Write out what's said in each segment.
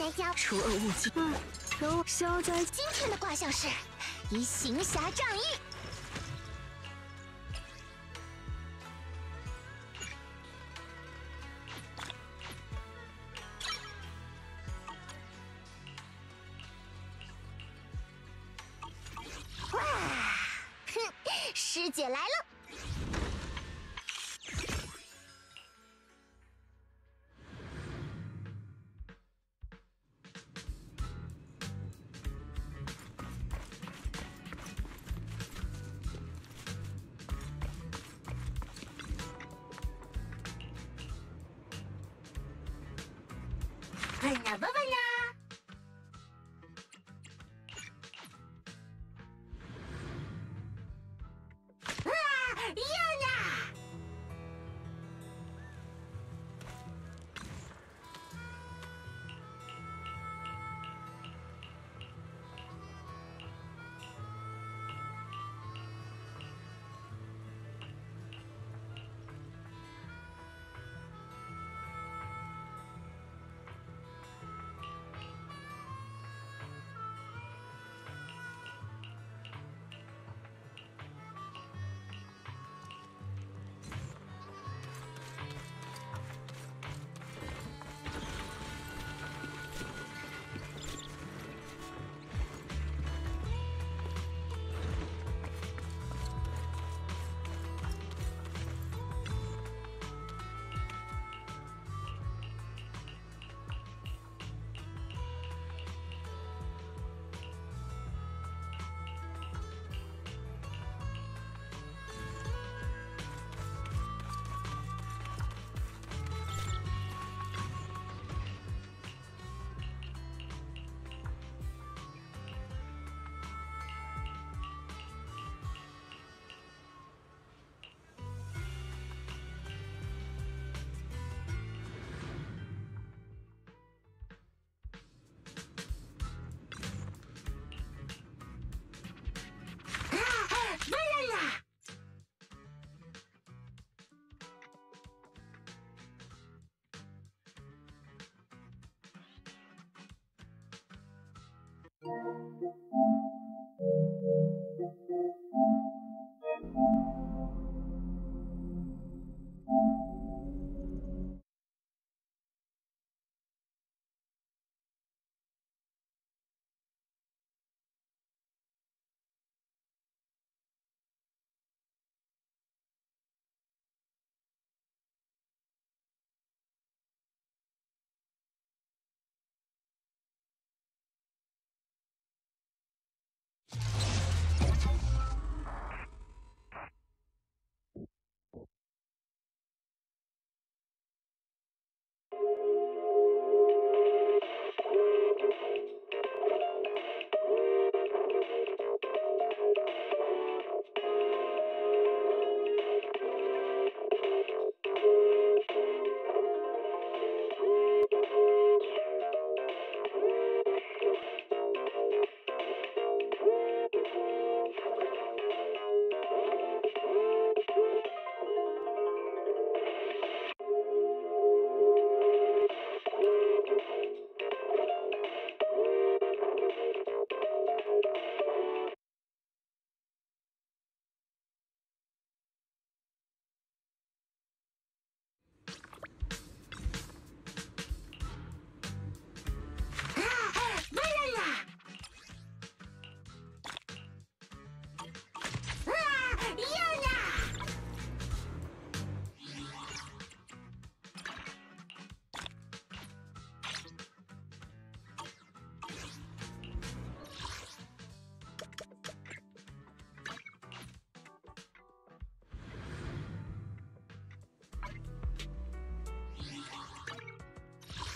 在家除恶务尽。柔消灾。今天的卦象是以行侠仗义。哇，哼，师姐来了。 问呀问问呀！啊，要呢！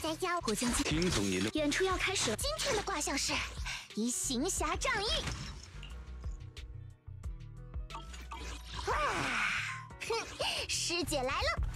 在家我将听从您的。演出要开始了。今天的卦象是以行侠仗义。哇，哼，师姐来了。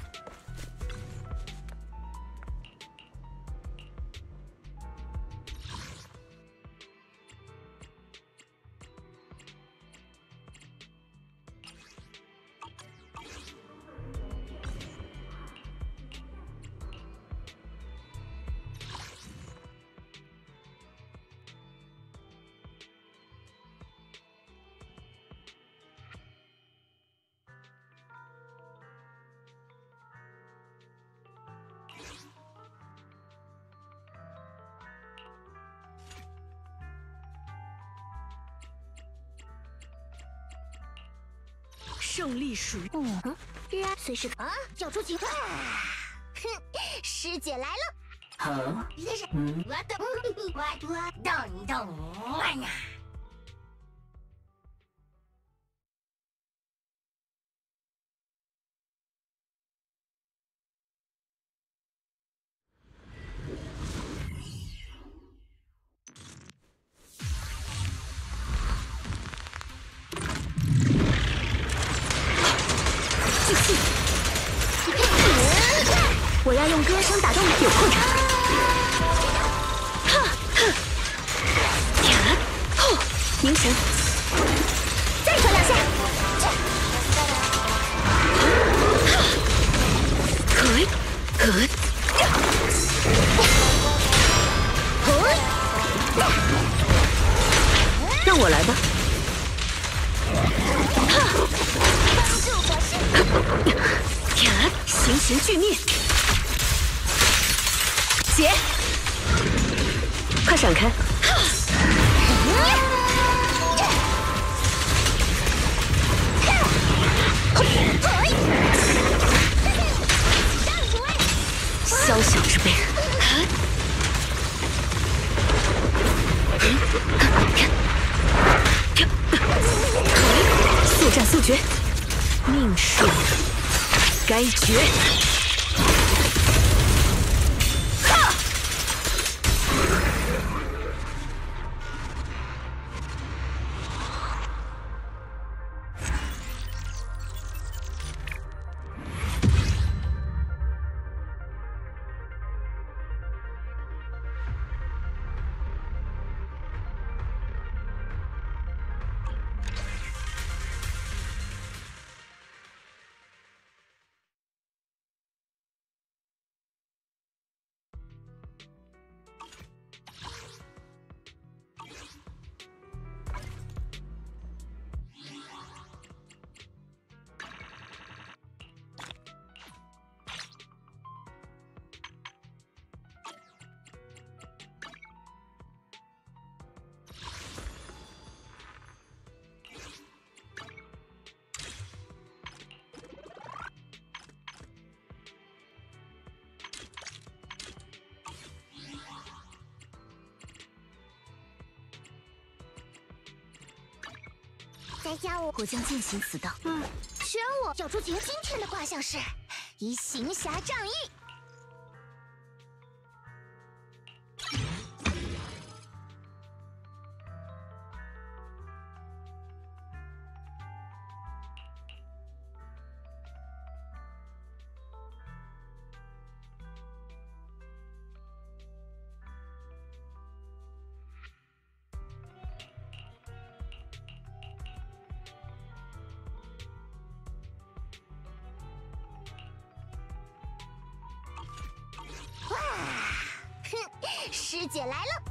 胜利属于然随时啊，要出警报！哼，师姐来了！好，我懂呀。继续，我要用歌声打动有空场。凝神，再传2下。让我来吧。帮助我行刑俱灭，解，快闪开！宵小之辈，速战速决，命数该绝。在家我将进行此道。选我要出今天的卦象是以行侠仗义。哇，哼，师姐来了！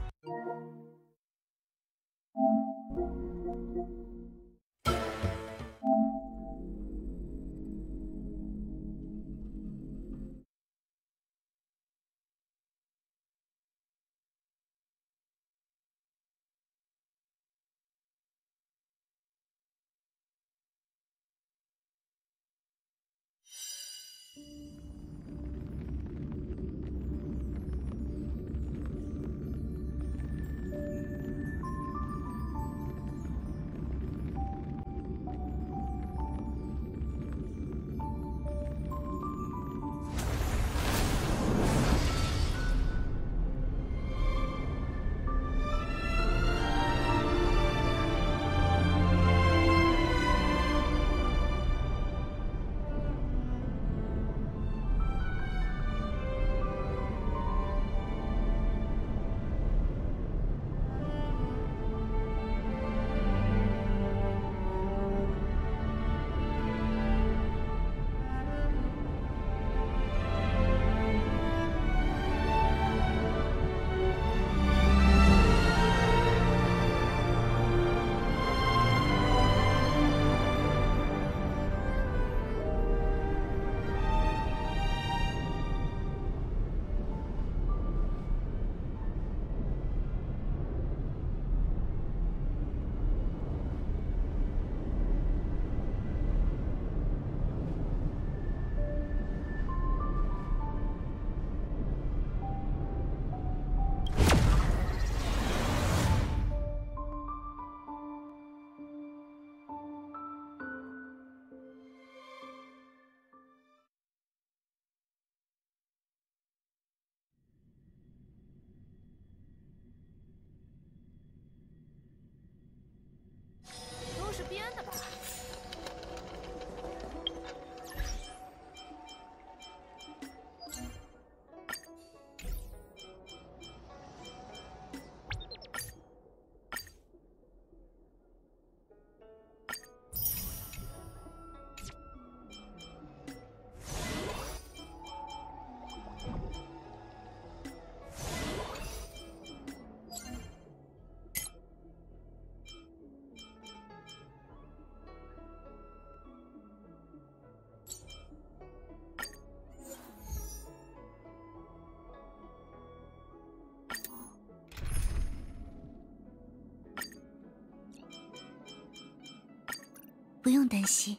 不用担心。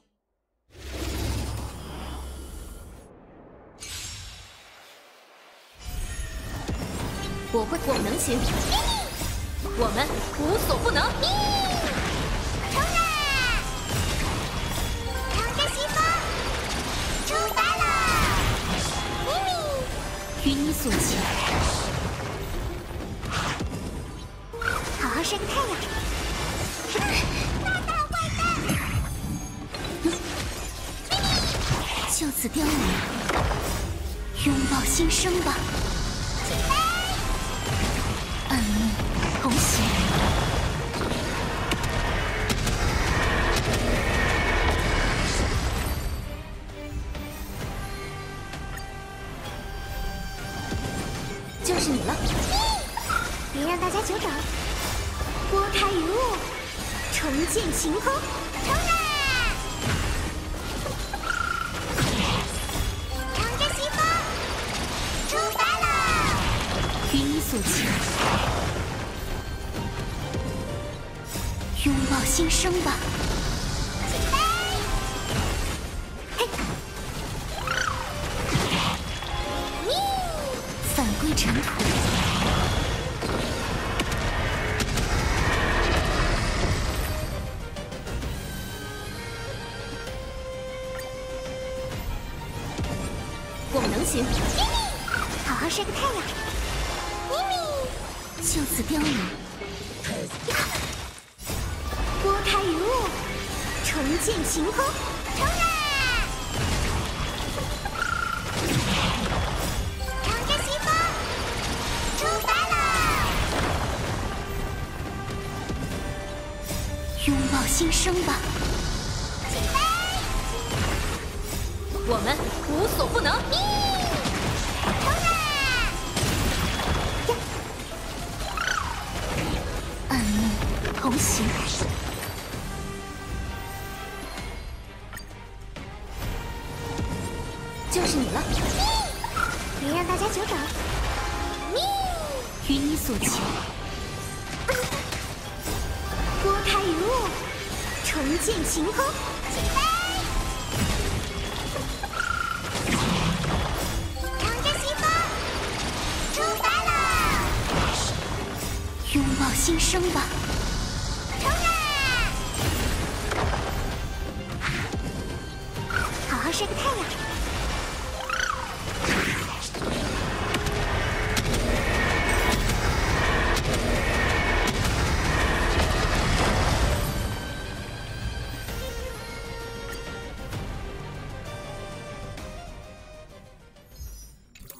我能行，我们无所不能。冲啊！扛着西风，出发了！咪咪，于你所求。好好晒个太阳。大坏蛋！咪咪，就此凋零，拥抱新生吧。起飞！暗幕同行。就是你了，别让大家久等。拨开云雾，重见晴空，冲啊！扛着西风，出发了！于你所求，拥抱新生吧。起飞！嘿，咪，返归尘土。我能行，好好晒个太阳。咪咪，就此凋零。拨开云雾，重见晴空，冲啊！扛着西风，出发了！拥抱新生吧。起飞！我们无所不能。冲啊！暗幕同行。就是你了，别让大家久等。于你所求，拨开云雾，重见晴空，起飞！扛着西风，出发了！拥抱新生吧。冲啊！好好晒个太阳。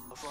我说。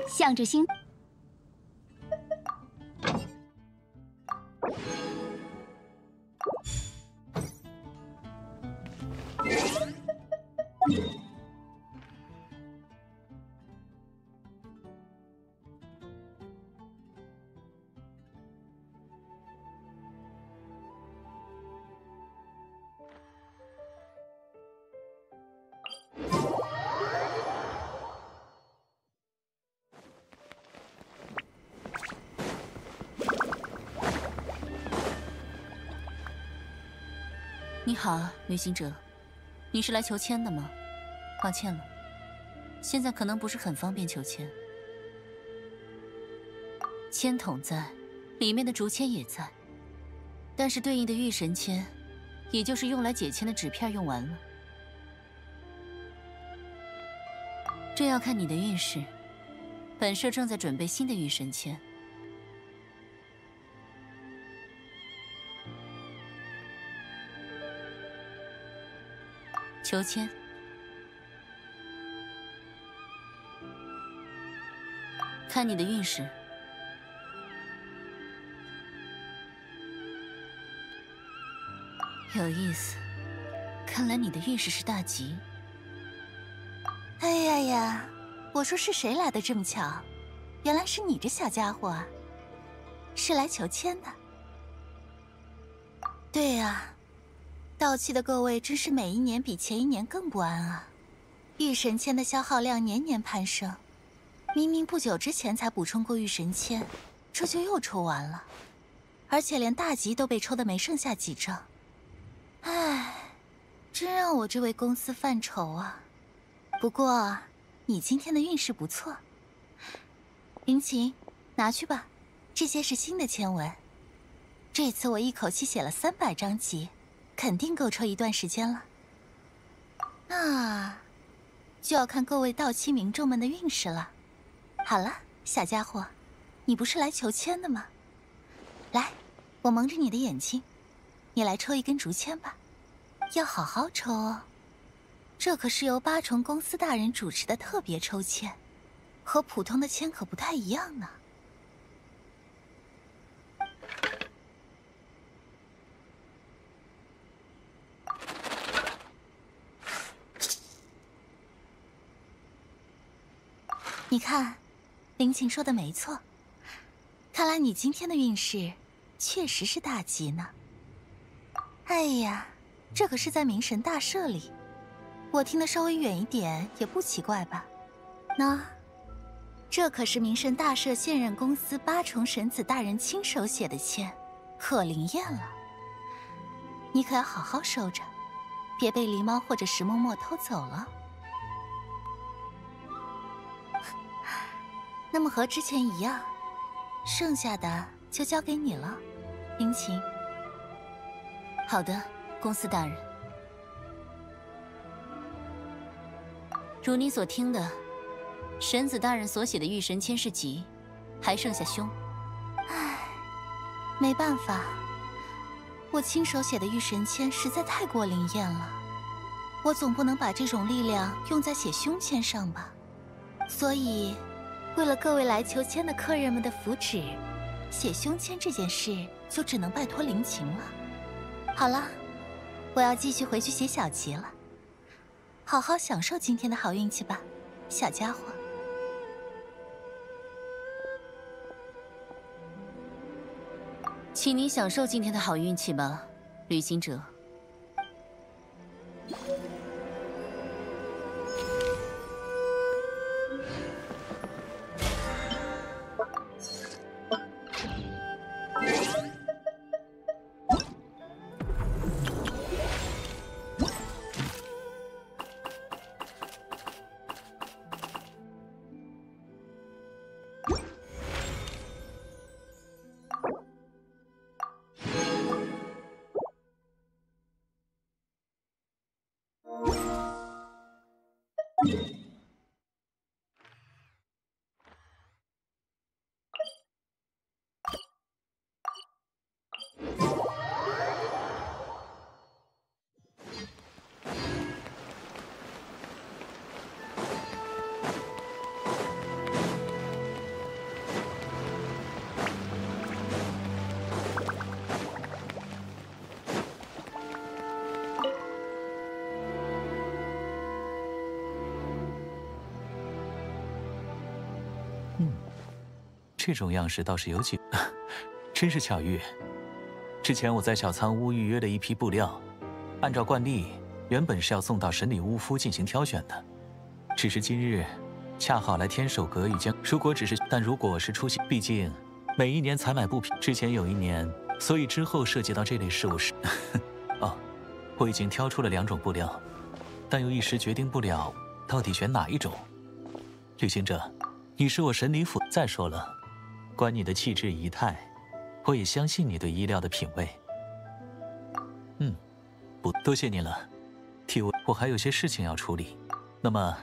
向着星。你好，旅行者，你是来求签的吗？抱歉了，现在可能不是很方便求签。签筒在，里面的竹签也在，但是对应的御神签，也就是用来解签的纸片用完了。这要看你的运势，本社正在准备新的御神签。 求签，看你的运势。有意思，看来你的运势是大吉。哎呀呀，我说是谁来的这么巧？原来是你这小家伙啊！是来求签的。对呀。 盗气的各位真是每一年比前一年更不安啊！御神签的消耗量年年攀升，明明不久之前才补充过御神签，这就又抽完了，而且连大吉都被抽得没剩下几张。唉，真让我这位公司犯愁啊！不过你今天的运势不错，林琴，拿去吧，这些是新的签文。这次我一口气写了300张吉。 肯定够抽一段时间了，那就要看各位到期民众们的运势了。好了，小家伙，你不是来求签的吗？来，我蒙着你的眼睛，你来抽一根竹签吧，要好好抽哦。这可是由8重公司大人主持的特别抽签，和普通的签可不太一样呢。 你看，林晴说的没错，看来你今天的运势确实是大吉呢。哎呀，这可是在明神大社里，我听得稍微远一点也不奇怪吧？那，这可是明神大社现任公司8重神子大人亲手写的签，可灵验了。你可要好好收着，别被狸猫或者石嬷嬷偷走了。 那么和之前一样，剩下的就交给你了，林晴。好的，公司大人。如你所听的，神子大人所写的御神签是吉，还剩下凶。唉，没办法，我亲手写的御神签实在太过灵验了，我总不能把这种力量用在写凶签上吧，所以。 为了各位来求签的客人们的福祉，写凶签这件事就只能拜托林晴了。好了，我要继续回去写小吉了。好好享受今天的好运气吧，小家伙。请你享受今天的好运气吧，旅行者。这种样式倒是有几，真是巧遇。之前我在小仓屋预约了一批布料，按照惯例，原本是要送到神里巫夫进行挑选的，只是今日恰好来天守阁与将。但如果是出席，毕竟每一年采买布匹，之前有一年，所以之后涉及到这类事务时，哦，我已经挑出了2种布料，但又一时决定不了到底选哪一种。旅行者，你是我神里府。再说了，观你的气质仪态，我也相信你对衣料的品味。不多谢你了，替我还有些事情要处理。那么。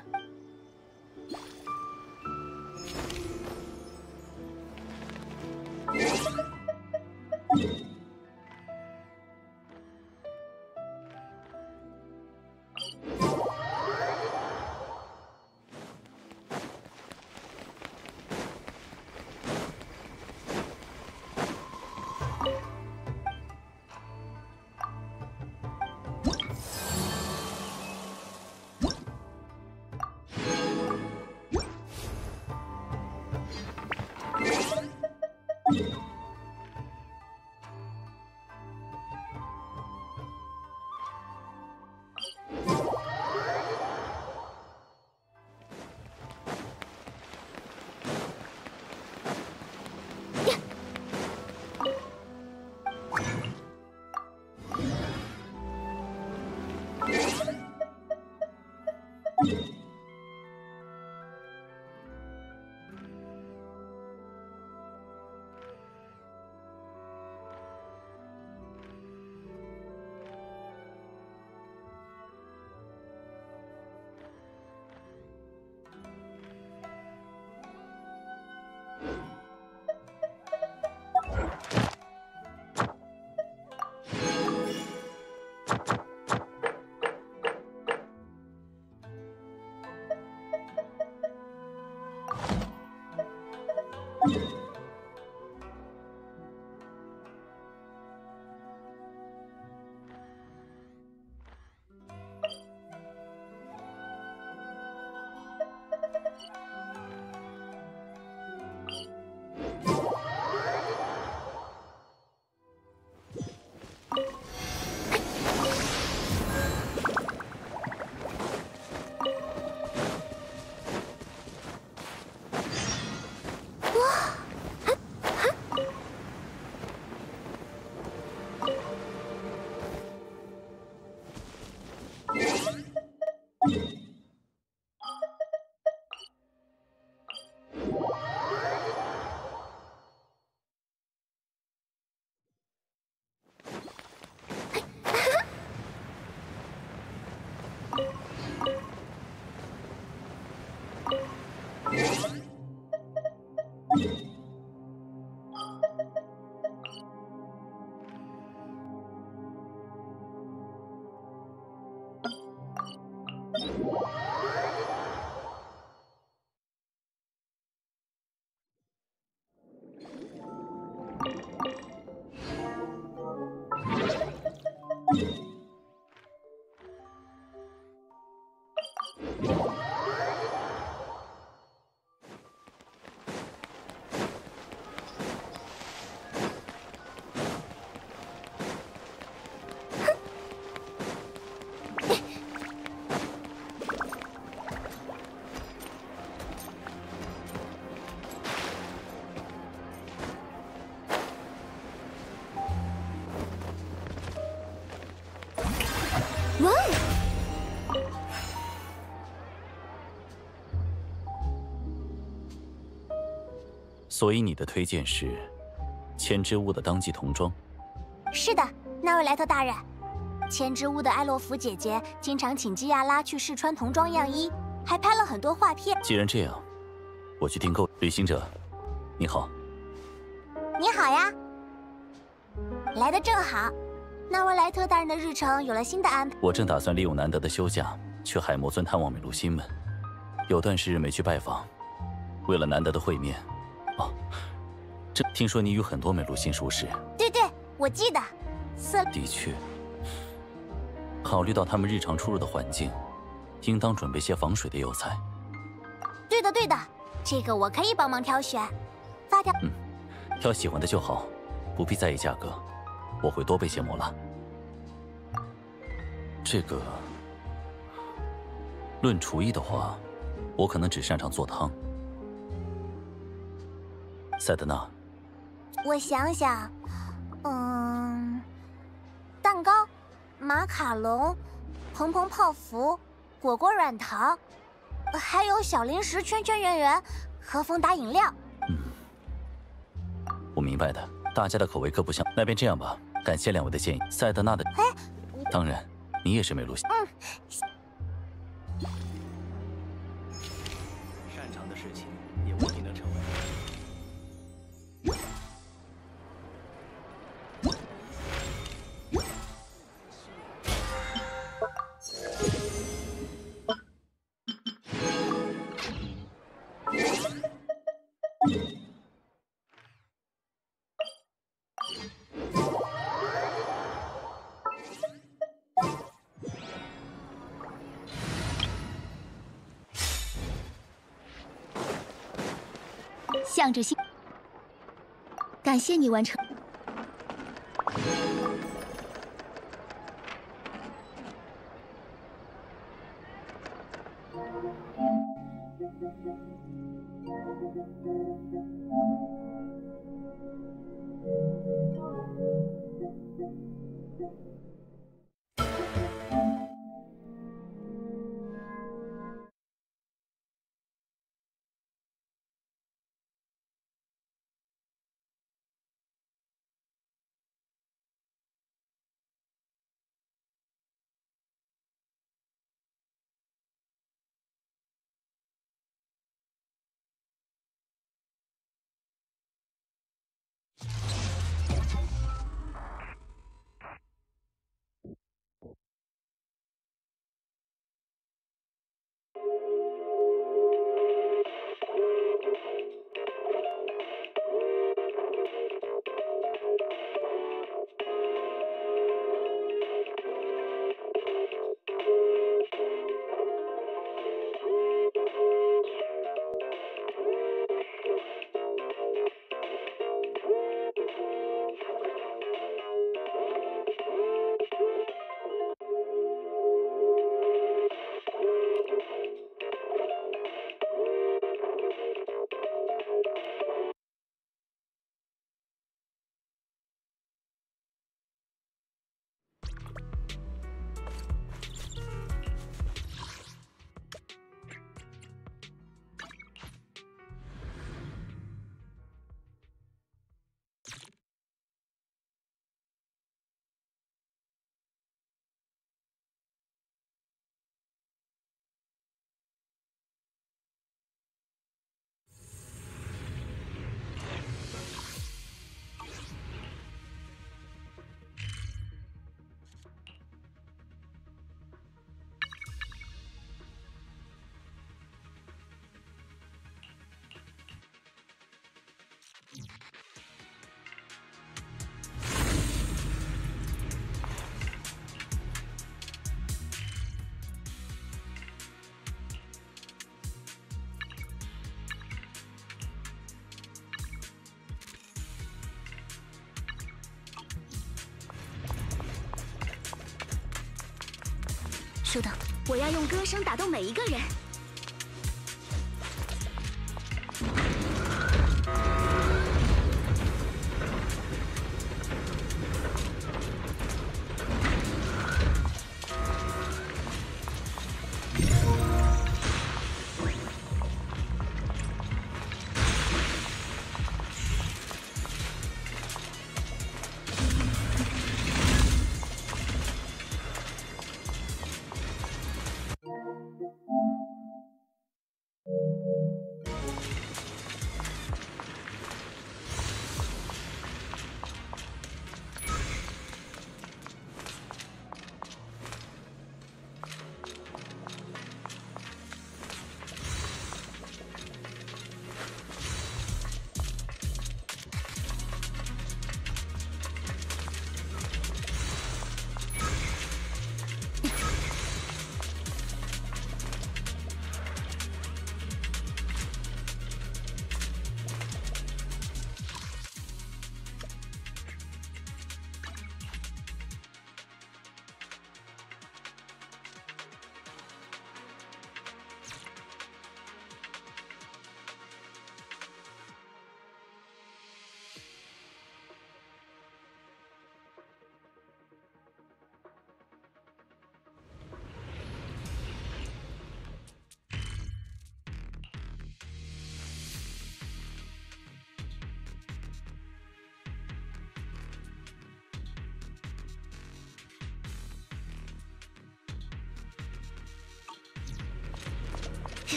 哇！所以你的推荐是千之屋的当季童装？是的，那位莱特大人，千之屋的埃洛弗姐姐经常请基亚拉去试穿童装样衣，还拍了很多画片。既然这样，我去订购。旅行者，你好。你好呀，来得正好。那位莱特大人的日程有了新的安排。我正打算利用难得的休假去海魔村探望美露心们，有段时日没去拜访。为了难得的会面，哦，听说你与很多美露心熟识。对对，我记得。的确，考虑到他们日常出入的环境，应当准备些防水的药材。对的对的，这个我可以帮忙挑选，发条。挑喜欢的就好，不必在意价格，我会多备些魔蜡。这个，论厨艺的话，我可能只擅长做汤。塞德纳，我想想，蛋糕、马卡龙、蓬蓬泡芙、果果软糖，还有小零食圈圈圆圆和风打饮料。我明白的，大家的口味各不相。那便这样吧，感谢两位的建议。塞德纳的，当然，你也是美露西。擅长的事情也未必能成为。向着星，感谢你完成。收到，我要用歌声打动每一个人。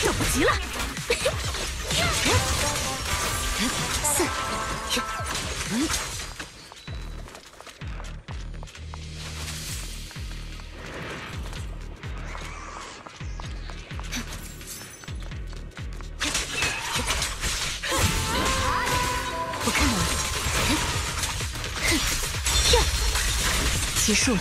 等不及了！我看到了，结束了。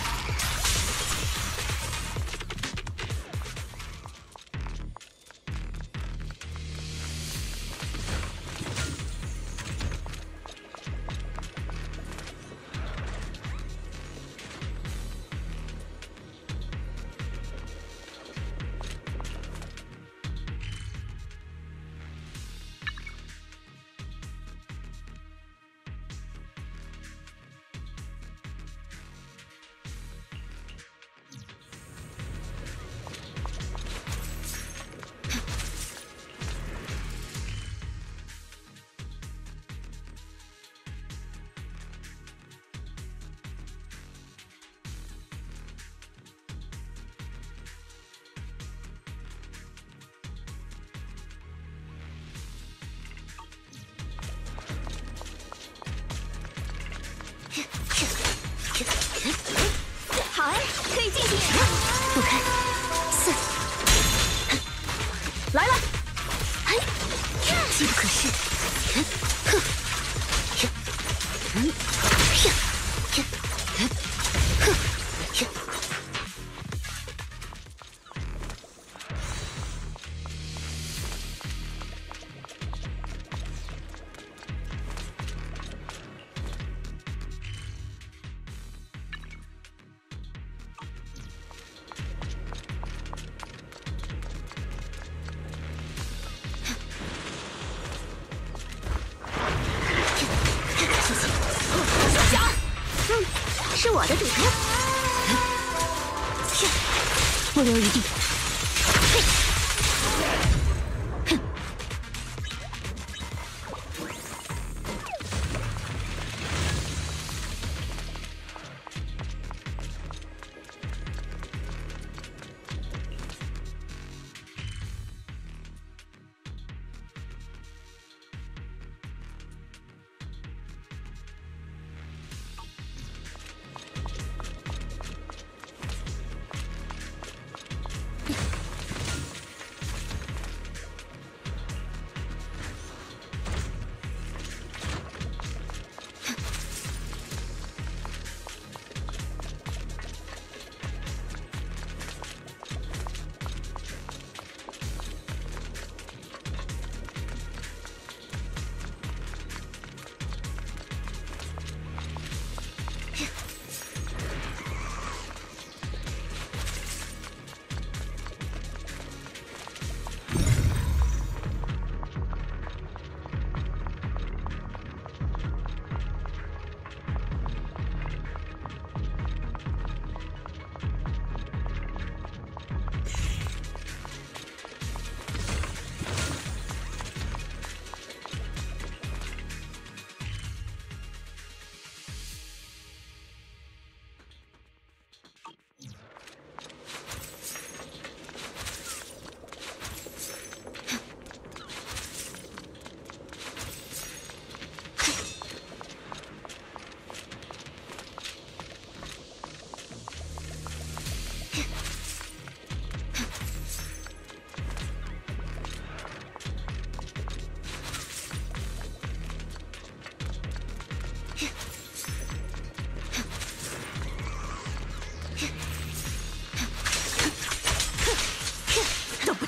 好哎，可以进行演唱。躲开，4，来了，机不可失。是我的主场，不留余地。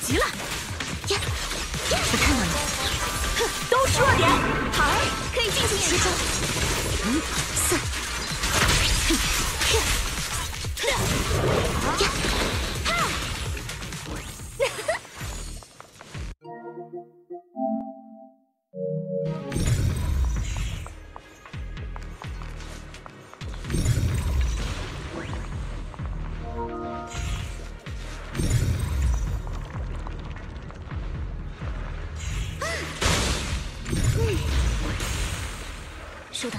急了！我看到了，都是弱点。好哎，可以尽情演出。收到。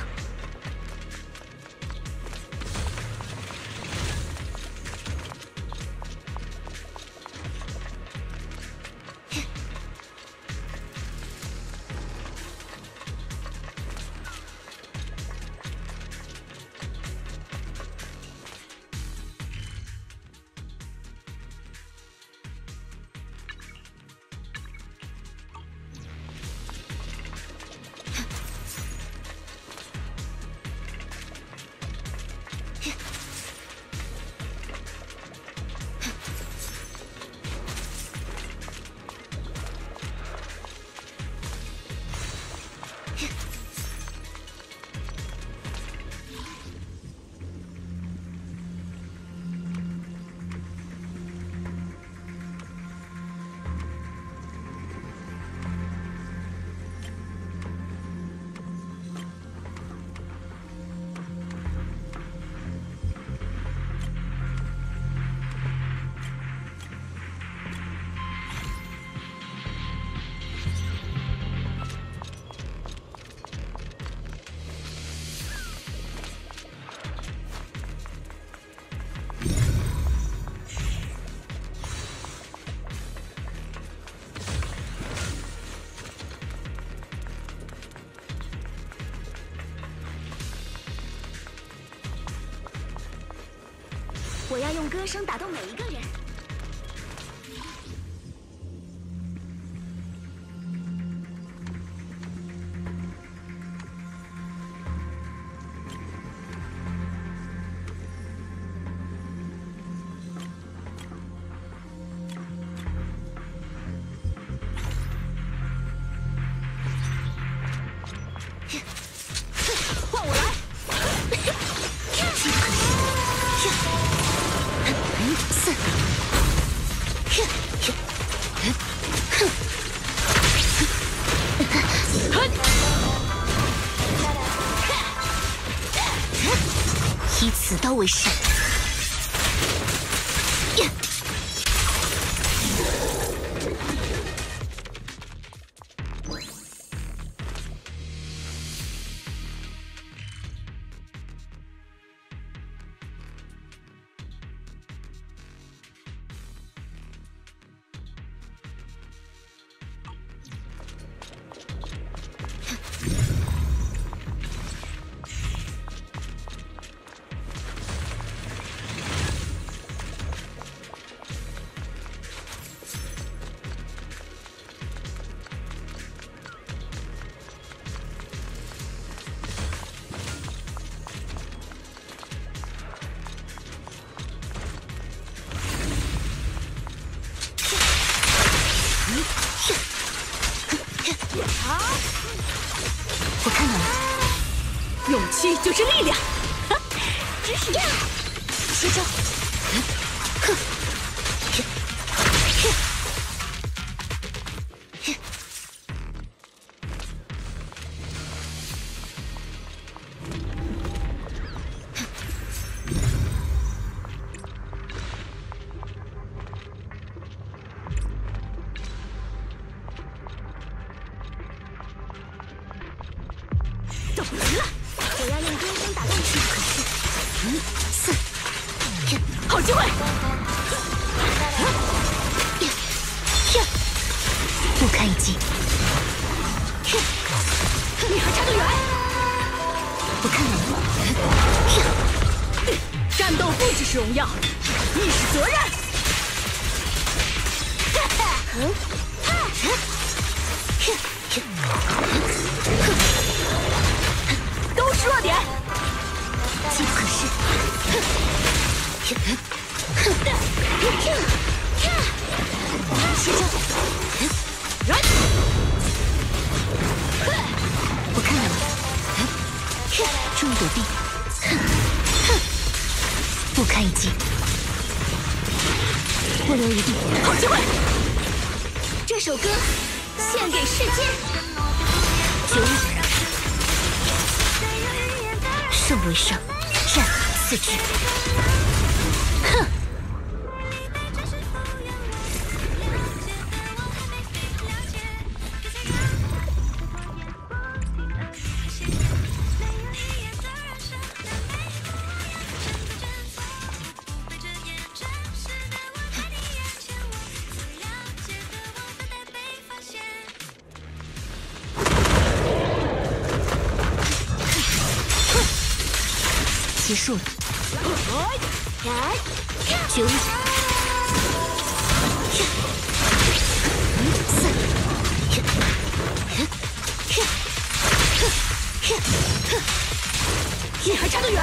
我要用歌声打动每一个人。换我来！以此刀为誓。我看到了，勇气就是力量。指使呀，接招！等不及了，我要用歌声打动你。4、好机会！不堪一击。你还差得远。我看到了。战斗不只是荣耀，亦是责任。都是弱点。机不可失。接招！我看到了。注意躲避。不堪一击。不留余地。好机会！这首歌献给世间。绝域。胜为上，战4之。哼！结束了。绝域。你还差得远。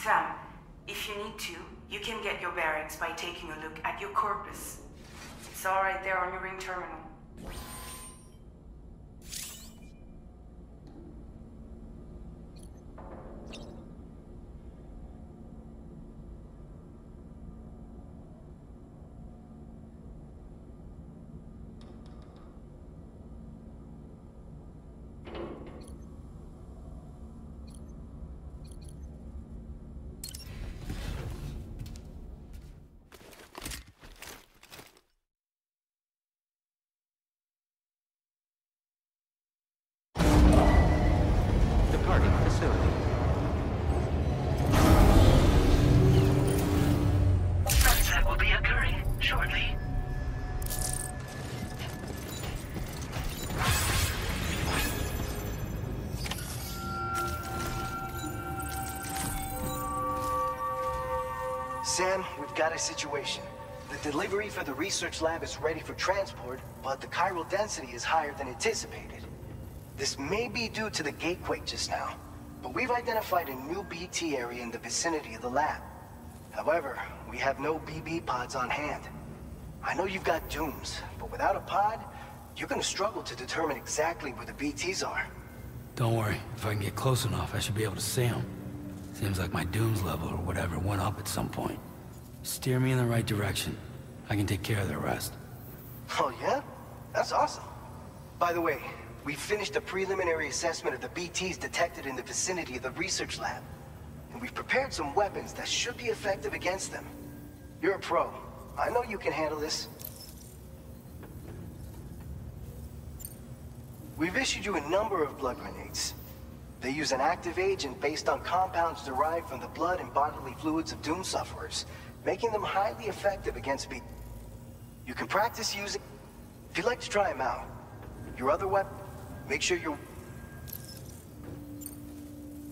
Sam, if you need to, you can get your bearings by taking a look at your corpus. It's all right there on your ring terminal. Departing facility. Sunset will be occurring shortly. Sam, we've got a situation. The delivery for the research lab is ready for transport, but the chiral density is higher than anticipated. This may be due to the gatequake just now, but we've identified a new BT area in the vicinity of the lab. However, we have no BB pods on hand. I know you've got dooms, but without a pod, you're gonna struggle to determine exactly where the BTs are. Don't worry, if I can get close enough, I should be able to see them. Seems like my dooms level or whatever went up at some point. Steer me in the right direction. I can take care of the rest. Oh yeah? That's awesome. By the way, we finished a preliminary assessment of the BTs detected in the vicinity of the research lab. And we've prepared some weapons that should be effective against them. You're a pro. I know you can handle this. We've issued you a number of blood grenades. They use an active agent based on compounds derived from the blood and bodily fluids of Doom sufferers, making them highly effective against You can practice using... If you'd like to try them out. Your other weapon, make sure you're...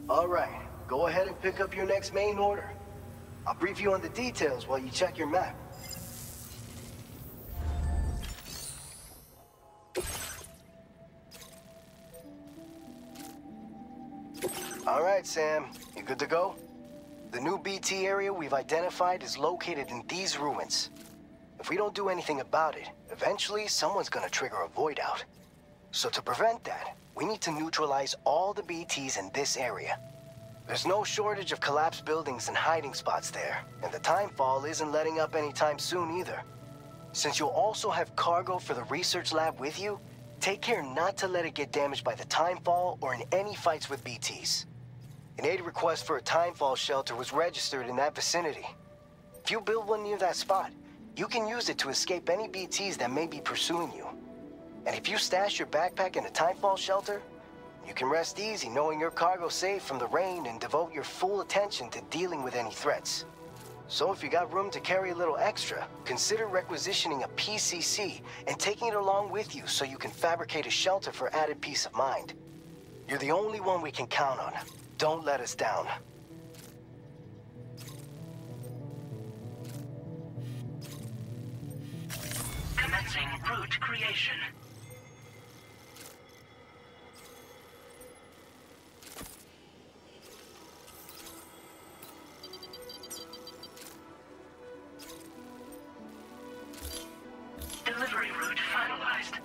Alright, go ahead and pick up your next main order. I'll brief you on the details while you check your map. Alright, Sam. You good to go? The new BT area we've identified is located in these ruins. If we don't do anything about it, eventually someone's gonna trigger a void out. So to prevent that, we need to neutralize all the BTs in this area. There's no shortage of collapsed buildings and hiding spots there, and the timefall isn't letting up anytime soon either. Since you'll also have cargo for the research lab with you, take care not to let it get damaged by the timefall or in any fights with BTs. An aid request for a timefall shelter was registered in that vicinity. If you build one near that spot, you can use it to escape any BTs that may be pursuing you. And if you stash your backpack in a timefall shelter, you can rest easy knowing your cargo's safe from the rain and devote your full attention to dealing with any threats. So if you got room to carry a little extra, consider requisitioning a PCC and taking it along with you so you can fabricate a shelter for added peace of mind. You're the only one we can count on. Don't let us down. Commencing route creation. Delivery route finalized.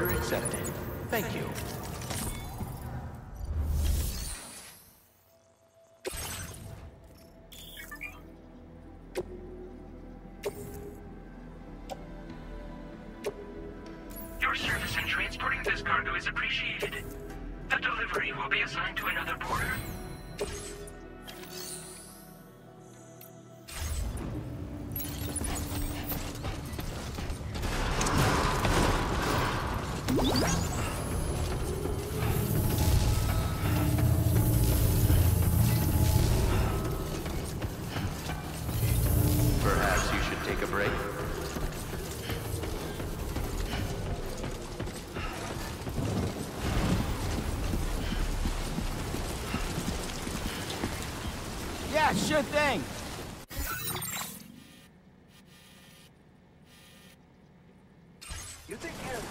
Order accepted. Thank you. Your service in transporting this cargo is appreciated. The delivery will be assigned to another porter. Perhaps you should take a break. Yeah, sure thing. You take care of it.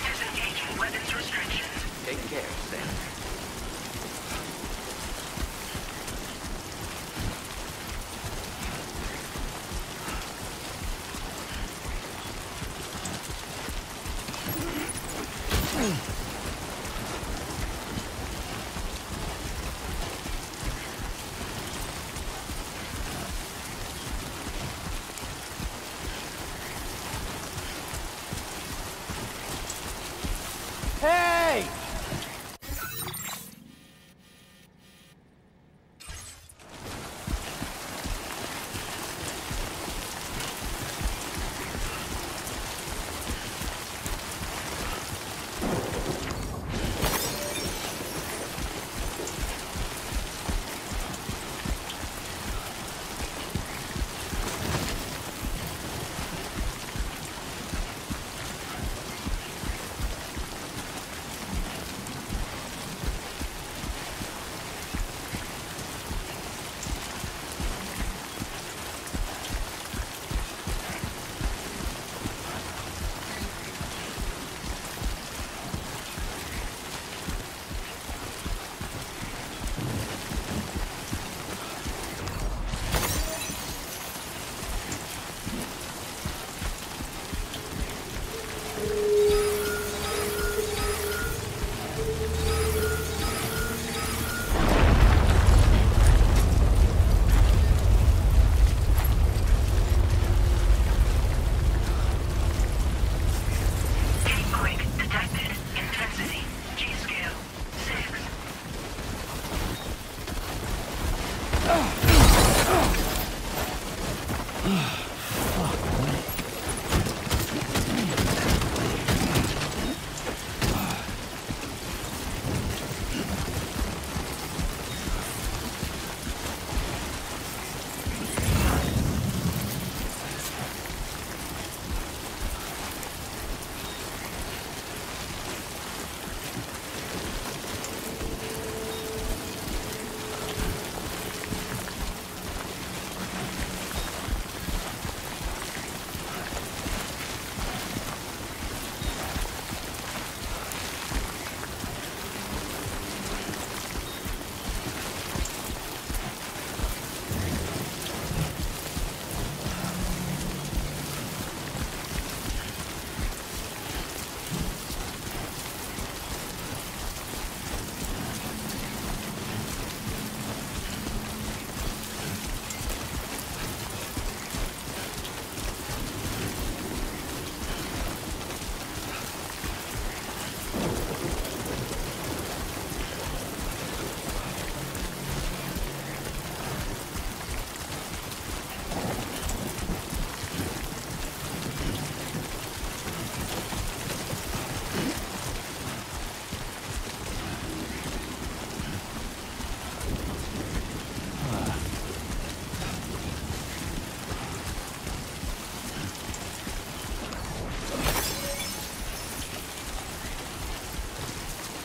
Disengaging weapons restrictions. Take care, Sam. Hey! Earthquake detected. Intensity. G-scale. 6.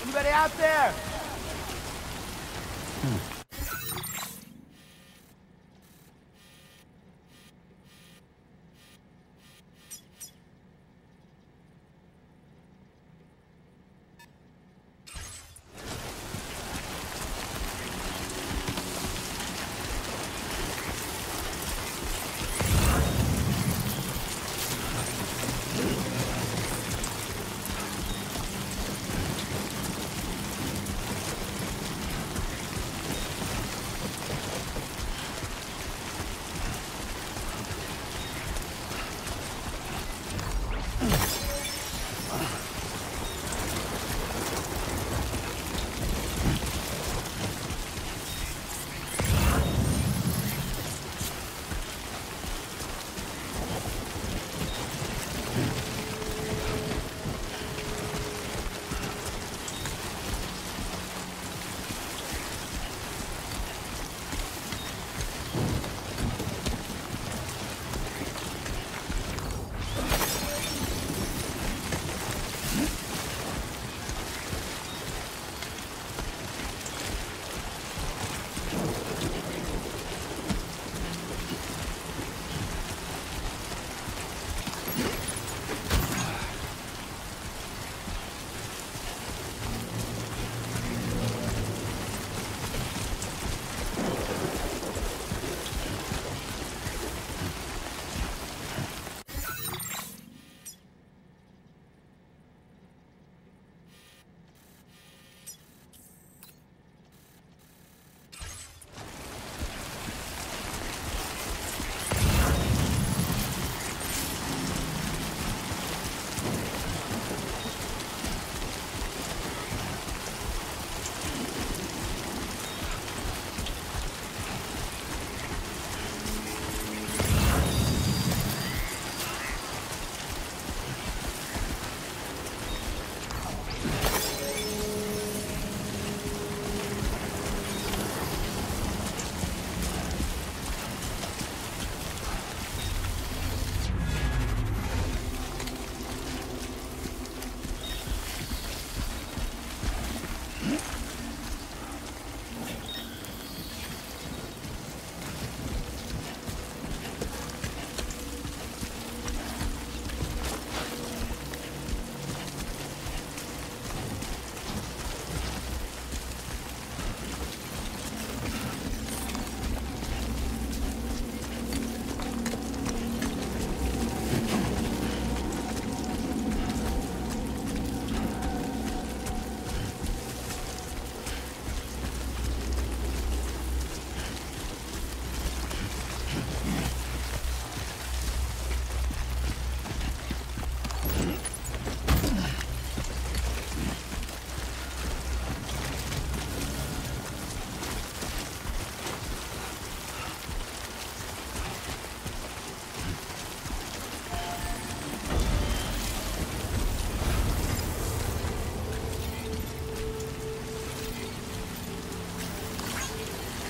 Anybody out there?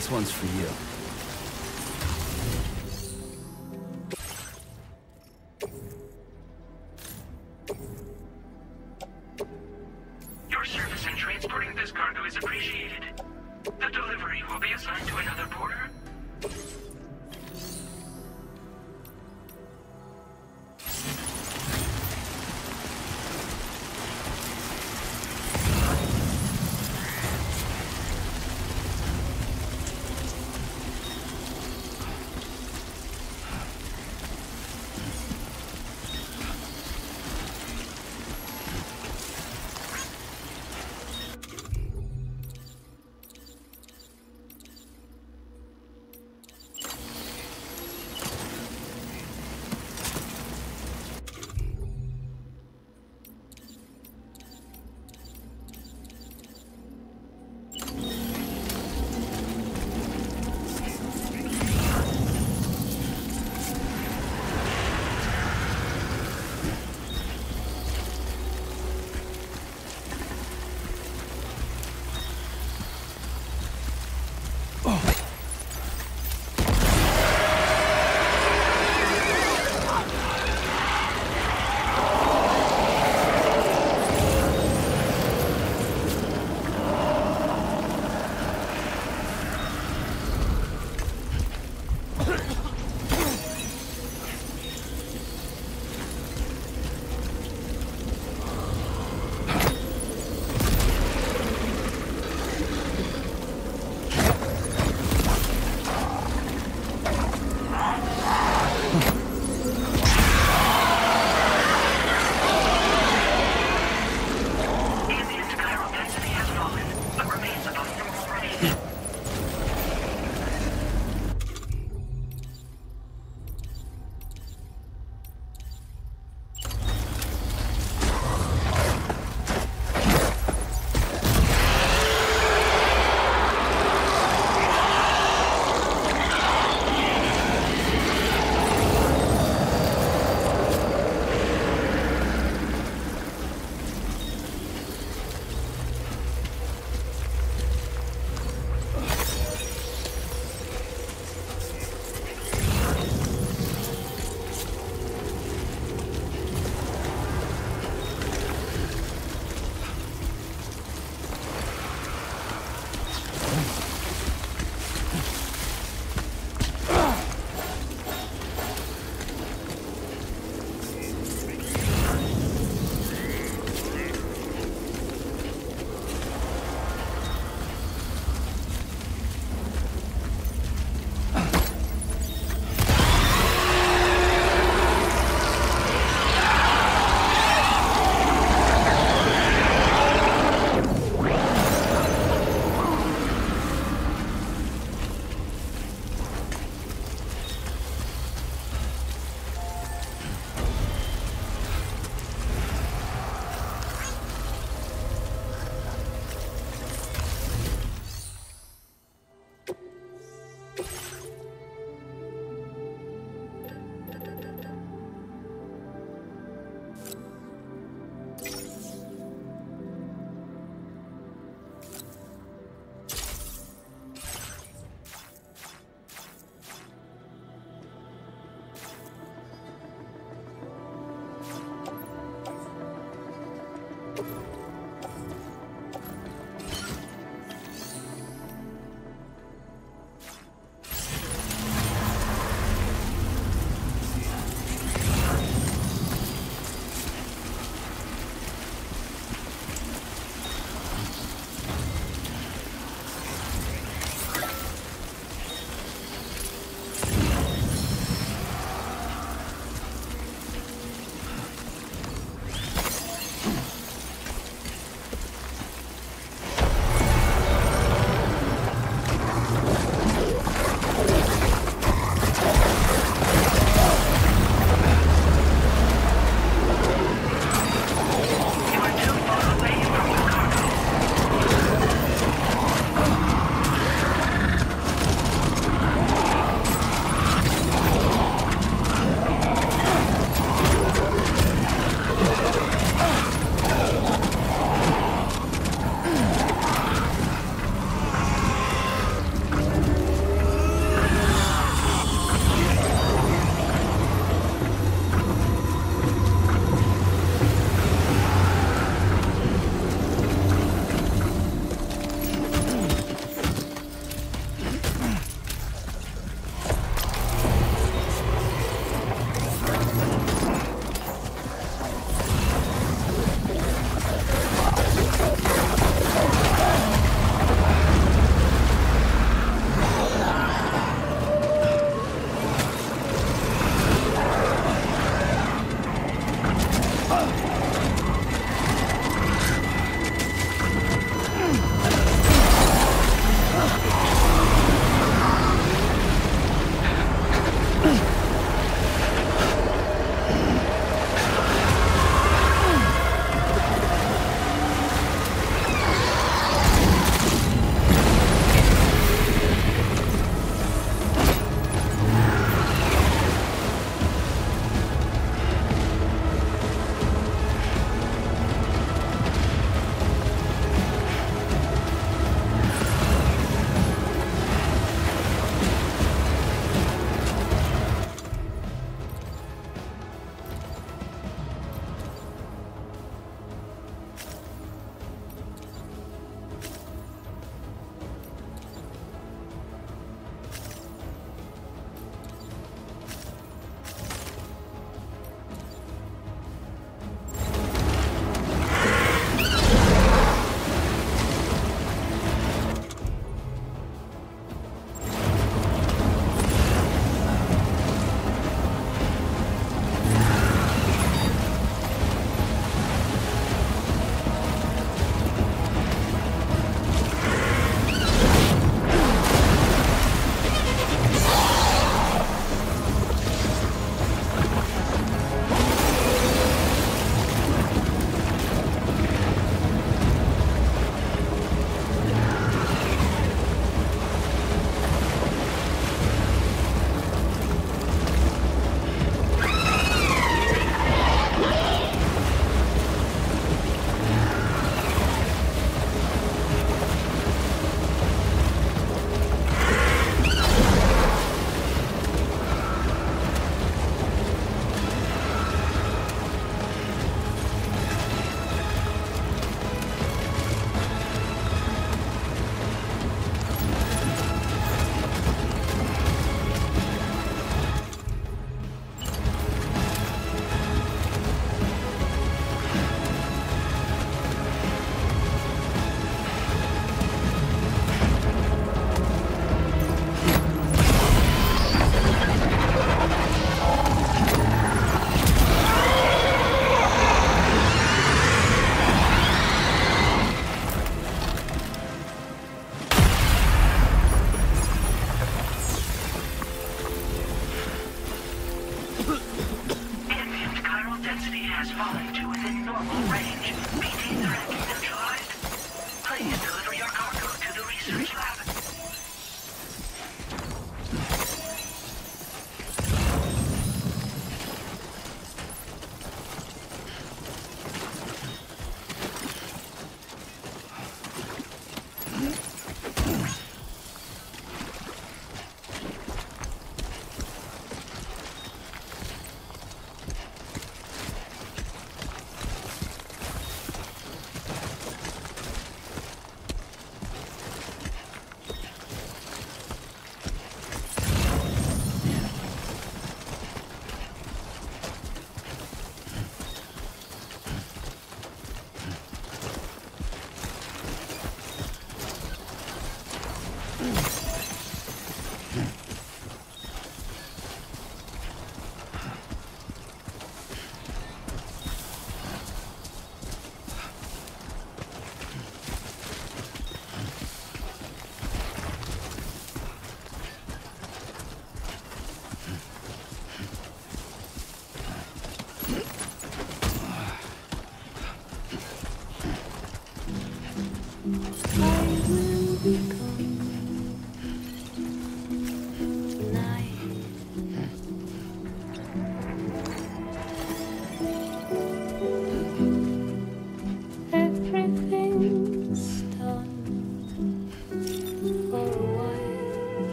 This one's for you. Your service in transporting this cargo is appreciated. The delivery will be assigned to another porter.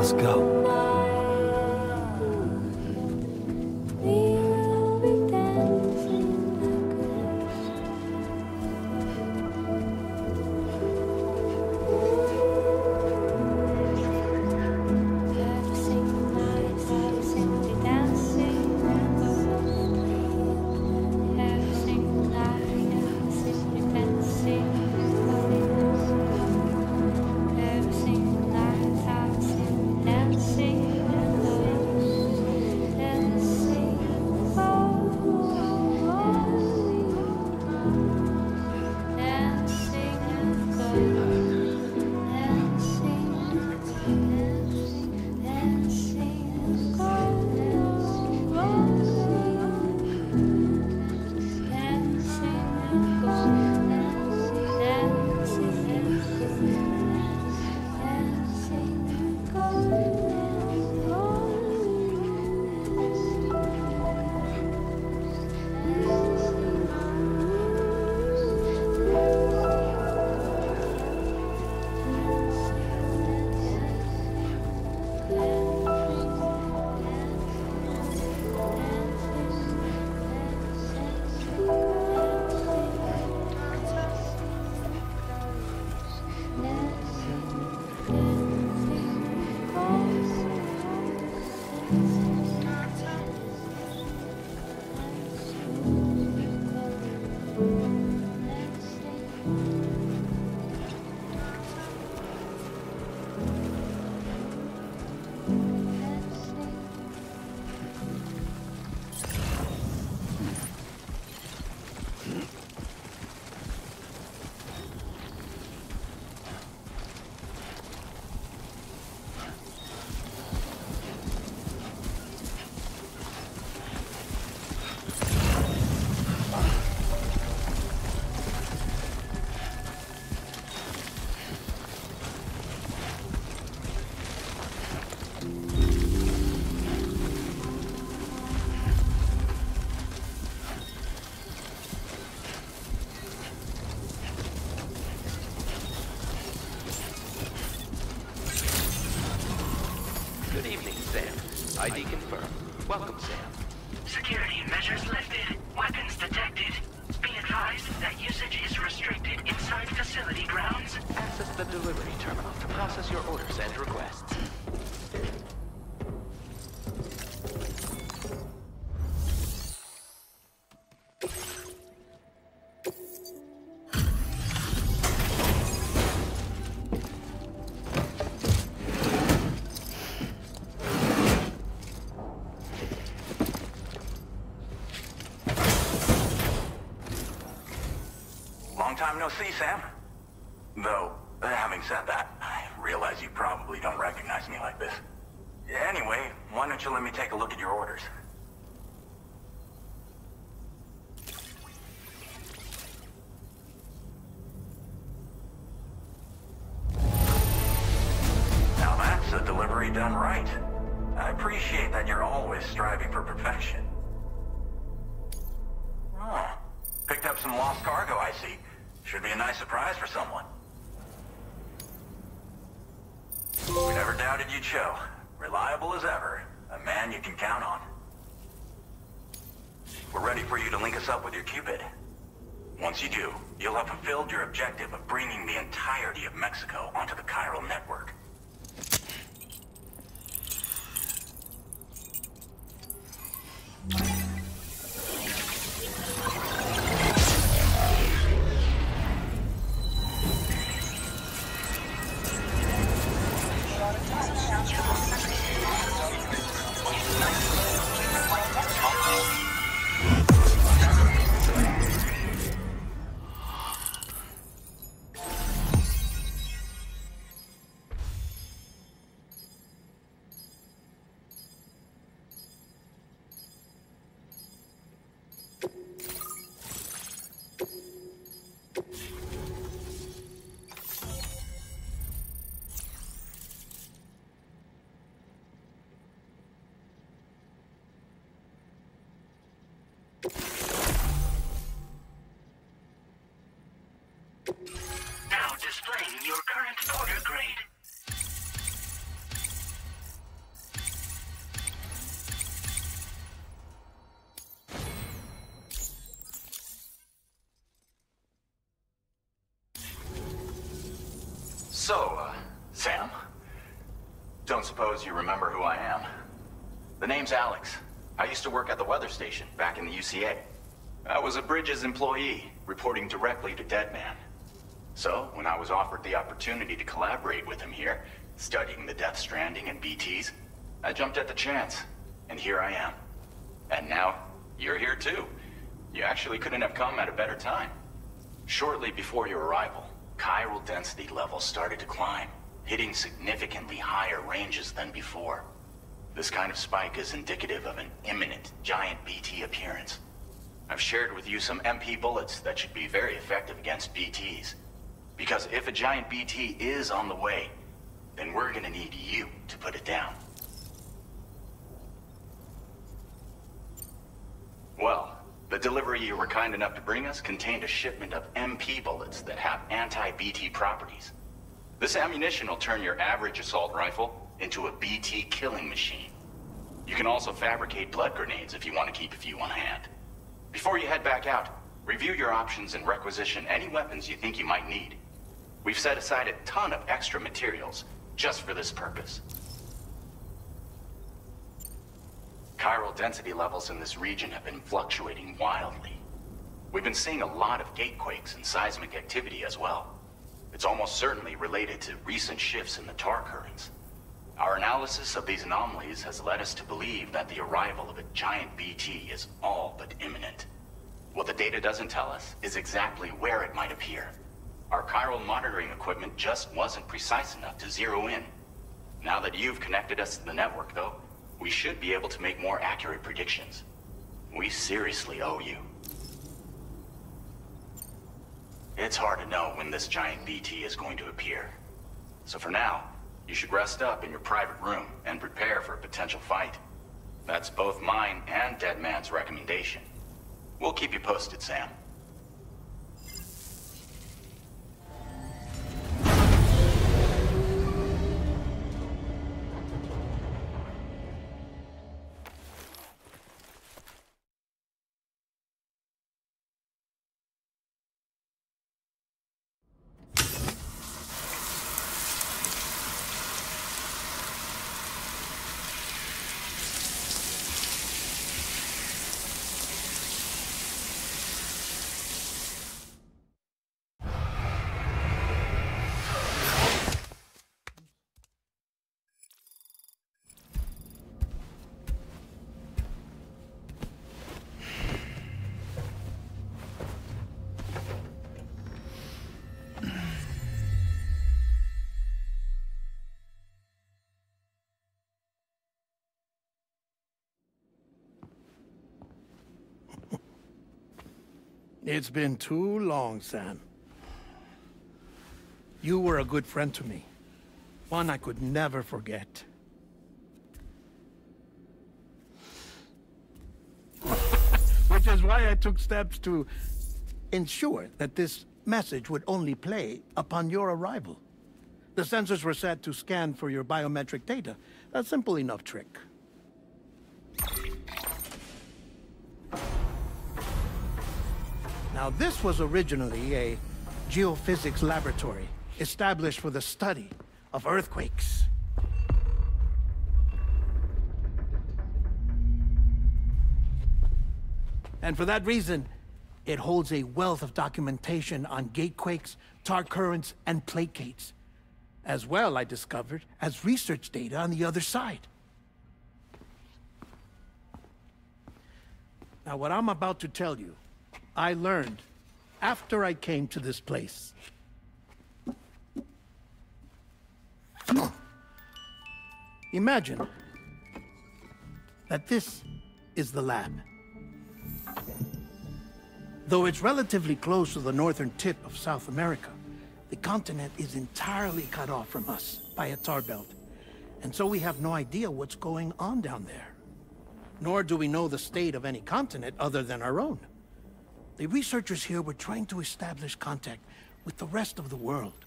Let's go. ID confirmed. Welcome, Sam. Security measures lifted. Weapons detected. Be advised that usage is restricted inside facility grounds. Access the delivery terminal to process your orders and requests. Long time no see, Sam. Though, having said that, I realize you probably don't recognize me like this. Anyway, why don't you let me take a look at your orders? Now that's a delivery done right. I appreciate that you're always striving for perfection. Oh, picked up some lost cargo, I see. Should be a nice surprise for someone. We never doubted you'd show. Reliable as ever. A man you can count on. We're ready for you to link us up with your Cupid. Once you do, you'll have fulfilled your objective of bringing the entirety of Mexico onto the chiral network. Now displaying your current order grade. So, Sam, don't suppose you remember who I am? The name's Alex. I used to work at the weather station back in the UCA. I was a Bridges employee, reporting directly to Deadman. So, when I was offered the opportunity to collaborate with him here, studying the Death Stranding and BTs, I jumped at the chance, and here I am. And now, you're here too. You actually couldn't have come at a better time. Shortly before your arrival, chiral density levels started to climb, hitting significantly higher ranges than before. This kind of spike is indicative of an imminent giant BT appearance. I've shared with you some MP bullets that should be very effective against BTs. Because if a giant BT is on the way, then we're gonna need you to put it down. Well, the delivery you were kind enough to bring us contained a shipment of MP bullets that have anti-BT properties. This ammunition will turn your average assault rifle into a BT killing machine. You can also fabricate blood grenades if you want to keep a few on hand. Before you head back out, review your options and requisition any weapons you think you might need. We've set aside a ton of extra materials just for this purpose. Chiral density levels in this region have been fluctuating wildly. We've been seeing a lot of gatequakes and seismic activity as well. It's almost certainly related to recent shifts in the tar currents. Our analysis of these anomalies has led us to believe that the arrival of a giant BT is all but imminent. What the data doesn't tell us is exactly where it might appear. Our chiral monitoring equipment just wasn't precise enough to zero in. Now that you've connected us to the network, though, we should be able to make more accurate predictions. We seriously owe you. It's hard to know when this giant BT is going to appear. So for now, you should rest up in your private room and prepare for a potential fight. That's both mine and Deadman's recommendation. We'll keep you posted, Sam. It's been too long, Sam. You were a good friend to me. One I could never forget. Which is why I took steps to ensure that this message would only play upon your arrival. The sensors were set to scan for your biometric data. A simple enough trick. Now, this was originally a geophysics laboratory established for the study of earthquakes. And for that reason, it holds a wealth of documentation on gatequakes, tar currents, and placates. As well, I discovered, as research data on the other side. Now, what I'm about to tell you, I learned after I came to this place. Imagine that this is the lab. Though it's relatively close to the northern tip of South America, the continent is entirely cut off from us by a tar belt. And so we have no idea what's going on down there. Nor do we know the state of any continent other than our own. The researchers here were trying to establish contact with the rest of the world.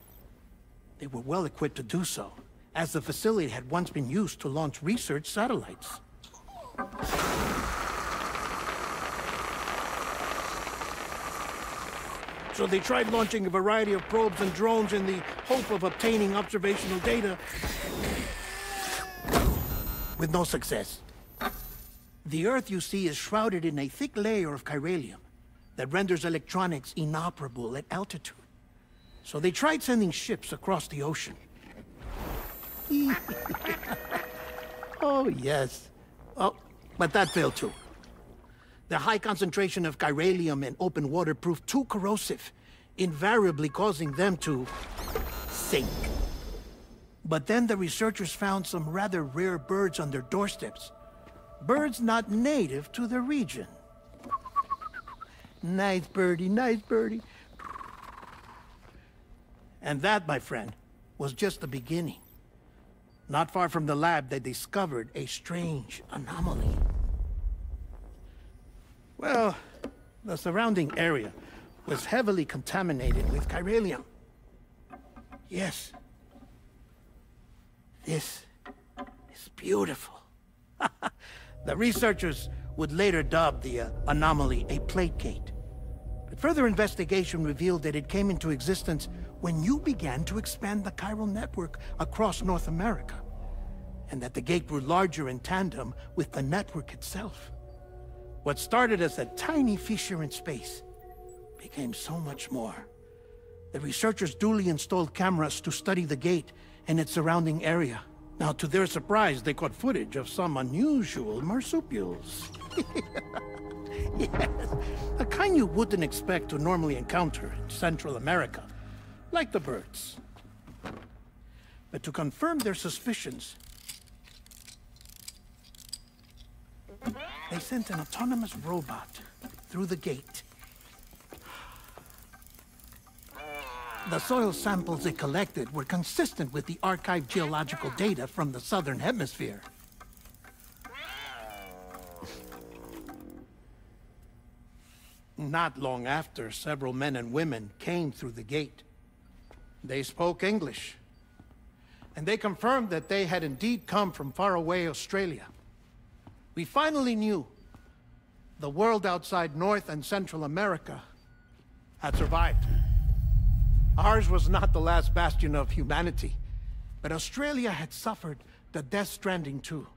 They were well equipped to do so, as the facility had once been used to launch research satellites. So they tried launching a variety of probes and drones in the hope of obtaining observational data, with no success. The Earth, you see, is shrouded in a thick layer of chiralium that renders electronics inoperable at altitude. So they tried sending ships across the ocean. Oh, yes. Oh, but that failed too. The high concentration of chiralium in open water proved too corrosive, invariably causing them to sink. But then the researchers found some rather rare birds on their doorsteps. Birds not native to the region. Nice birdie, nice birdie. And that, my friend, was just the beginning. Not far from the lab, they discovered a strange anomaly. Well, the surrounding area was heavily contaminated with chiralium. Yes. This is beautiful. The researchers would later dub the anomaly a plate gate. But further investigation revealed that it came into existence when you began to expand the chiral network across North America, and that the gate grew larger in tandem with the network itself. What started as a tiny fissure in space became so much more. The researchers duly installed cameras to study the gate and its surrounding area. Now, to their surprise, they caught footage of some unusual marsupials. Yes, a kind you wouldn't expect to normally encounter in Central America, like the birds. But to confirm their suspicions, they sent an autonomous robot through the gate. The soil samples it collected were consistent with the archived geological data from the southern hemisphere. Not long after, several men and women came through the gate. They spoke English, and they confirmed that they had indeed come from faraway Australia. We finally knew the world outside North and Central America had survived. Ours was not the last bastion of humanity, but Australia had suffered the death stranding too.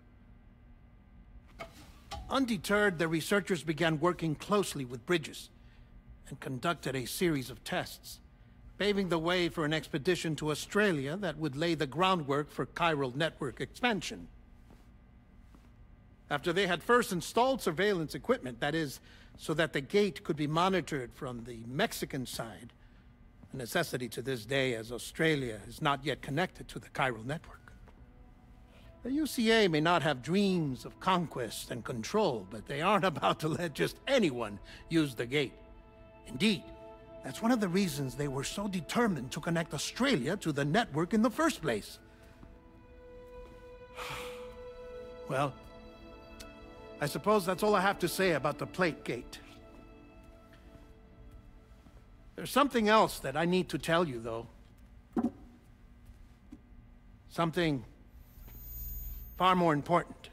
Undeterred, the researchers began working closely with Bridges and conducted a series of tests, paving the way for an expedition to Australia that would lay the groundwork for chiral network expansion. After they had first installed surveillance equipment, that is, so that the gate could be monitored from the Mexican side, a necessity to this day as Australia is not yet connected to the chiral network. The UCA may not have dreams of conquest and control, but they aren't about to let just anyone use the gate. Indeed, that's one of the reasons they were so determined to connect Australia to the network in the first place. Well, I suppose that's all I have to say about the plate gate. There's something else that I need to tell you, though. Something far more important.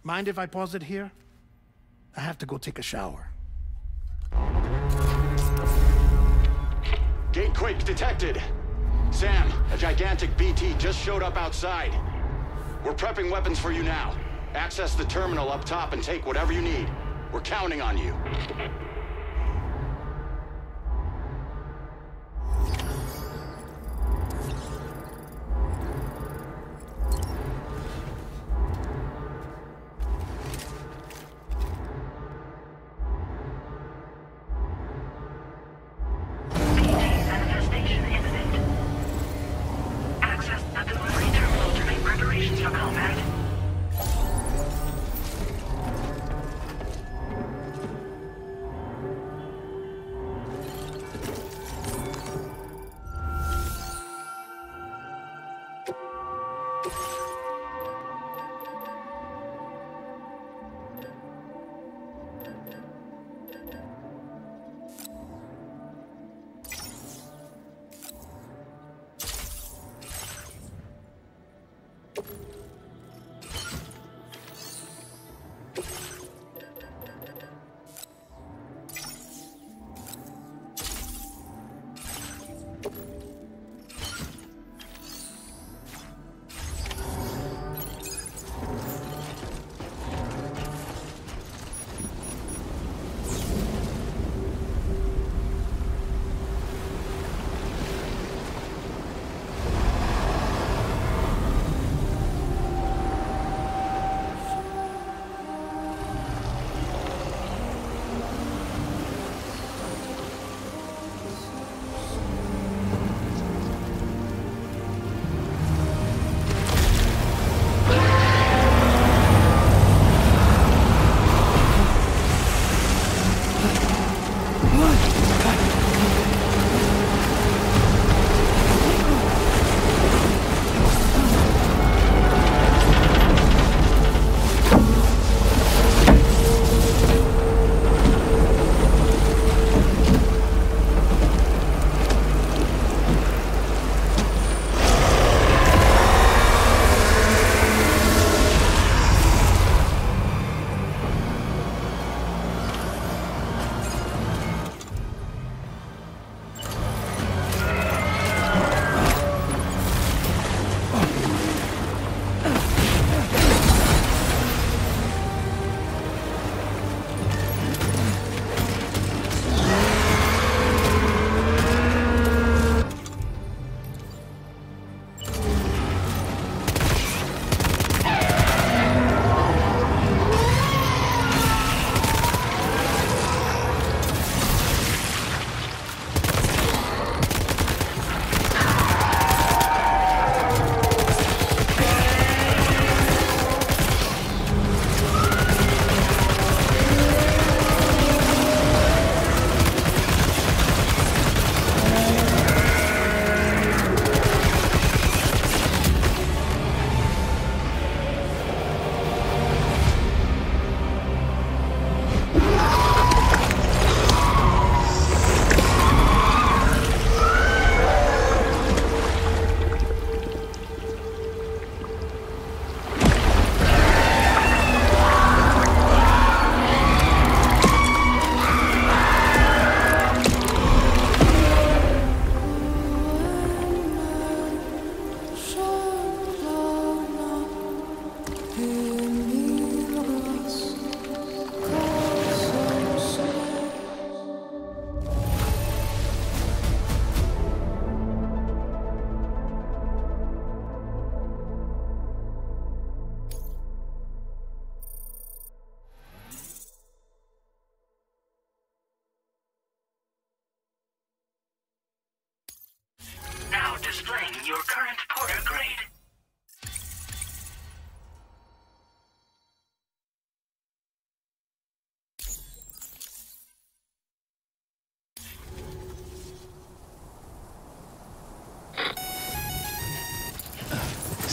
Mind if I pause it here? I have to go take a shower. Gate quake detected. Sam, a gigantic BT just showed up outside. We're prepping weapons for you now. Access the terminal up top and take whatever you need. We're counting on you. Manifestation imminent. Access the delivery terminal to make preparations for combat.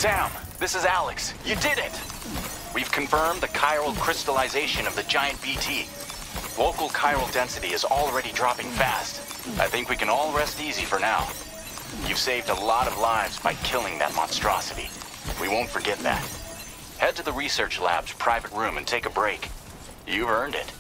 Sam, this is Alex. You did it! We've confirmed the chiral crystallization of the giant BT. Local chiral density is already dropping fast. I think we can all rest easy for now. You've saved a lot of lives by killing that monstrosity. We won't forget that. Head to the research lab's private room and take a break. You've earned it.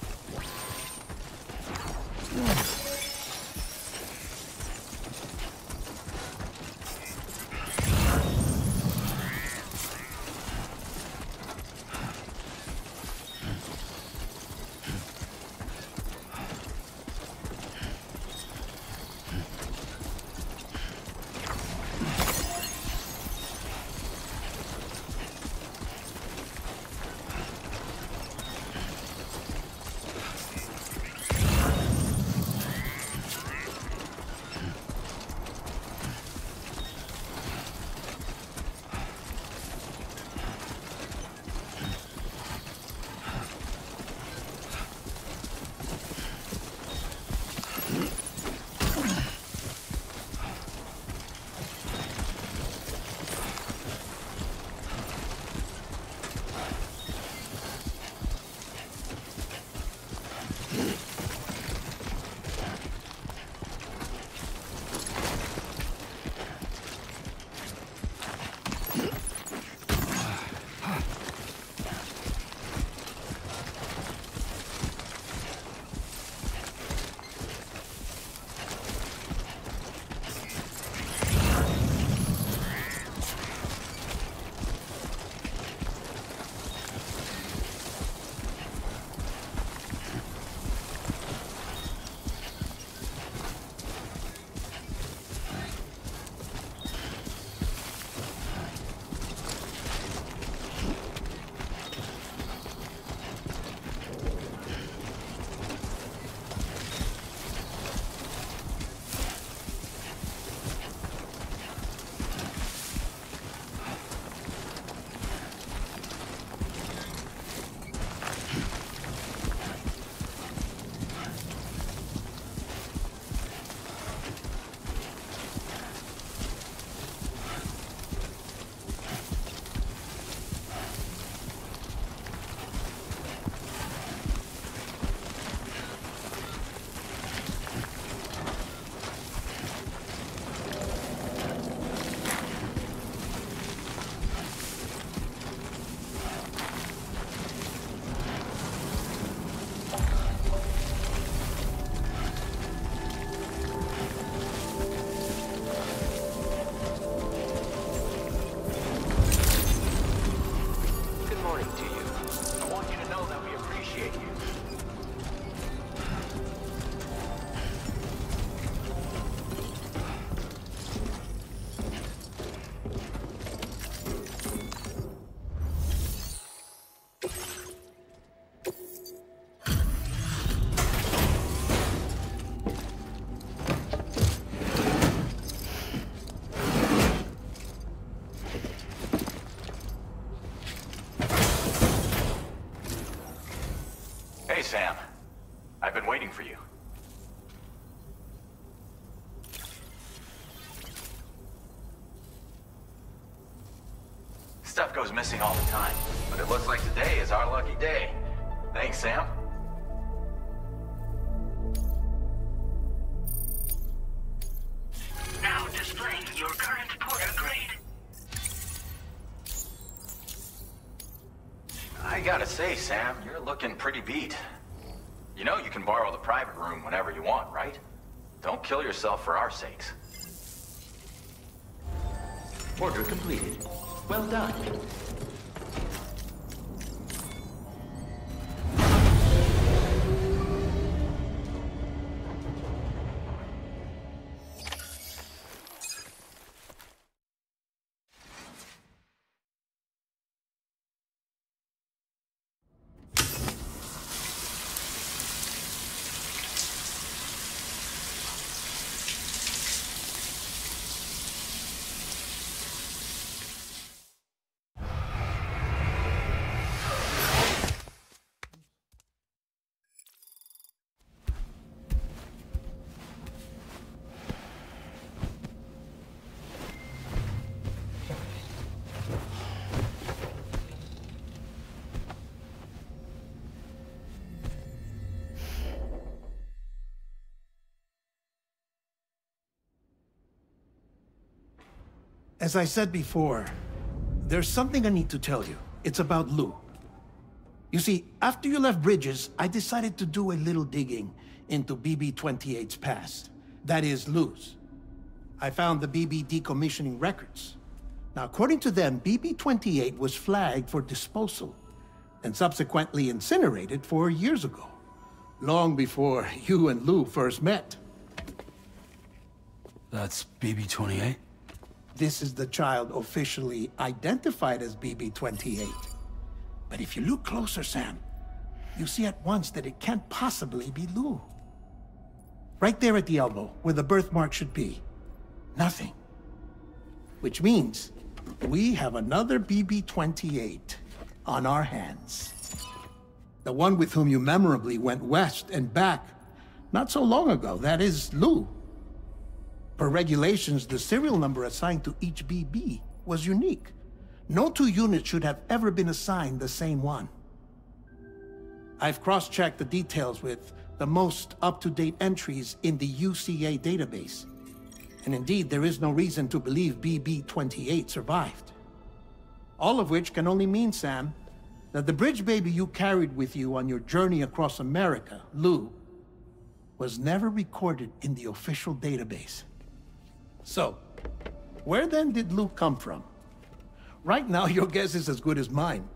Hey, Sam. I've been waiting for you. Stuff goes missing all the time, but it looks like today is our lucky day. Thanks, Sam. Now displaying your current porter grade. I gotta say, Sam, you're looking pretty beat. You know you can borrow the private room whenever you want, right? Don't kill yourself for our sakes. Order completed. Well done. As I said before, there's something I need to tell you. It's about Lou. You see, after you left Bridges, I decided to do a little digging into BB-28's past. That is, Lou's. I found the BB decommissioning records. Now, according to them, BB-28 was flagged for disposal and subsequently incinerated 4 years ago, long before you and Lou first met. That's BB-28? This is the child officially identified as BB-28. But if you look closer, Sam, you see at once that it can't possibly be Lou. Right there at the elbow, where the birthmark should be. Nothing. Which means we have another BB-28 on our hands. The one with whom you memorably went west and back not so long ago. That is Lou. Per regulations, the serial number assigned to each BB was unique. No two units should have ever been assigned the same one. I've cross-checked the details with the most up-to-date entries in the UCA database. And indeed, there is no reason to believe BB-28 survived. All of which can only mean, Sam, that the bridge baby you carried with you on your journey across America, Lou, was never recorded in the official database. So, where then did Lou come from? Right now, your guess is as good as mine.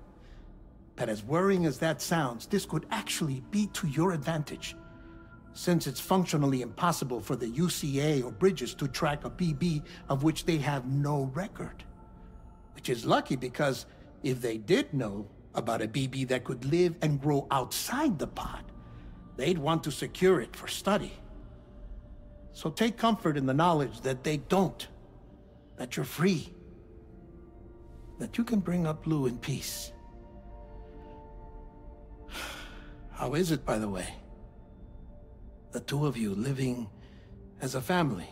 But as worrying as that sounds, this could actually be to your advantage, since it's functionally impossible for the UCA or Bridges to track a BB of which they have no record. Which is lucky, because if they did know about a BB that could live and grow outside the pod, they'd want to secure it for study. So take comfort in the knowledge that they don't, that you're free, that you can bring up Lou in peace. How is it, by the way? The two of you living as a family?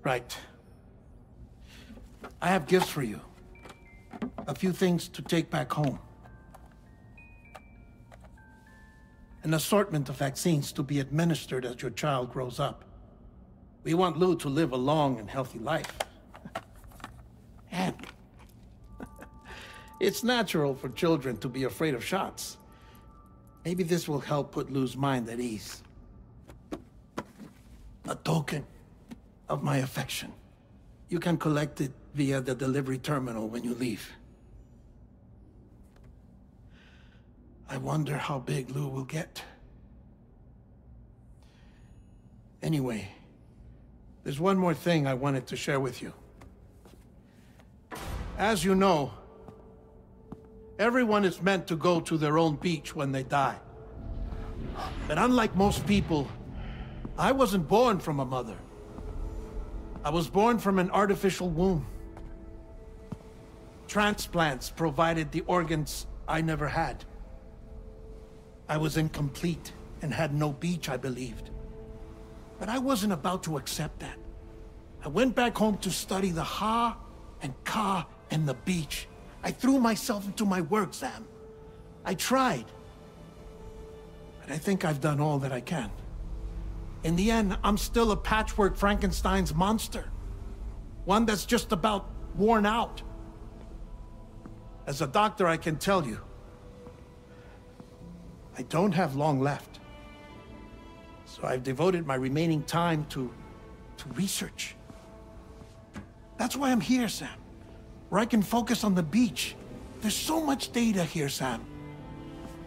Right. I have gifts for you. A few things to take back home. An assortment of vaccines to be administered as your child grows up. We want Lou to live a long and healthy life. And it's natural for children to be afraid of shots. Maybe this will help put Lou's mind at ease. A token of my affection. You can collect it via the delivery terminal when you leave. I wonder how big Lou will get. Anyway, there's one more thing I wanted to share with you. As you know, everyone is meant to go to their own beach when they die. But unlike most people, I wasn't born from a mother. I was born from an artificial womb. Transplants provided the organs I never had. I was incomplete and had no beach, I believed. But I wasn't about to accept that. I went back home to study the Ha and Ka and the beach. I threw myself into my work, Sam. I tried. But I think I've done all that I can. In the end, I'm still a patchwork Frankenstein's monster. One that's just about worn out. As a doctor, I can tell you, I don't have long left. So I've devoted my remaining time to research. That's why I'm here, Sam. Where I can focus on the beach. There's so much data here, Sam.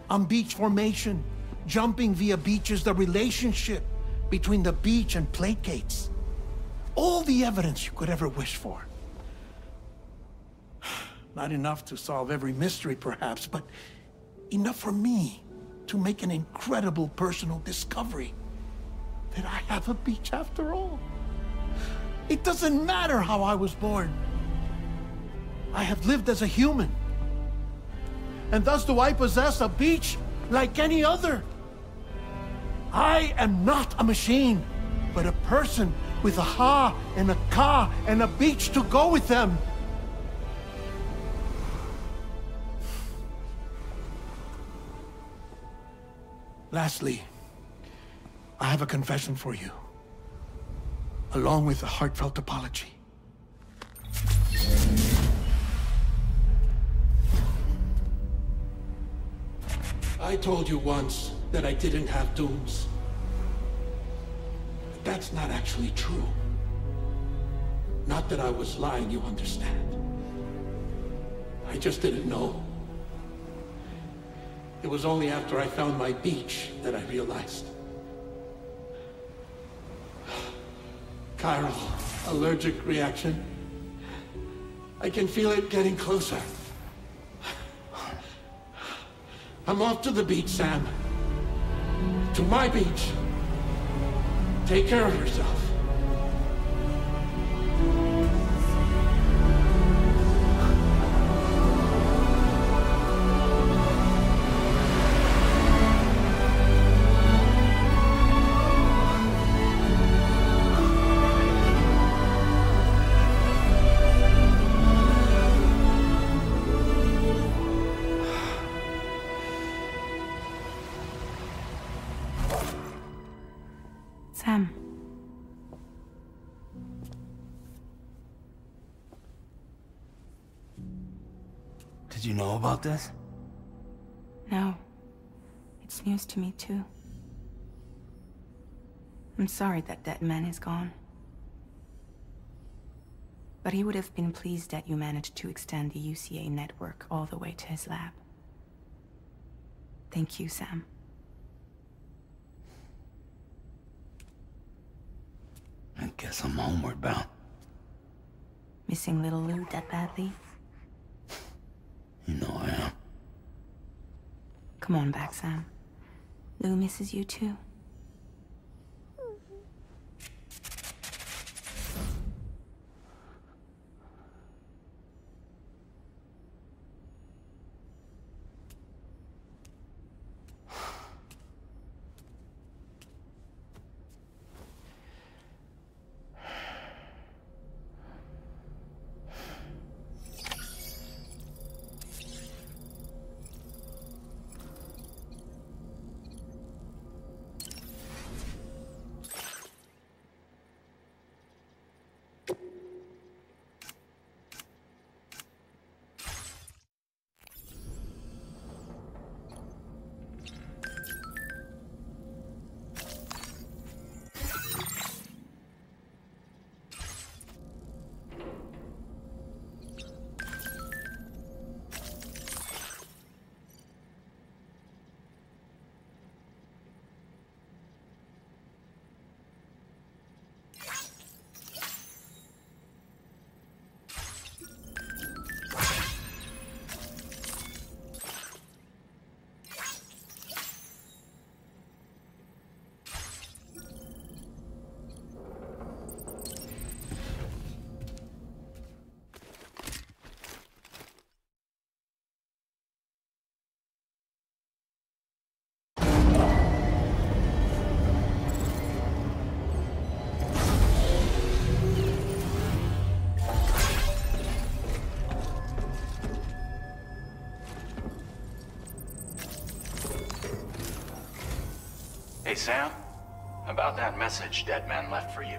On beach formation, jumping via beaches, the relationship between the beach and placates. All the evidence you could ever wish for. Not enough to solve every mystery, perhaps, but enough for me to make an incredible personal discovery that I have a beach after all. It doesn't matter how I was born. I have lived as a human. And thus do I possess a beach like any other. I am not a machine, but a person with a Ha and a Ka and a beach to go with them. Lastly, I have a confession for you, along with a heartfelt apology. I told you once that I didn't have dooms. But that's not actually true. Not that I was lying, you understand. I just didn't know. It was only after I found my beach that I realized. Chiral, allergic reaction. I can feel it getting closer. I'm off to the beach, Sam. To my beach. Take care of yourself. Sam. Did you know about this? No. It's news to me, too. I'm sorry that that man is gone. But he would have been pleased that you managed to extend the UCA network all the way to his lab. Thank you, Sam. I guess I'm homeward bound. Missing little Lou that badly? You know I am. Come on back, Sam. Lou misses you too. Hey, Sam. About that message Deadman left for you.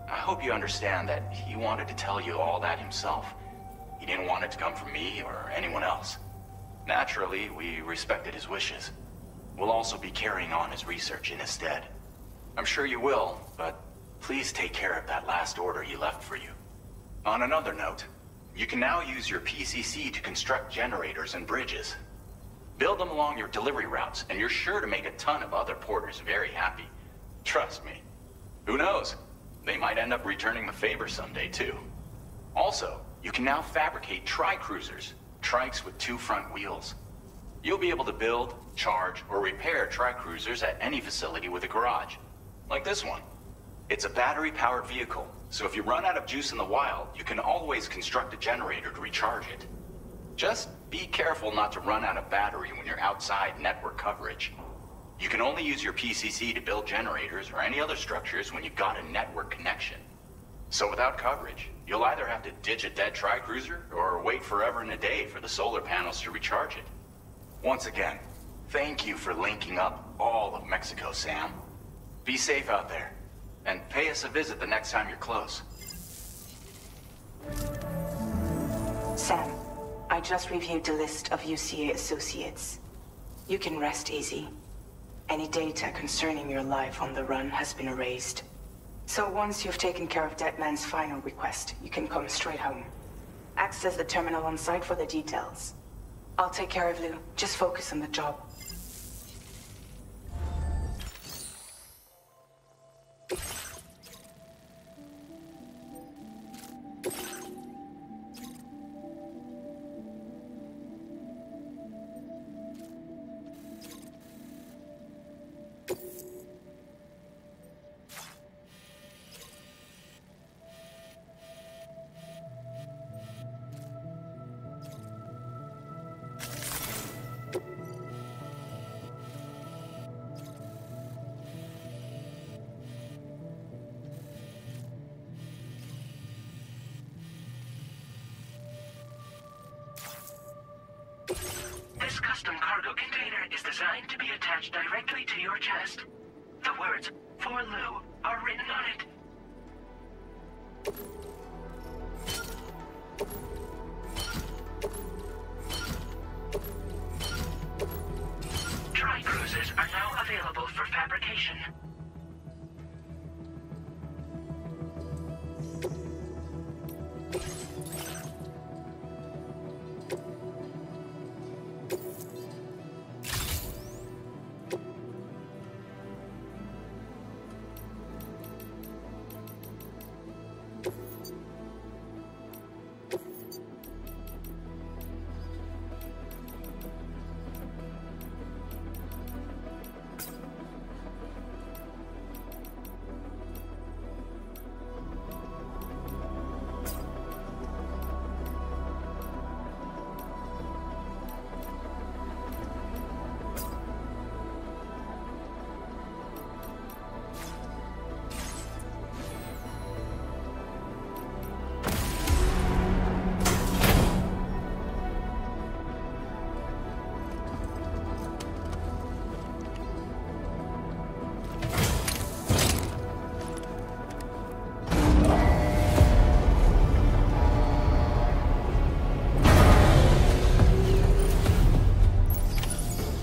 I hope you understand that he wanted to tell you all that himself. He didn't want it to come from me or anyone else. Naturally, we respected his wishes. We'll also be carrying on his research in his stead. I'm sure you will, but please take care of that last order he left for you. On another note, you can now use your PCC to construct generators and bridges. Build them along your delivery routes, and you're sure to make a ton of other porters very happy. Trust me. Who knows? They might end up returning the favor someday, too. Also, you can now fabricate tri-cruisers, trikes with 2 front wheels. You'll be able to build, charge, or repair tri-cruisers at any facility with a garage. Like this one. It's a battery-powered vehicle, so if you run out of juice in the wild, you can always construct a generator to recharge it. Just be careful not to run out of battery when you're outside network coverage. You can only use your PCC to build generators or any other structures when you've got a network connection. So without coverage, you'll either have to ditch a dead tri-cruiser or wait forever and a day for the solar panels to recharge it. Once again, thank you for linking up all of Mexico, Sam. Be safe out there, and pay us a visit the next time you're close. Sam, I just reviewed the list of UCA associates. You can rest easy. Any data concerning your life on the run has been erased. So once you've taken care of Deadman's final request, you can come straight home. Access the terminal on site for the details. I'll take care of Lou. Just focus on the job. This custom cargo container is designed to be attached directly to your chest. The words, "For Lou," are written on it. Tri-cruisers are now available for fabrication.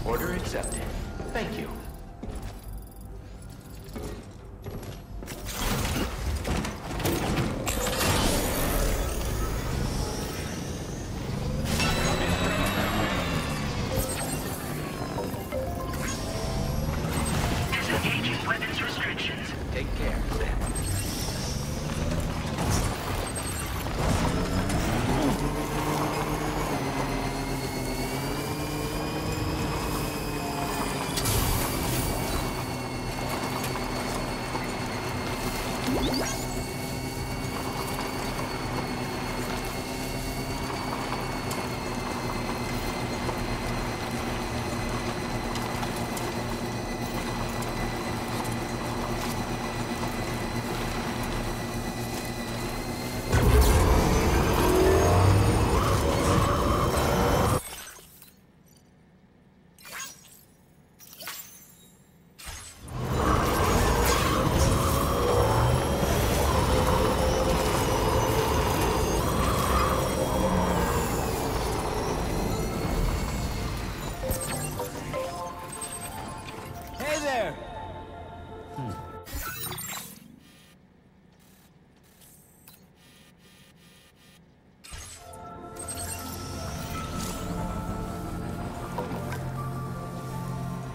Order accepted. Thank you. Disengaging weapons restrictions. Take care, Sam. Hey there!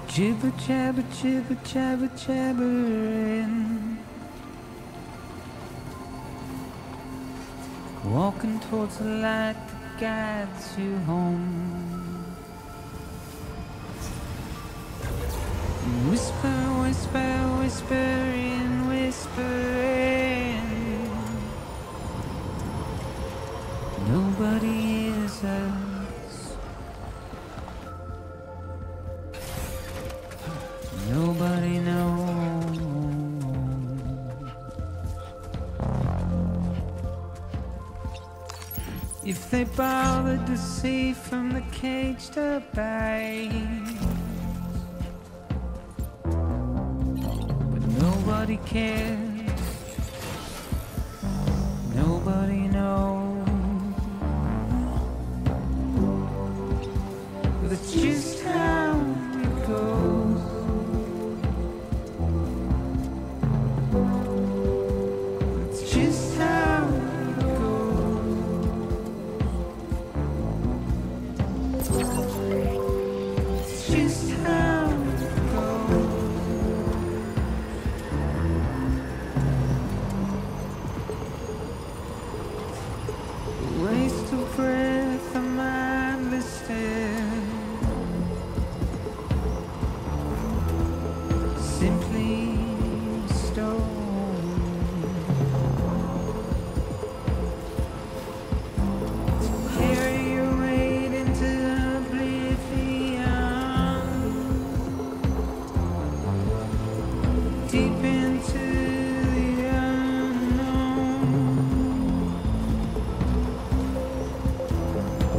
Jibber jabber jibber jabber jabbering, walking towards the light that guides you home. Whisper, whisper, whispering, whispering. Nobody hears us. Nobody knows. If they bothered to see from the caged up eyes, but nobody cares. Nobody knows. waste of breath, a mindless stare. Simply stone. Carry your weight into oblivion, deep into the unknown.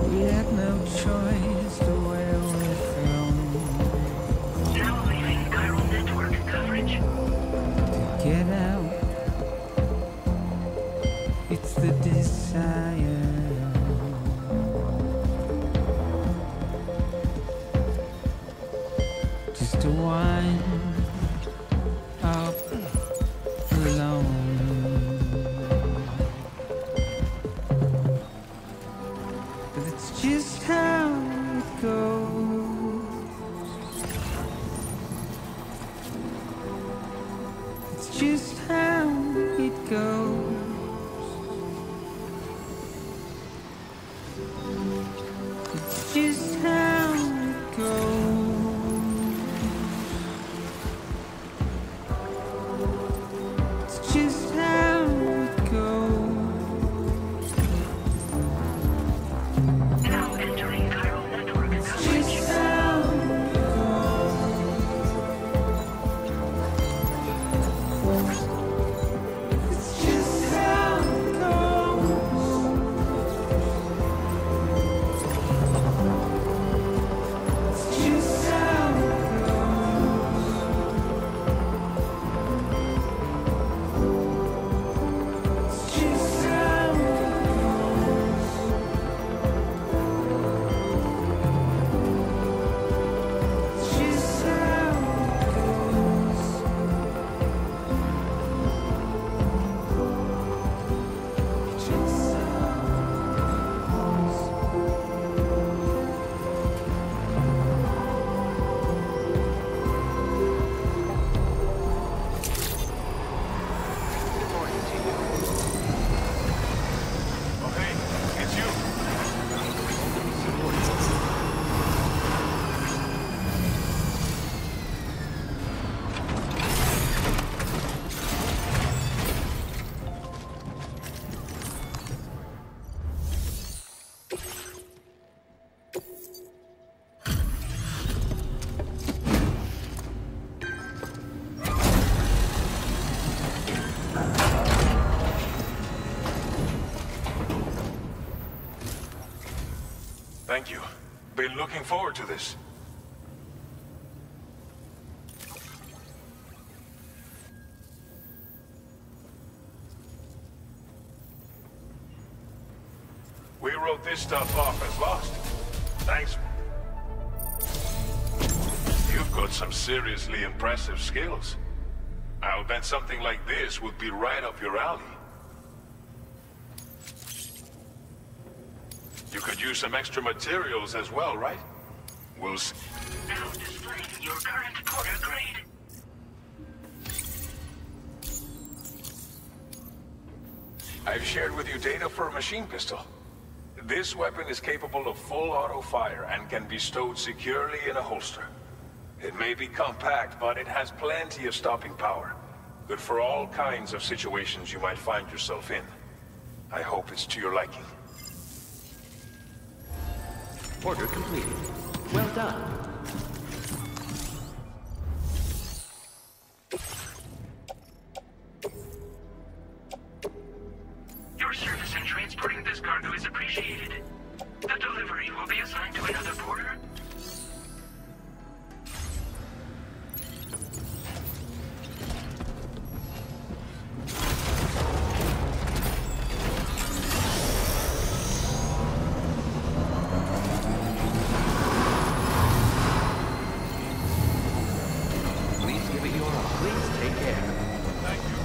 We had no choice to where we're thrown. Now leaving chiral network coverage. Get out. It's the desire. Just to wind up alone. But it's just how it goes. It's just how it goes. It's just how it goes. It's just how it goes. Now entering chiral network It's coverage. just how it goes. It's just how it goes. It's just how it goes. It's just how it goes. It's just how it goes. It's just Good morning to you. Oh, hey, it's you. Thank you. Been looking forward to this. We wrote this stuff off as lost. Thanks. You've got some seriously impressive skills. I'll bet something like this would be right up your alley. You could use some extra materials as well, right? We'll see. Now displaying your current porter grade. I've shared with you data for a machine pistol. This weapon is capable of full auto fire and can be stowed securely in a holster. It may be compact, but it has plenty of stopping power. Good for all kinds of situations you might find yourself in. I hope it's to your liking. Order completed. Well done. Your service in transporting this cargo is appreciated. The delivery will be assigned to another porter. Please give it your all. Please take care. Thank you.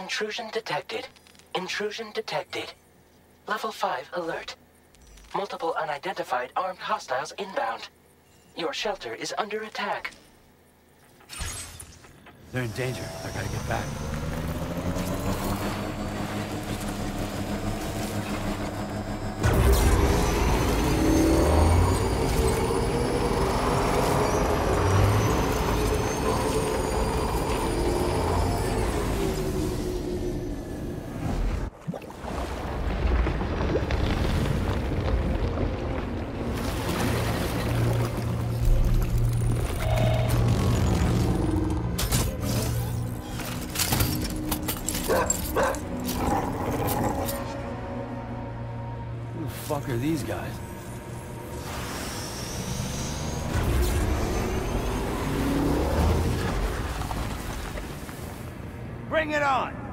Intrusion detected. Intrusion detected. Level 5 alert. Multiple unidentified armed hostiles inbound. Your shelter is under attack. They're in danger. I gotta get back. Who the fuck are these guys? Bring it on!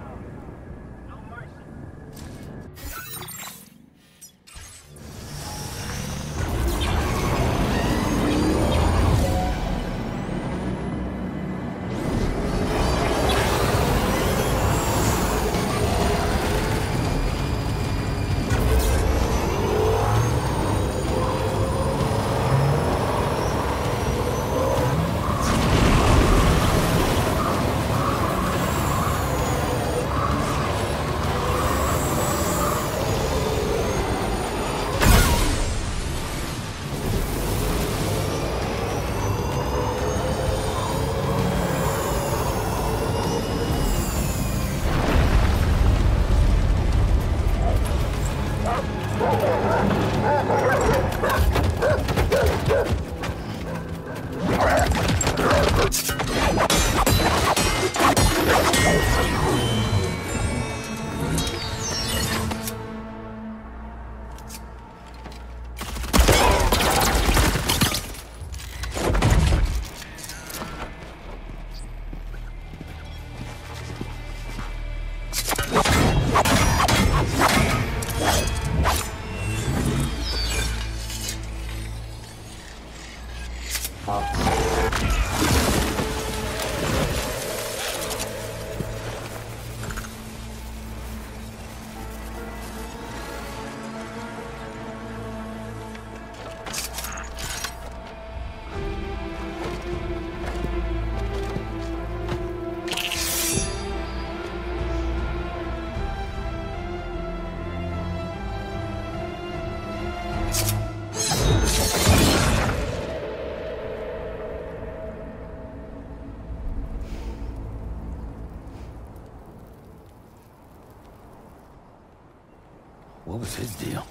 What was his deal?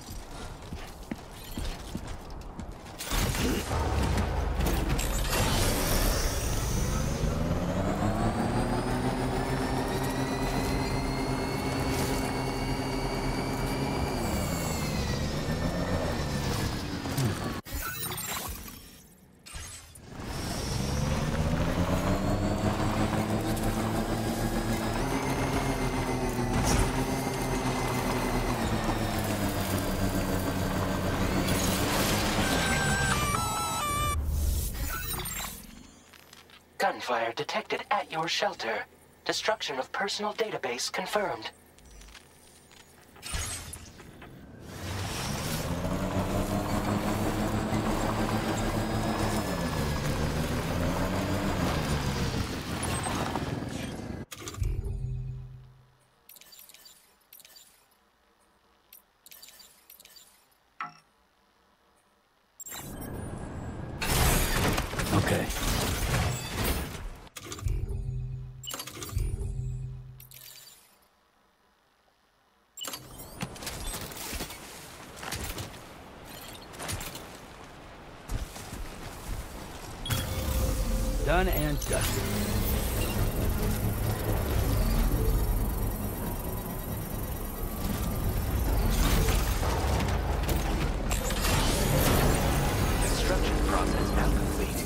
Gunfire detected at your shelter. Destruction of personal database confirmed. Okay. Done and dusted. Construction process now complete.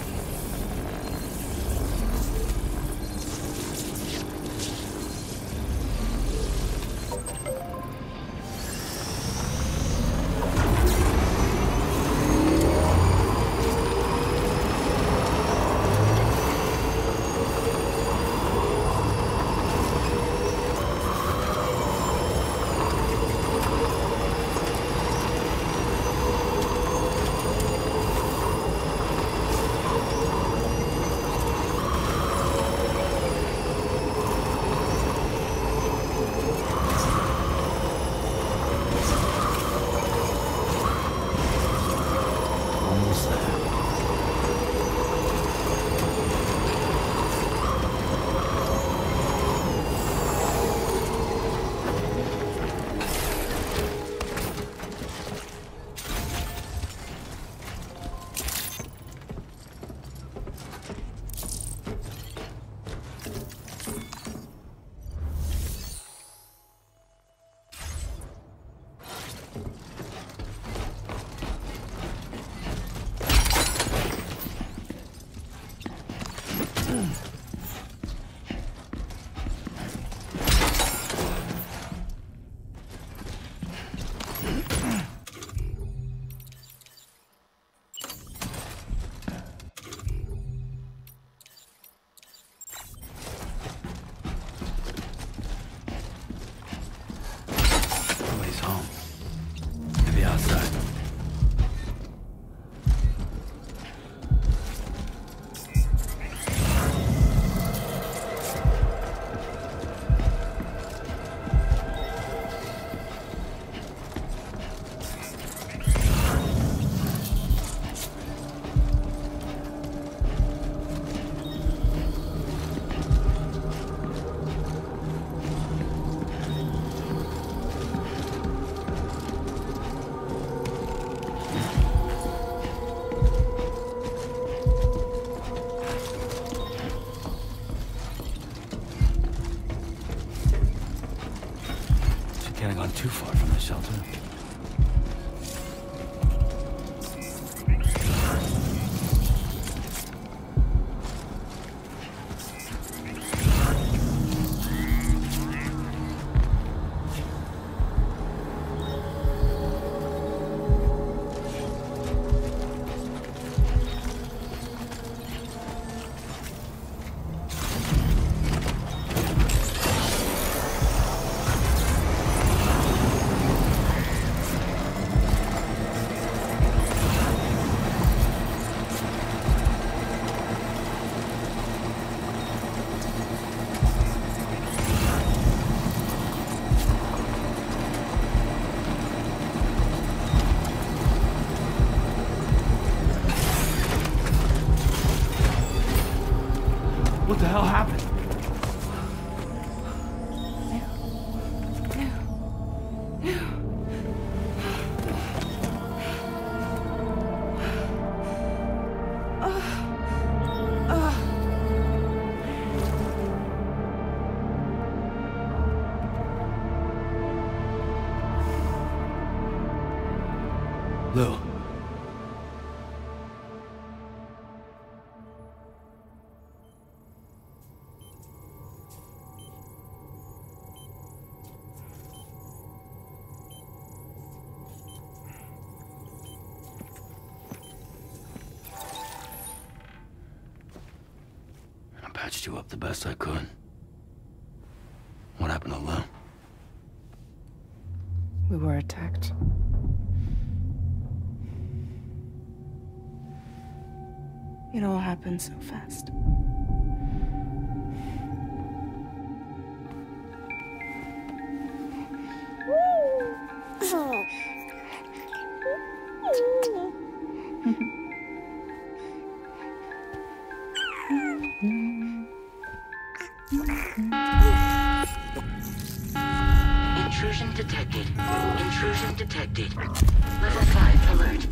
shelter. What the hell happened? Lou. I patched you up the best I could. What happened to Lou? We were attacked. It all happened so fast. Intrusion detected. Intrusion detected. Level 5 alert.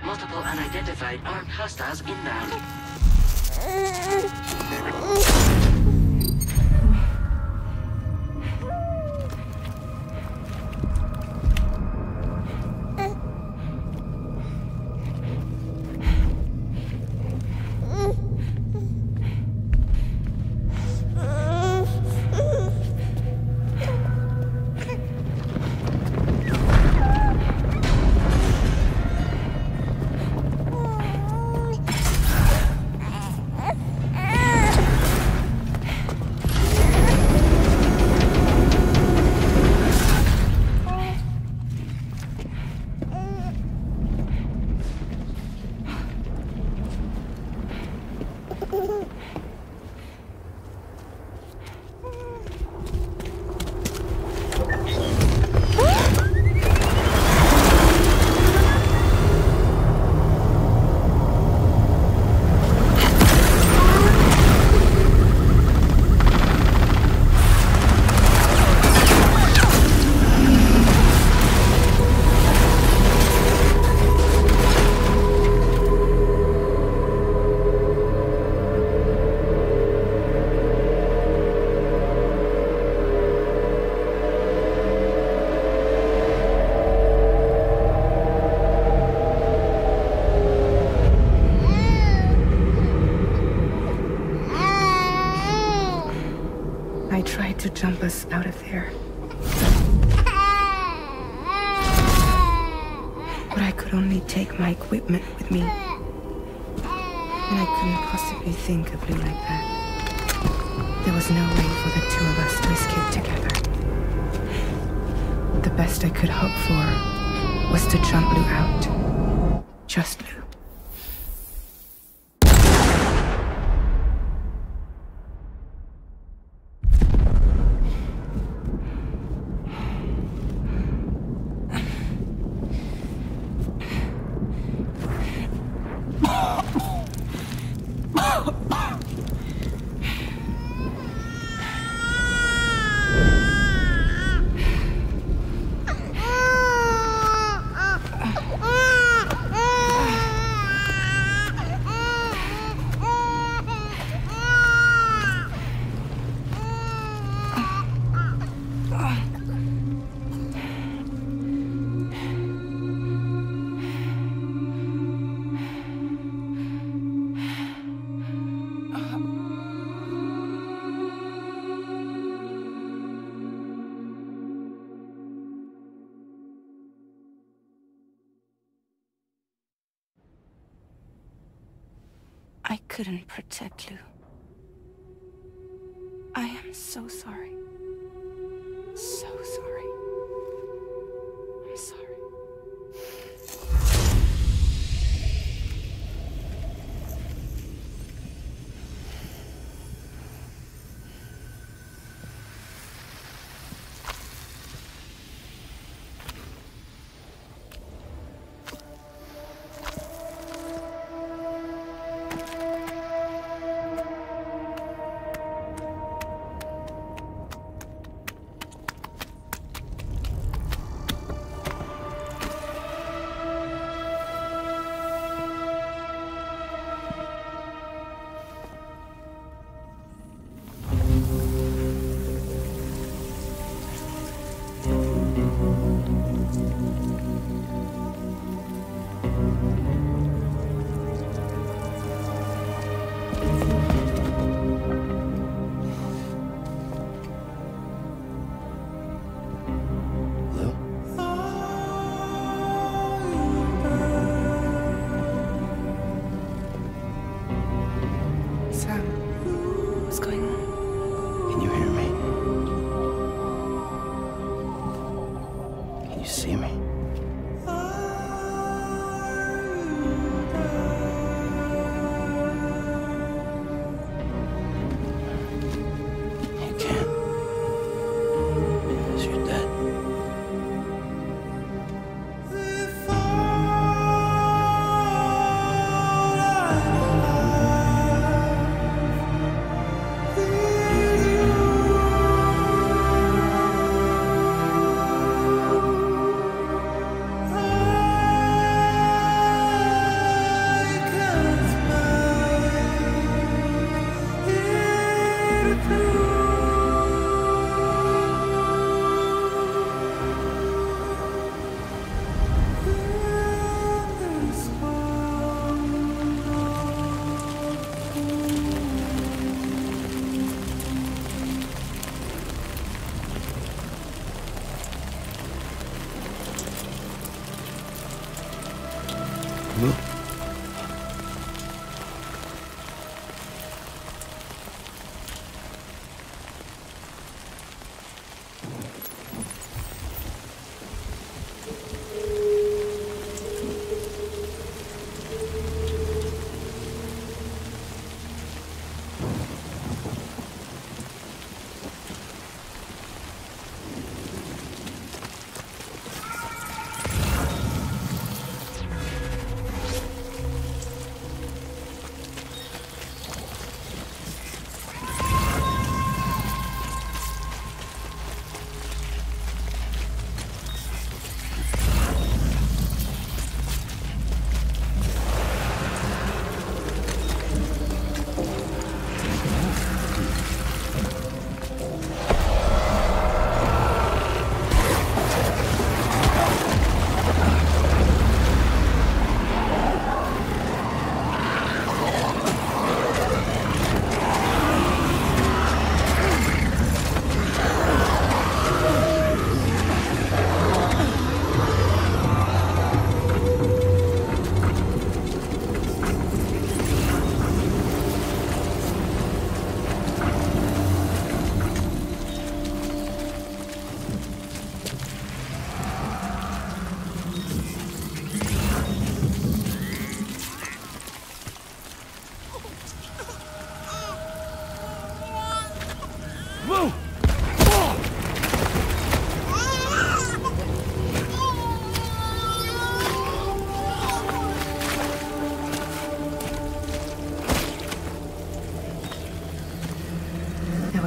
Multiple unidentified armed hostiles inbound. I tried to jump us out of there. But I could only take my equipment with me. And I couldn't possibly think of Lou like that. There was no way for the two of us to escape together. The best I could hope for was to jump Lou out. Just Lou. I couldn't protect Lu. I am so sorry. So sorry. I'm sorry.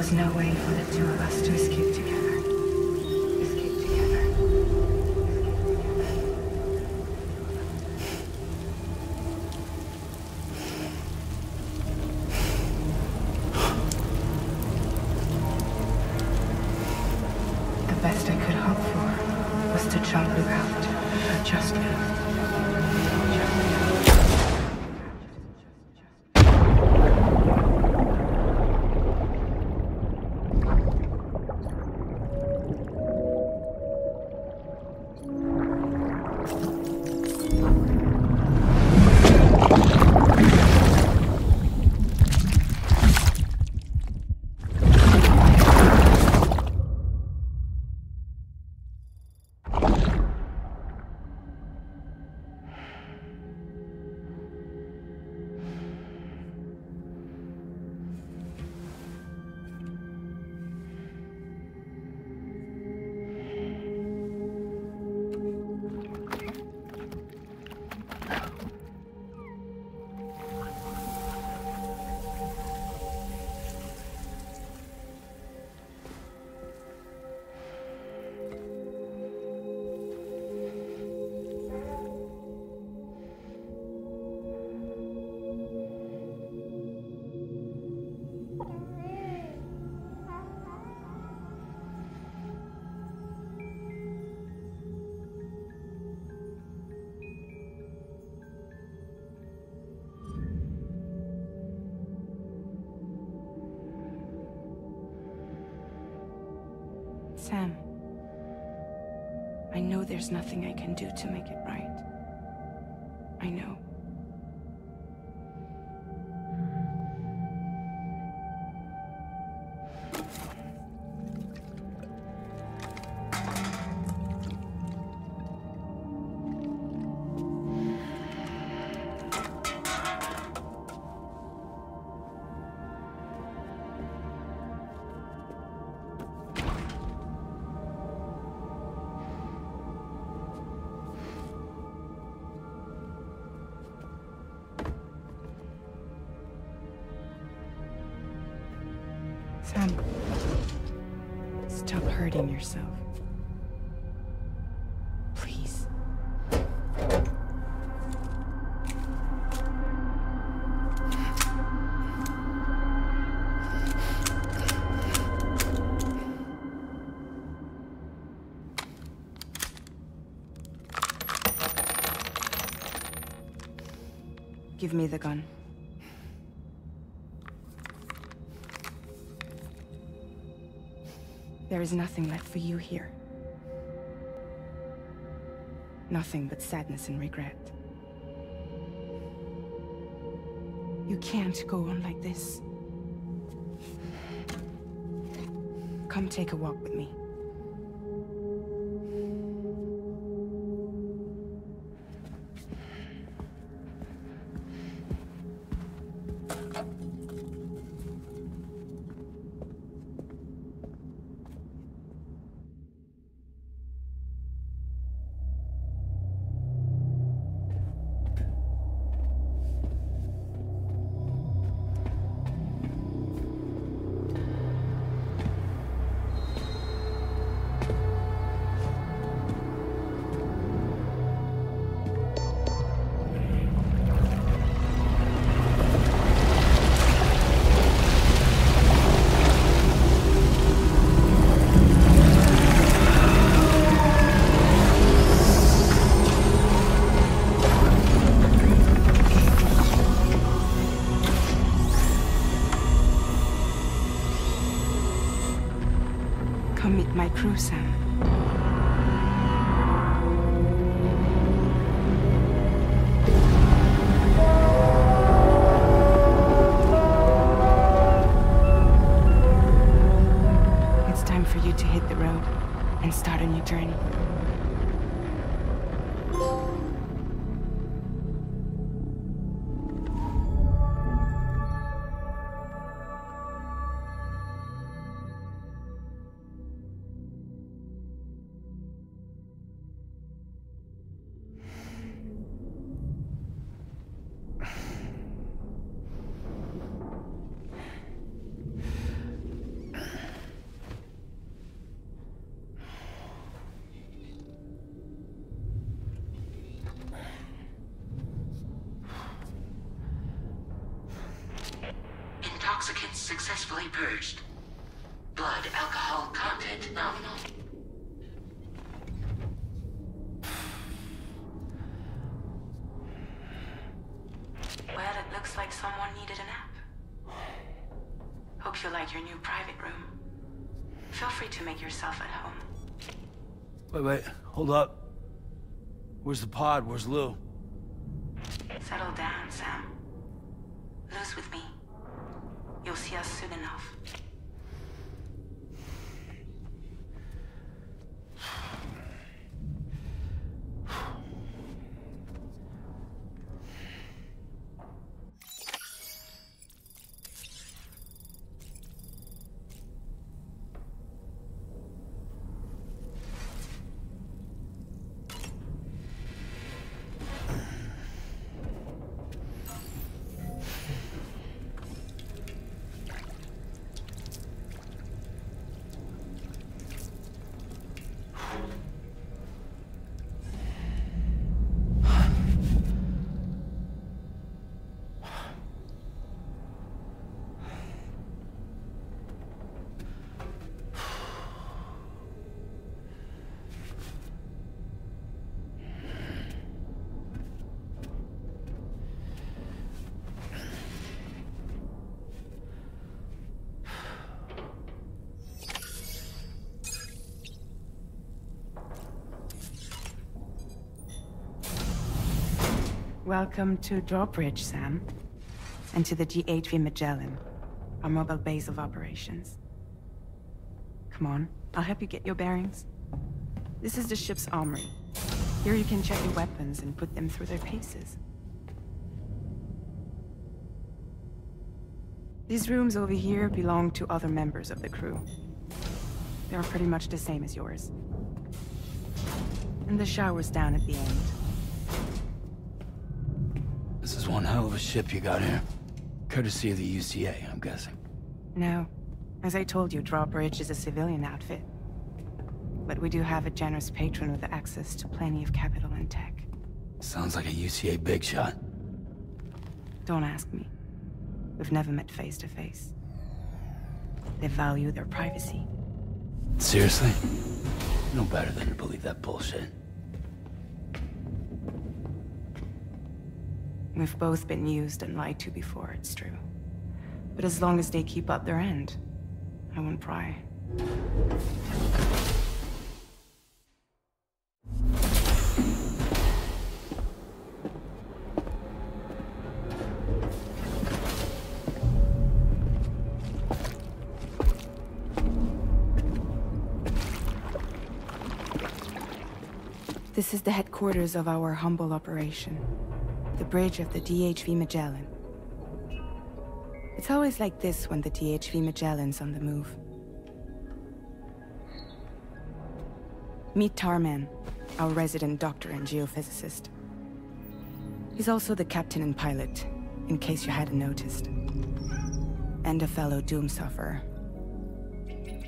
was no way for the two of us to escape together. Escape together. The best I could hope for was to jump Lu out. Just Lu. Sam, I know there's nothing I can do to make it right. I know. Sam, stop hurting yourself. Please. Give me the gun. There is nothing left for you here. Nothing but sadness and regret. You can't go on like this. Come take a walk with me. Come meet my crew, Sam. It's time for you to hit the road and start a new journey. Intoxicants successfully purged. Blood alcohol content nominal. Well, it looks like someone needed a nap. Hope you like your new private room. Feel free to make yourself at home. Wait, hold up. Where's the pod? Where's Lou? Settle down, Sam. Lou's with me. You'll see us soon enough. Welcome to Drawbridge, Sam. And to the GHV Magellan, our mobile base of operations. Come on, I'll help you get your bearings. This is the ship's armory. Here you can check your weapons and put them through their paces. These rooms over here belong to other members of the crew. They are pretty much the same as yours. And the shower's down at the end. This is one hell of a ship you got here. Courtesy of the UCA, I'm guessing. No. As I told you, Drawbridge is a civilian outfit. But we do have a generous patron with access to plenty of capital and tech. Sounds like a UCA big shot. Don't ask me. We've never met face to face. They value their privacy. Seriously? No better than to believe that bullshit. We've both been used and lied to before, it's true. But as long as they keep up their end, I won't pry. This is the headquarters of our humble operation. The bridge of the DHV Magellan. It's always like this when the DHV Magellan's on the move. Meet Tarman, our resident doctor and geophysicist. He's also the captain and pilot, in case you hadn't noticed. And a fellow Doom sufferer.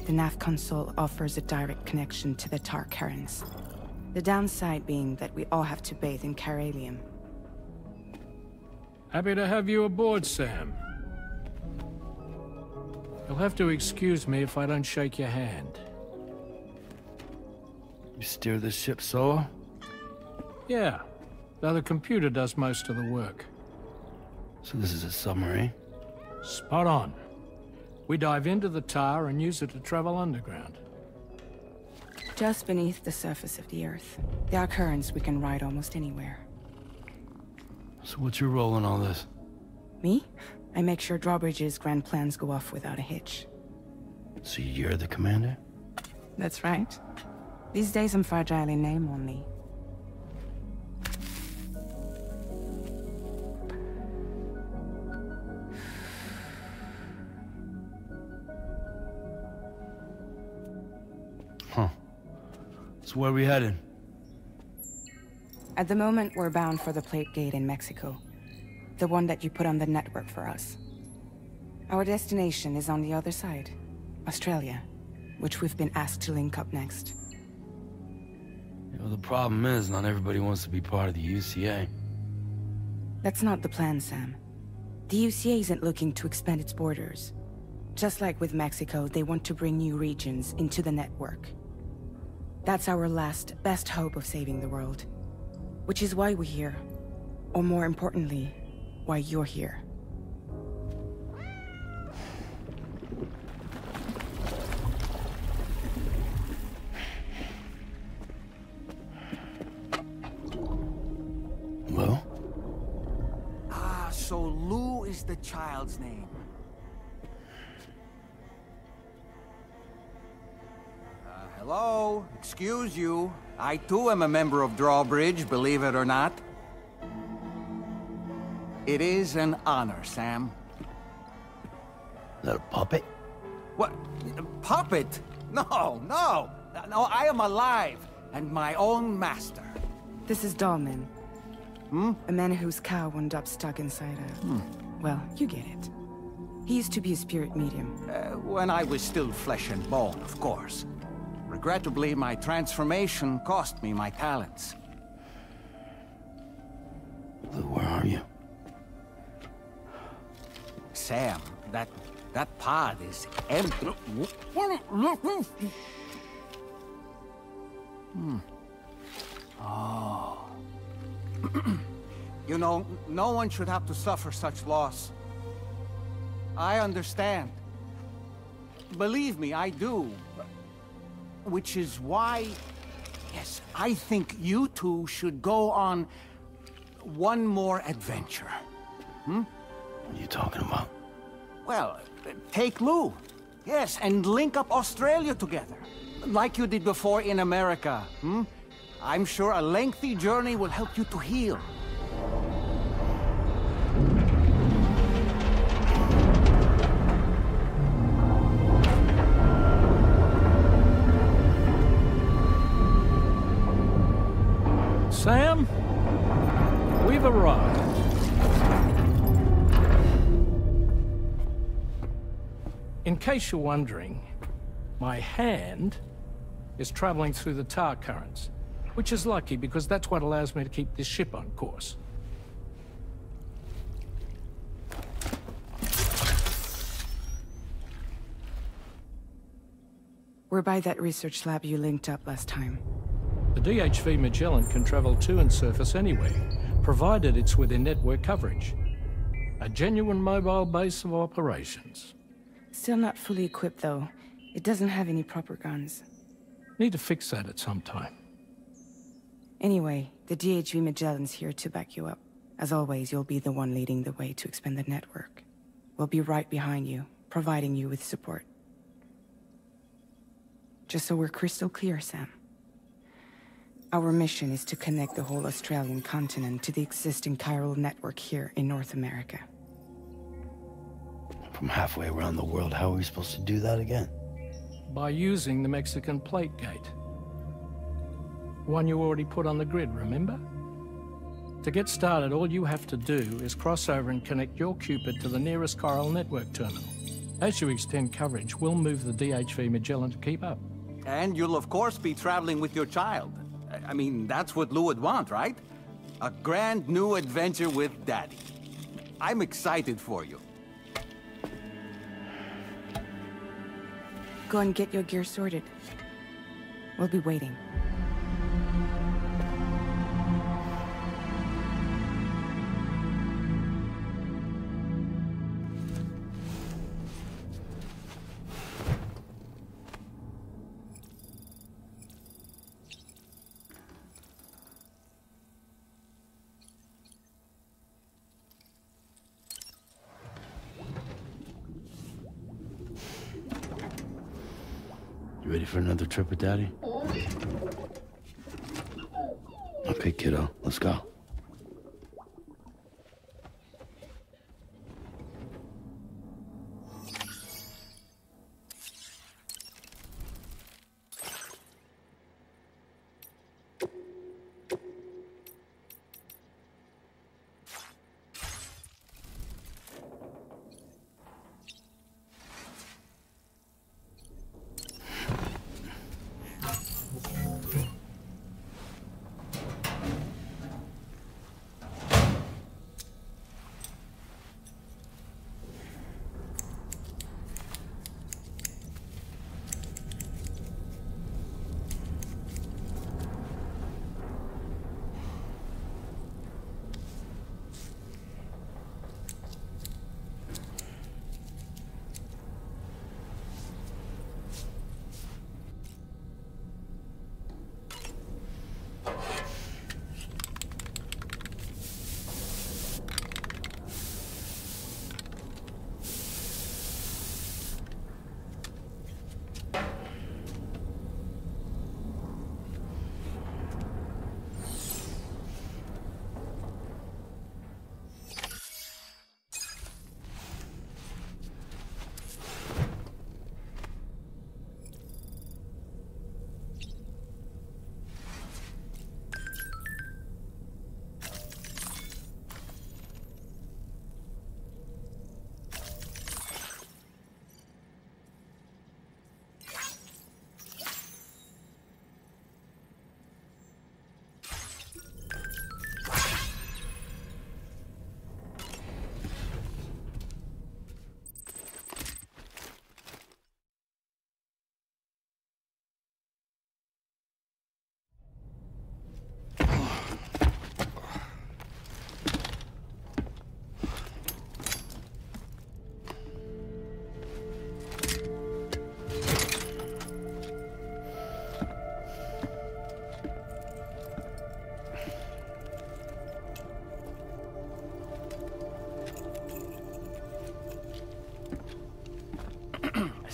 The nav console offers a direct connection to the Tar currents. The downside being that we all have to bathe in Caralium. Happy to have you aboard, Sam. You'll have to excuse me if I don't shake your hand. You steer this ship solo? Yeah, though the computer does most of the work. So this is a submarine? Spot on. We dive into the Tar and use it to travel underground. Just beneath the surface of the Earth. There are currents we can ride almost anywhere. So what's your role in all this? Me? I make sure Drawbridge's grand plans go off without a hitch. So you're the commander? That's right. These days I'm fragile in name only. Huh. So where are we headed? At the moment, we're bound for the Plate Gate in Mexico. The one that you put on the network for us. Our destination is on the other side, Australia, which we've been asked to link up next. You know, the problem is, not everybody wants to be part of the UCA. That's not the plan, Sam. The UCA isn't looking to expand its borders. Just like with Mexico, they want to bring new regions into the network. That's our last, best hope of saving the world. Which is why we're here. Or more importantly, why you're here. Well? Ah, so Lou is the child's name. Hello? Excuse you. I too am a member of Drawbridge, believe it or not. It is an honor, Sam. Is that a puppet? What? Puppet? No, no! No, I am alive, and my own master. This is Dahlman. A man whose cow wound up stuck inside a... Well, you get it. He used to be a spirit medium. When I was still flesh and bone, of course. Regrettably, my transformation cost me my talents. Lou, where are you? Sam, that pod is empty. Oh. You know, no one should have to suffer such loss. I understand. Believe me, I do. Which is why, yes, I think you two should go on one more adventure. Hmm? What are you talking about? Well, take Lou. Yes, and link up Australia together. Like you did before in America. Hmm? I'm sure a lengthy journey will help you to heal. Sam, we've arrived. In case you're wondering, my hand is traveling through the tar currents, which is lucky because that's what allows me to keep this ship on course. We're by that research lab you linked up last time. The DHV Magellan can travel to and surface anywhere, provided it's within network coverage. A genuine mobile base of operations. Still not fully equipped, though. It doesn't have any proper guns. Need to fix that at some time. Anyway, the DHV Magellan's here to back you up. As always, you'll be the one leading the way to expand the network. We'll be right behind you, providing you with support. Just so we're crystal clear, Sam. Our mission is to connect the whole Australian continent to the existing chiral network here in North America. From halfway around the world, how are we supposed to do that again? By using the Mexican plate gate. One you already put on the grid, remember? To get started, all you have to do is cross over and connect your Cupid to the nearest chiral network terminal. As you extend coverage, we'll move the DHV Magellan to keep up. And you'll of course be traveling with your child. I mean, that's what Lou would want, right? A grand new adventure with Daddy. I'm excited for you. Go and get your gear sorted. We'll be waiting. You ready for another trip with Daddy? Okay, kiddo, let's go.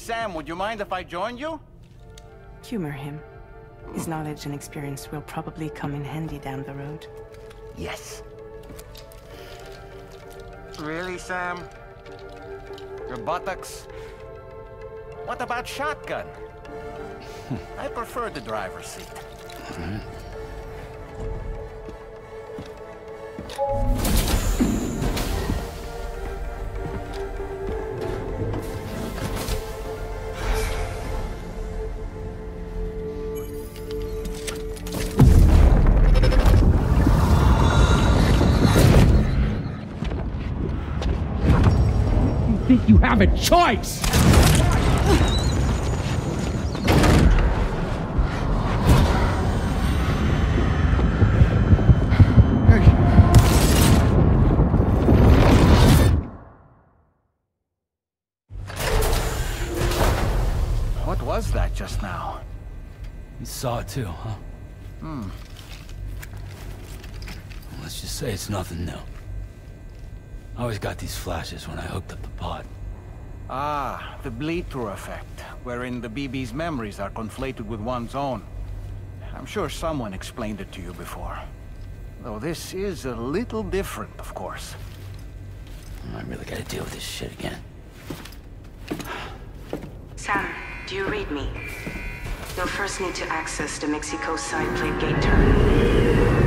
Sam, would you mind if I joined you? Humor him. His knowledge and experience will probably come in handy down the road. Yes. Really, Sam? Your buttocks? What about shotgun? I prefer the driver's seat. You think you have a choice? What was that just now? You saw it too, huh? Hmm. Let's just say it's nothing new. I always got these flashes when I hooked up the pod. Ah, the bleed-through effect, wherein the BB's memories are conflated with one's own. I'm sure someone explained it to you before. Though this is a little different, of course. I really gotta deal with this shit again. Sam, do you read me? You'll first need to access the Mexico side plate gate terminal.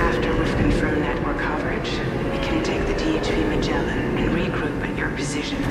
After we've confirmed network coverage, we can take the DHV Magellan and regroup at your position.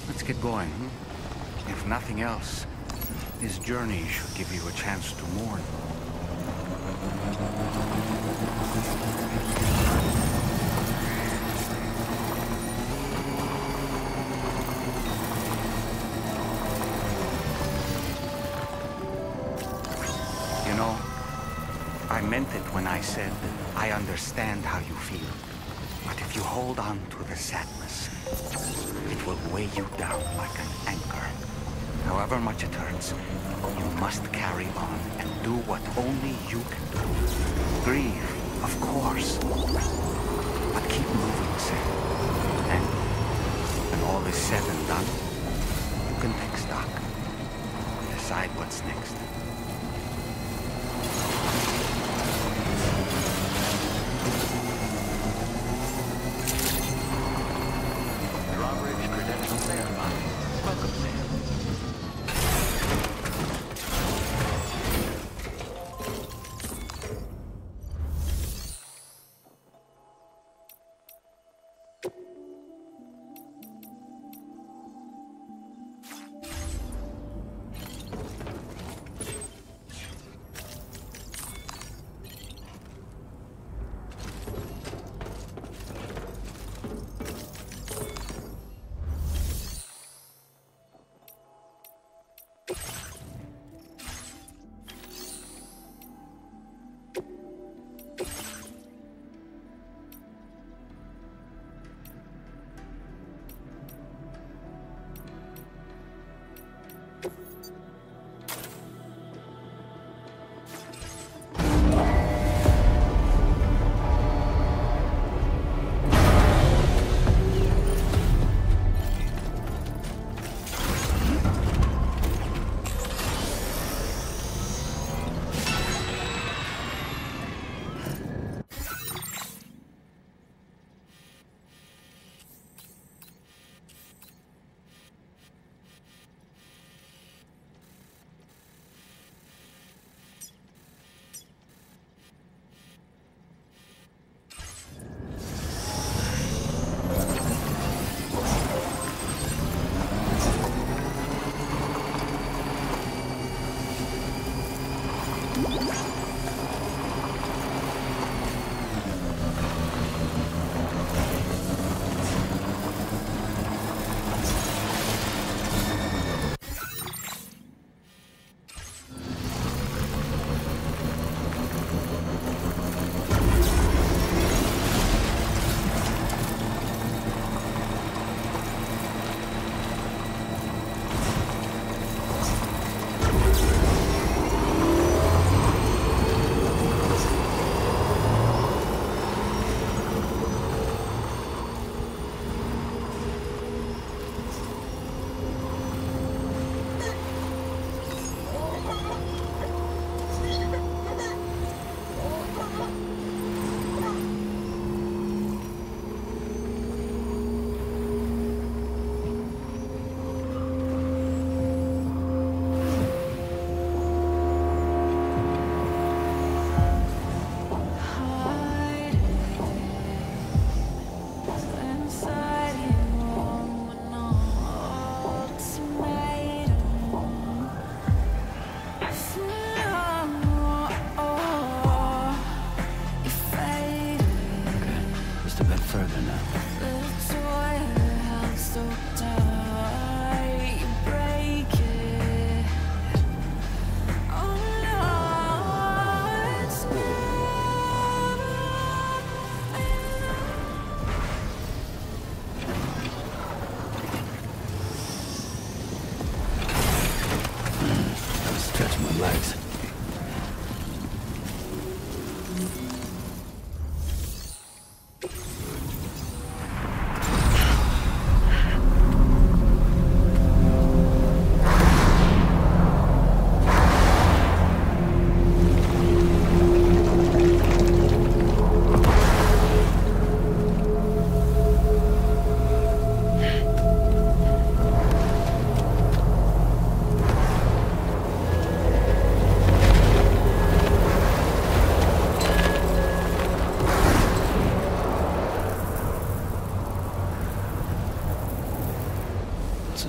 Let's get going. If nothing else, this journey should give you a chance to mourn. You know, I meant it when I said I understand how you feel. But if you hold on to the sadness, it will weigh you down like an anchor. However much it hurts, you must carry on and do what only you can do. Grieve, of course. But keep moving, Sam. And when all is said and done, you can take stock.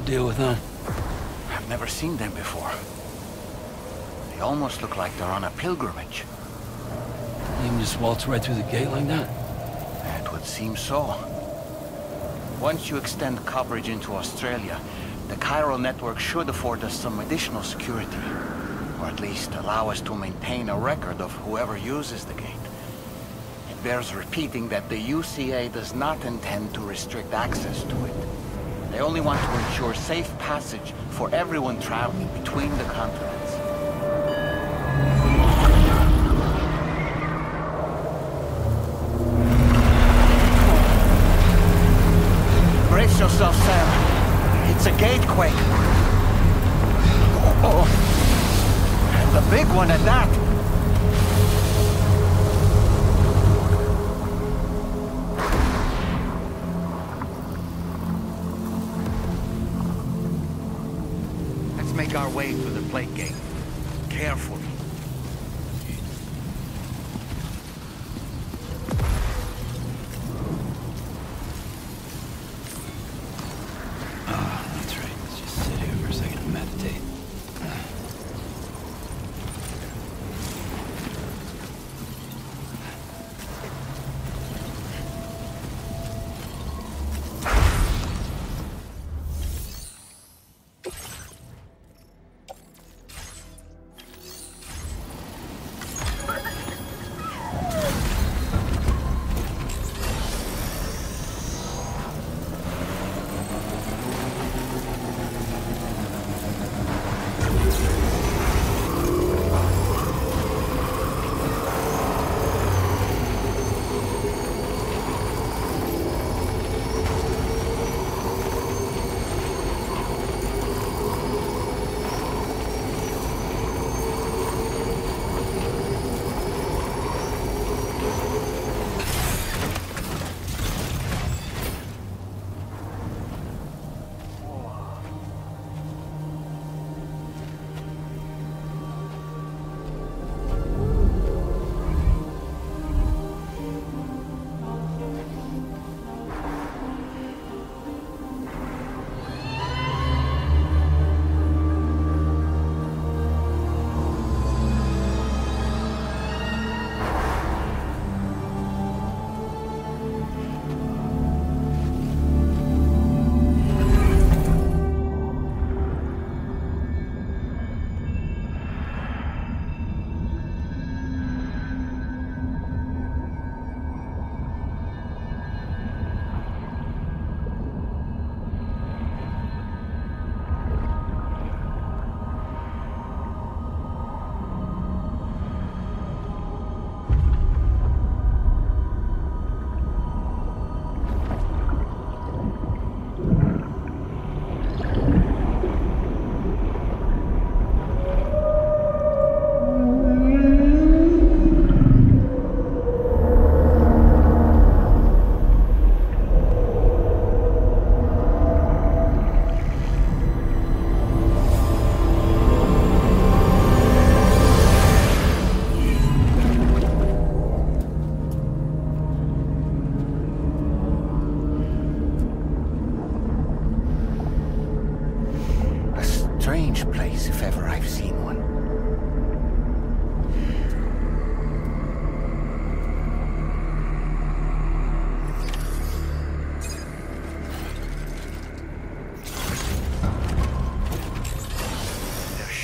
Deal with them? I've never seen them before. They almost look like they're on a pilgrimage. You can just waltz right through the gate like that? It would seem so. Once you extend coverage into Australia, the chiral network should afford us some additional security. Or at least allow us to maintain a record of whoever uses the gate. It bears repeating that the UCA does not intend to restrict access to it. They only want to ensure safe passage for everyone traveling between the continents. Brace yourself, Sam. It's a gatequake. Oh, and a big one at that. Make our way through the plate gate. Carefully.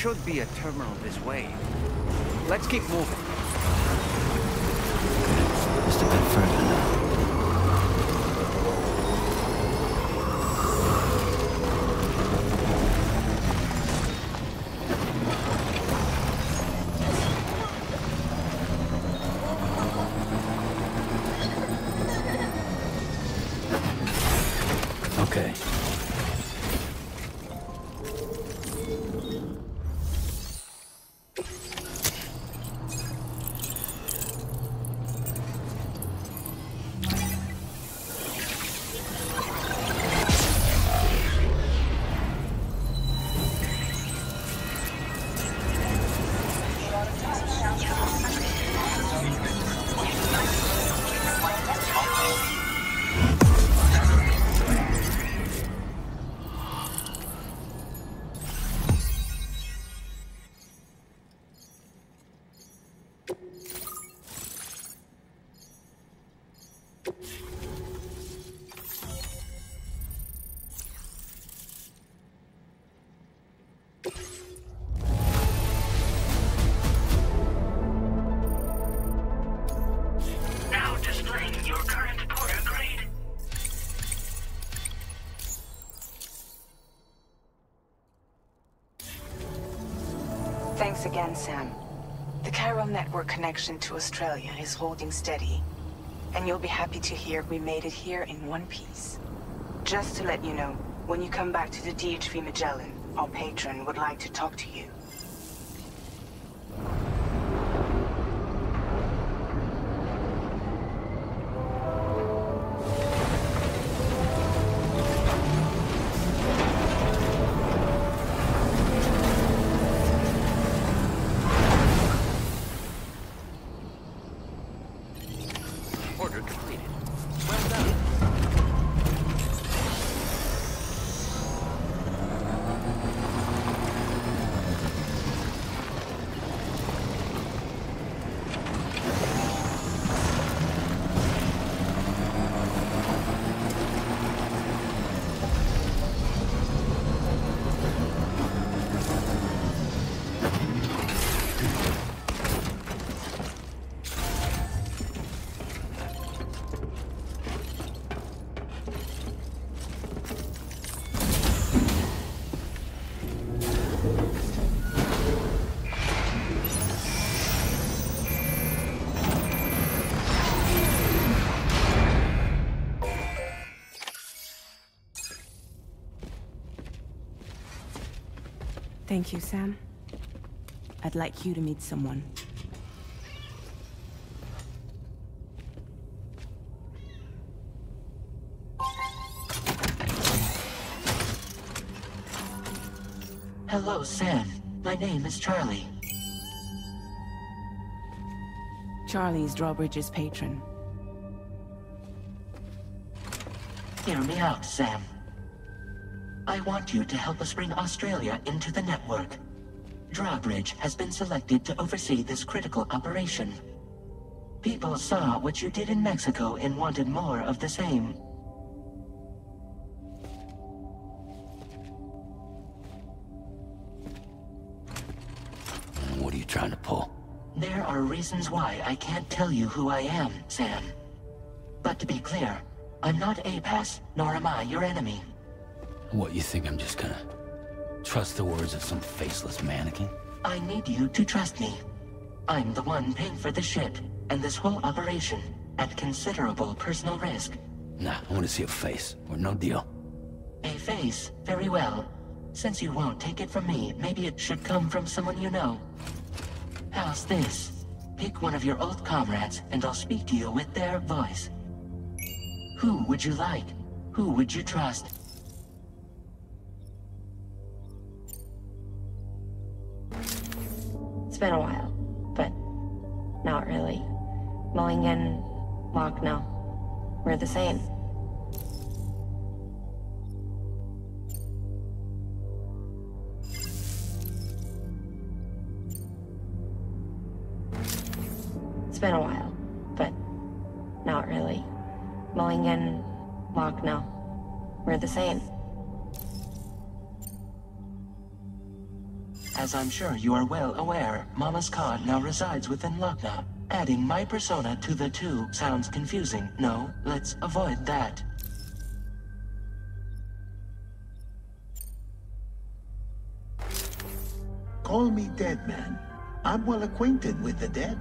should be a terminal this way. Let's keep moving. Just a bit further now. Okay. Now displaying your current porter grade. Thanks again, Sam. The chiral network connection to Australia is holding steady. And you'll be happy to hear we made it here in one piece. Just to let you know, when you come back to the DHV Magellan, our patron would like to talk to you. Order completed. Well done. Thank you, Sam. I'd like you to meet someone. Hello, Sam. My name is Charlie. Charlie's Drawbridge's patron. Hear me out, Sam. I want you to help us bring Australia into the network. Drawbridge has been selected to oversee this critical operation. People saw what you did in Mexico and wanted more of the same. What are you trying to pull? There are reasons why I can't tell you who I am, Sam. But to be clear, I'm not APAS, nor am I your enemy. What, you think I'm just gonna trust the words of some faceless mannequin? I need you to trust me. I'm the one paying for the ship and this whole operation at considerable personal risk. Nah, I want to see a face, or no deal. A face? Very well. Since you won't take it from me, maybe it should come from someone you know. How's this? Pick one of your old comrades, and I'll speak to you with their voice. Who would you like? Who would you trust? It's been a while, but not really. Mulligan, Locke, no. We're the same. It's been a while, but not really. Mulligan, Locke, no. We're the same. As I'm sure you are well aware, Mama's car now resides within Lochna. Adding my persona to the two sounds confusing. No, let's avoid that. Call me dead, man. I'm well acquainted with the dead.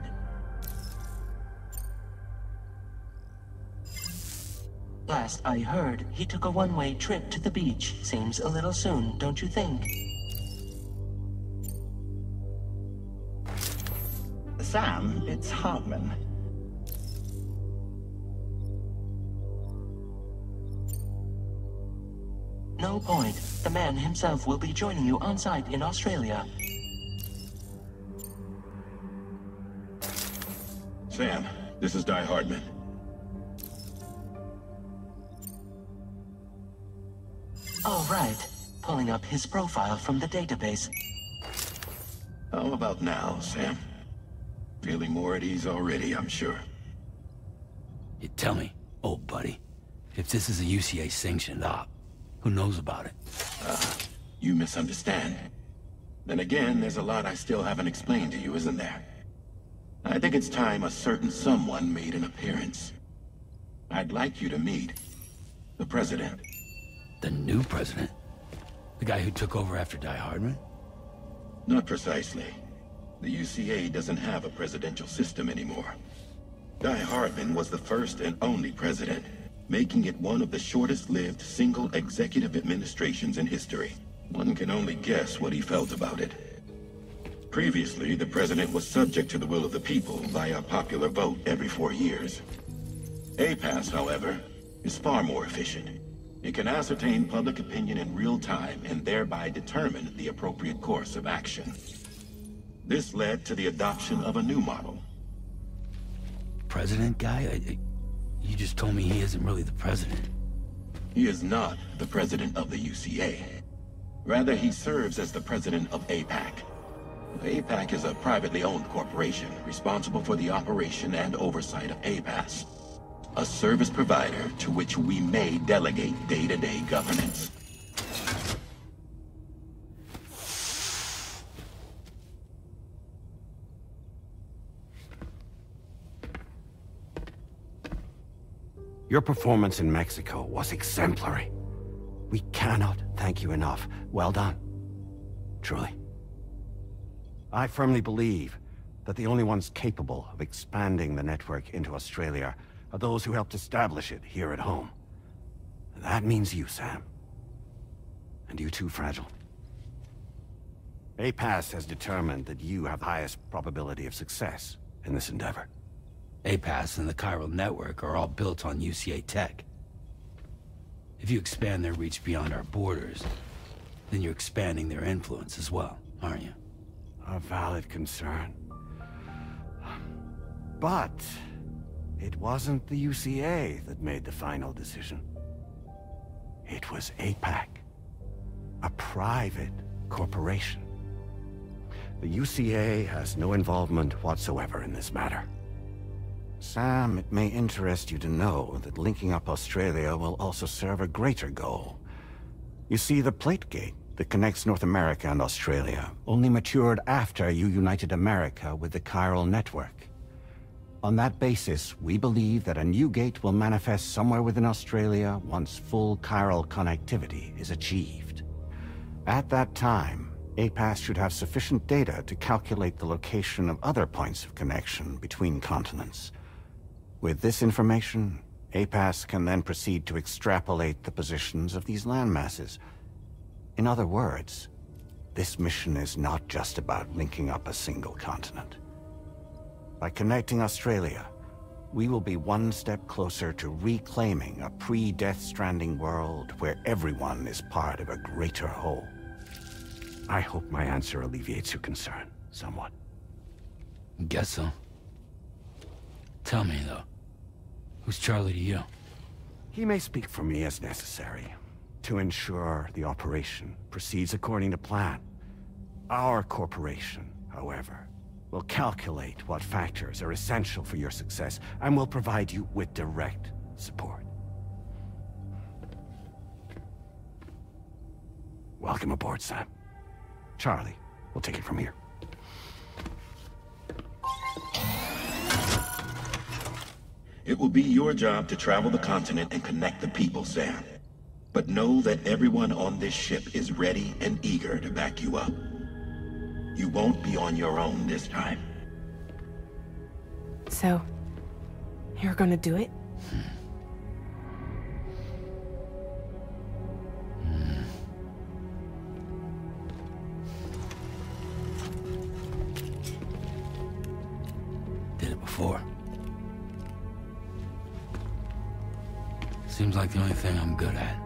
Last I heard, he took a one-way trip to the beach. Seems a little soon, don't you think? Sam, it's Hartman. No point. The man himself will be joining you on site in Australia. Sam, this is Di Hardman. All right. Pulling up his profile from the database. How about now, Sam? Feeling more at ease already, I'm sure. You tell me, old buddy, if this is a UCA-sanctioned op, who knows about it? You misunderstand. Then again, there's a lot I still haven't explained to you, isn't there? I think it's time a certain someone made an appearance. I'd like you to meet the President. The new president? The guy who took over after Di Hardman? Not precisely. The UCA doesn't have a presidential system anymore. Di Hardman was the first and only president, making it one of the shortest-lived single executive administrations in history. One can only guess what he felt about it. Previously, the president was subject to the will of the people via popular vote every 4 years. APAS, however, is far more efficient. It can ascertain public opinion in real time and thereby determine the appropriate course of action. This led to the adoption of a new model. President guy? You just told me he isn't really the president. He is not the president of the UCA. Rather, he serves as the president of APAC. APAC is a privately owned corporation responsible for the operation and oversight of APAS, a service provider to which we may delegate day-to-day governance. Your performance in Mexico was exemplary. We cannot thank you enough. Well done. Truly. I firmly believe that the only ones capable of expanding the network into Australia are those who helped establish it here at home. That means you, Sam. And you too, Fragile. APAS has determined that you have the highest probability of success in this endeavor. APAS and the Chiral Network are all built on UCA tech. If you expand their reach beyond our borders, then you're expanding their influence as well, aren't you? A valid concern. But it wasn't the UCA that made the final decision. It was APAC, a private corporation. The UCA has no involvement whatsoever in this matter. Sam, it may interest you to know that linking up Australia will also serve a greater goal. You see, the plate gate that connects North America and Australia only matured after you united America with the Chiral Network. On that basis, we believe that a new gate will manifest somewhere within Australia once full chiral connectivity is achieved. At that time, APAS should have sufficient data to calculate the location of other points of connection between continents. With this information, APAS can then proceed to extrapolate the positions of these landmasses. In other words, this mission is not just about linking up a single continent. By connecting Australia, we will be one step closer to reclaiming a pre-Death Stranding world where everyone is part of a greater whole. I hope my answer alleviates your concern somewhat. Guess so. Tell me, though, who's Charlie to you? He may speak for me as necessary, to ensure the operation proceeds according to plan. Our corporation, however, will calculate what factors are essential for your success, and will provide you with direct support. Welcome aboard, Sam. Charlie, We'll take it from here. It will be your job to travel the continent and connect the people, Sam. But know that everyone on this ship is ready and eager to back you up. You won't be on your own this time. So, you're gonna do it? Did it before. Seems like the only thing I'm good at.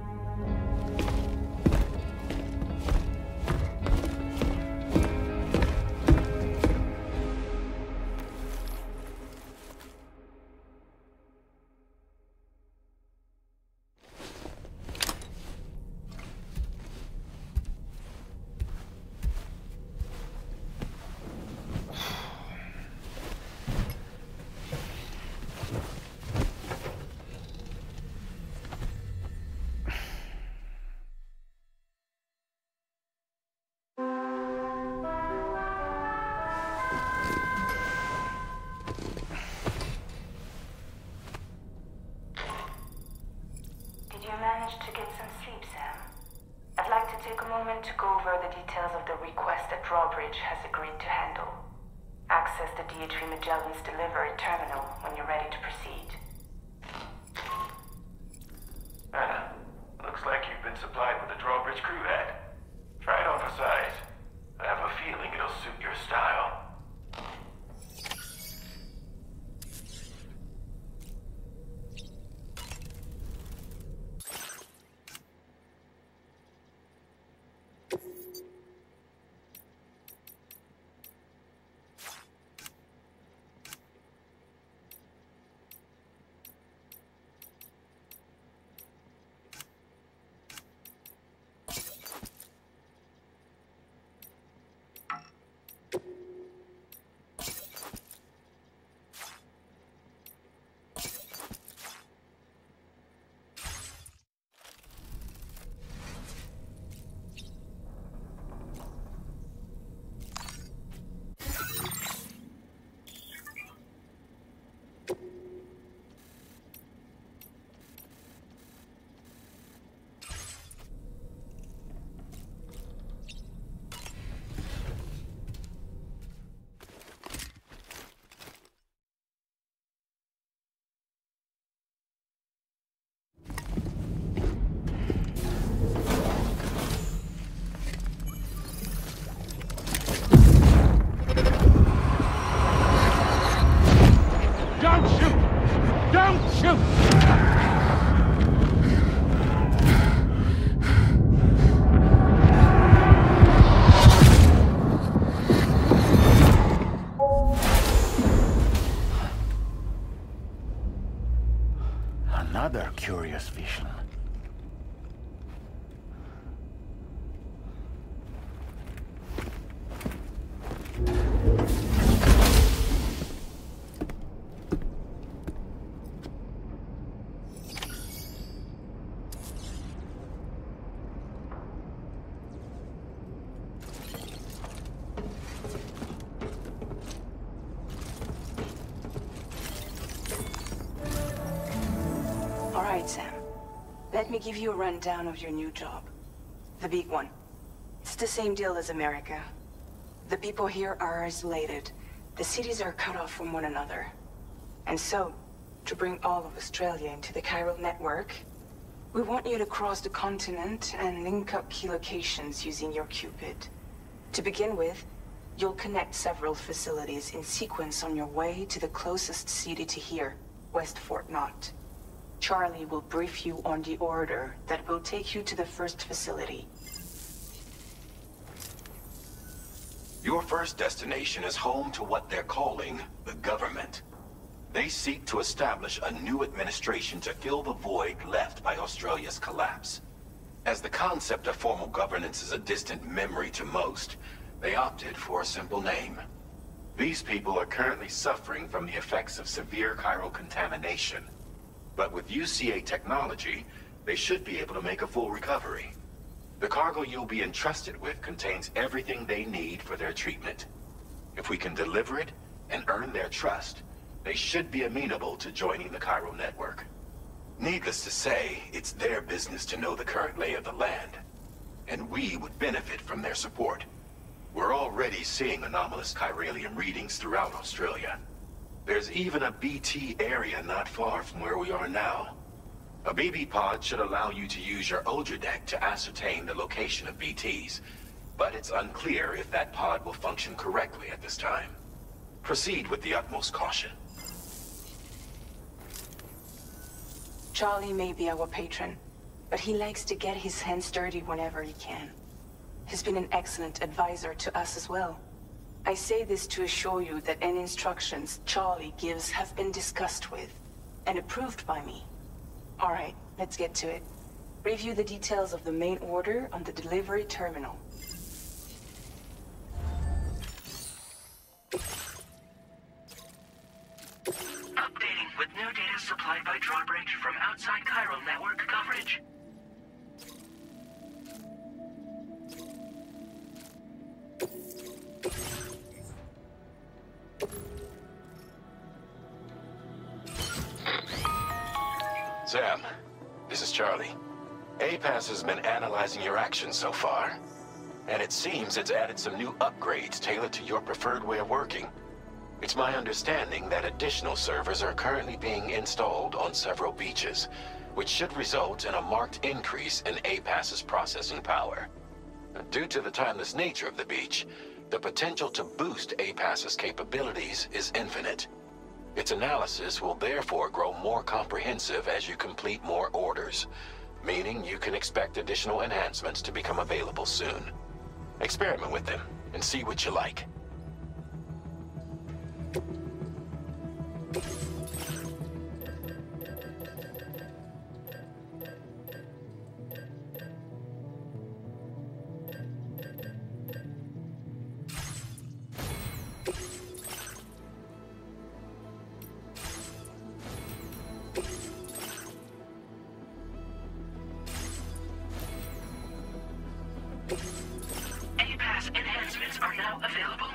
To get some sleep, Sam. I'd like to take a moment to go over the details of the request that Drawbridge has agreed to handle. Access the D3 Magellan's delivery terminal when you're ready to proceed. Anna, looks like you've been supplied with a Drawbridge crew hat. Try it on for size. I have a feeling it'll suit your style. Another curious vision. Sam. Let me give you a rundown of your new job. The big one. It's the same deal as America. The people here are isolated. The cities are cut off from one another. And so, to bring all of Australia into the chiral network, we want you to cross the continent and link up key locations using your Cupid. To begin with, you'll connect several facilities in sequence on your way to the closest city to here, West Fort Knott. Charlie will brief you on the order that will take you to the first facility. Your first destination is home to what they're calling the government. They seek to establish a new administration to fill the void left by Australia's collapse. As the concept of formal governance is a distant memory to most, they opted for a simple name. These people are currently suffering from the effects of severe chiral contamination. But with UCA technology, they should be able to make a full recovery. The cargo you'll be entrusted with contains everything they need for their treatment. If we can deliver it and earn their trust, they should be amenable to joining the chiral network. Needless to say, it's their business to know the current lay of the land, and we would benefit from their support. We're already seeing anomalous chiralium readings throughout Australia. There's even a BT area not far from where we are now. A BB pod should allow you to use your Ultra deck to ascertain the location of BTs, but it's unclear if that pod will function correctly at this time. Proceed with the utmost caution. Charlie may be our patron, but he likes to get his hands dirty whenever he can. He's been an excellent advisor to us as well. I say this to assure you that any instructions Charlie gives have been discussed with and approved by me. All right, let's get to it. Review the details of the main order on the delivery terminal. Updating with new data supplied by Drawbridge from outside chiral network coverage. Sam, this is Charlie. APAS has been analyzing your actions so far, and it seems it's added some new upgrades tailored to your preferred way of working. It's my understanding that additional servers are currently being installed on several beaches, which should result in a marked increase in APAS's processing power. Due to the timeless nature of the beach, the potential to boost APAS's capabilities is infinite. Its analysis will therefore grow more comprehensive as you complete more orders, meaning you can expect additional enhancements to become available soon. Experiment with them and see what you like. APAS enhancements are now available.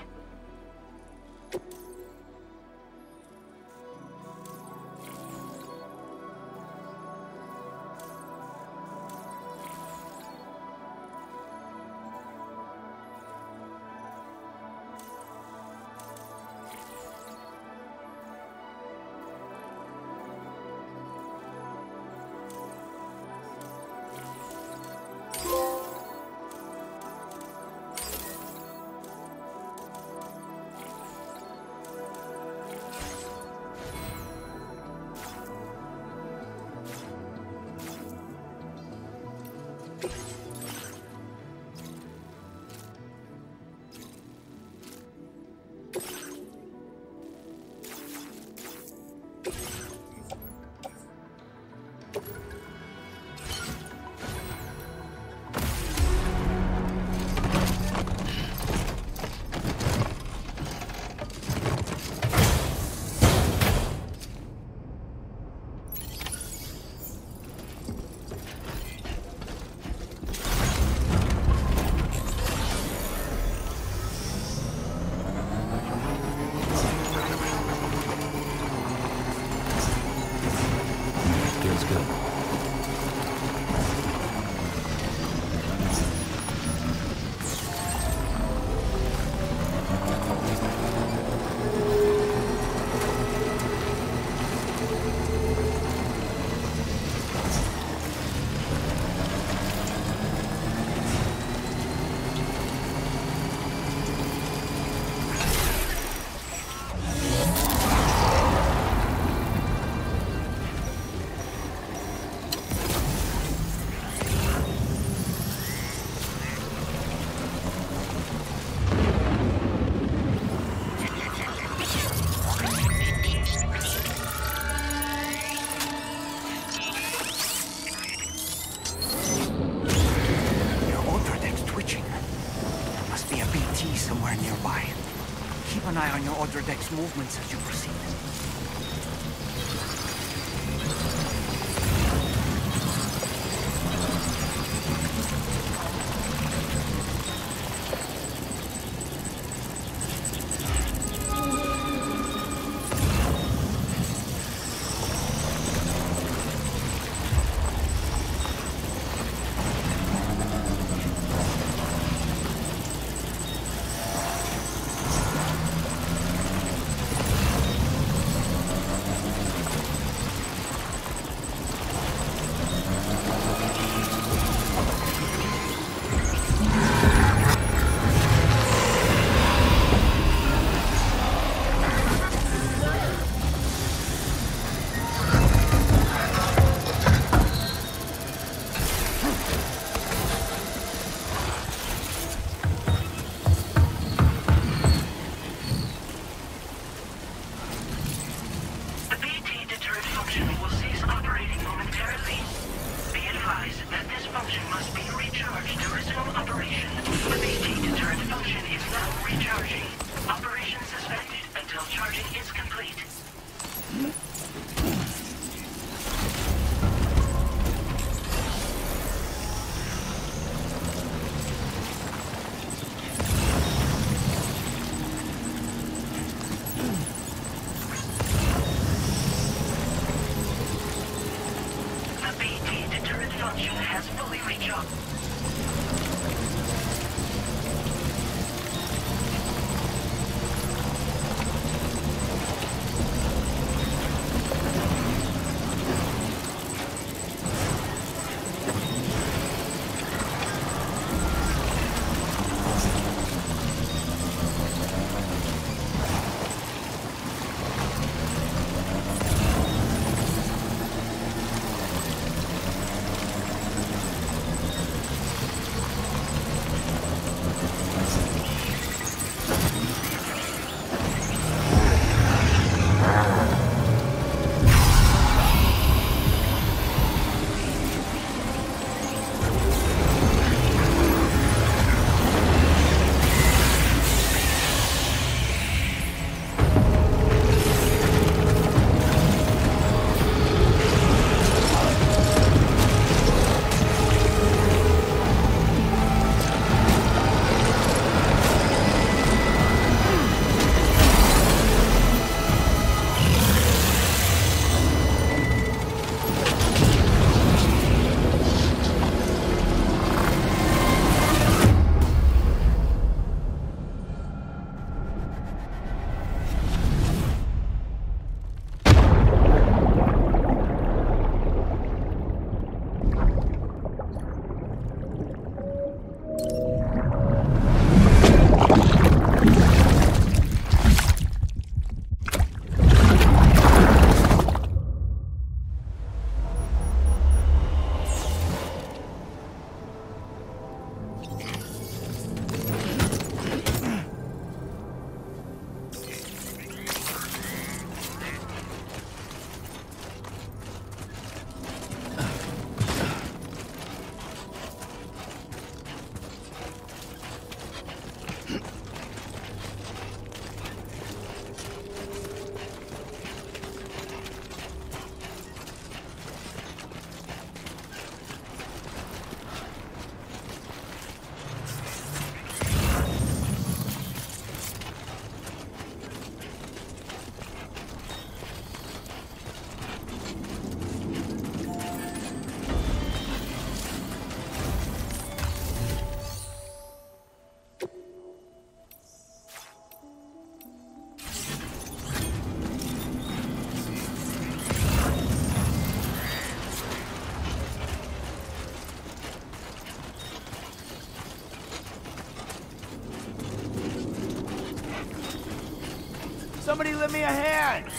somewhere nearby. Keep an eye on your Order Deck's movements as you proceed. function has fully recharged. Somebody lend me a hand!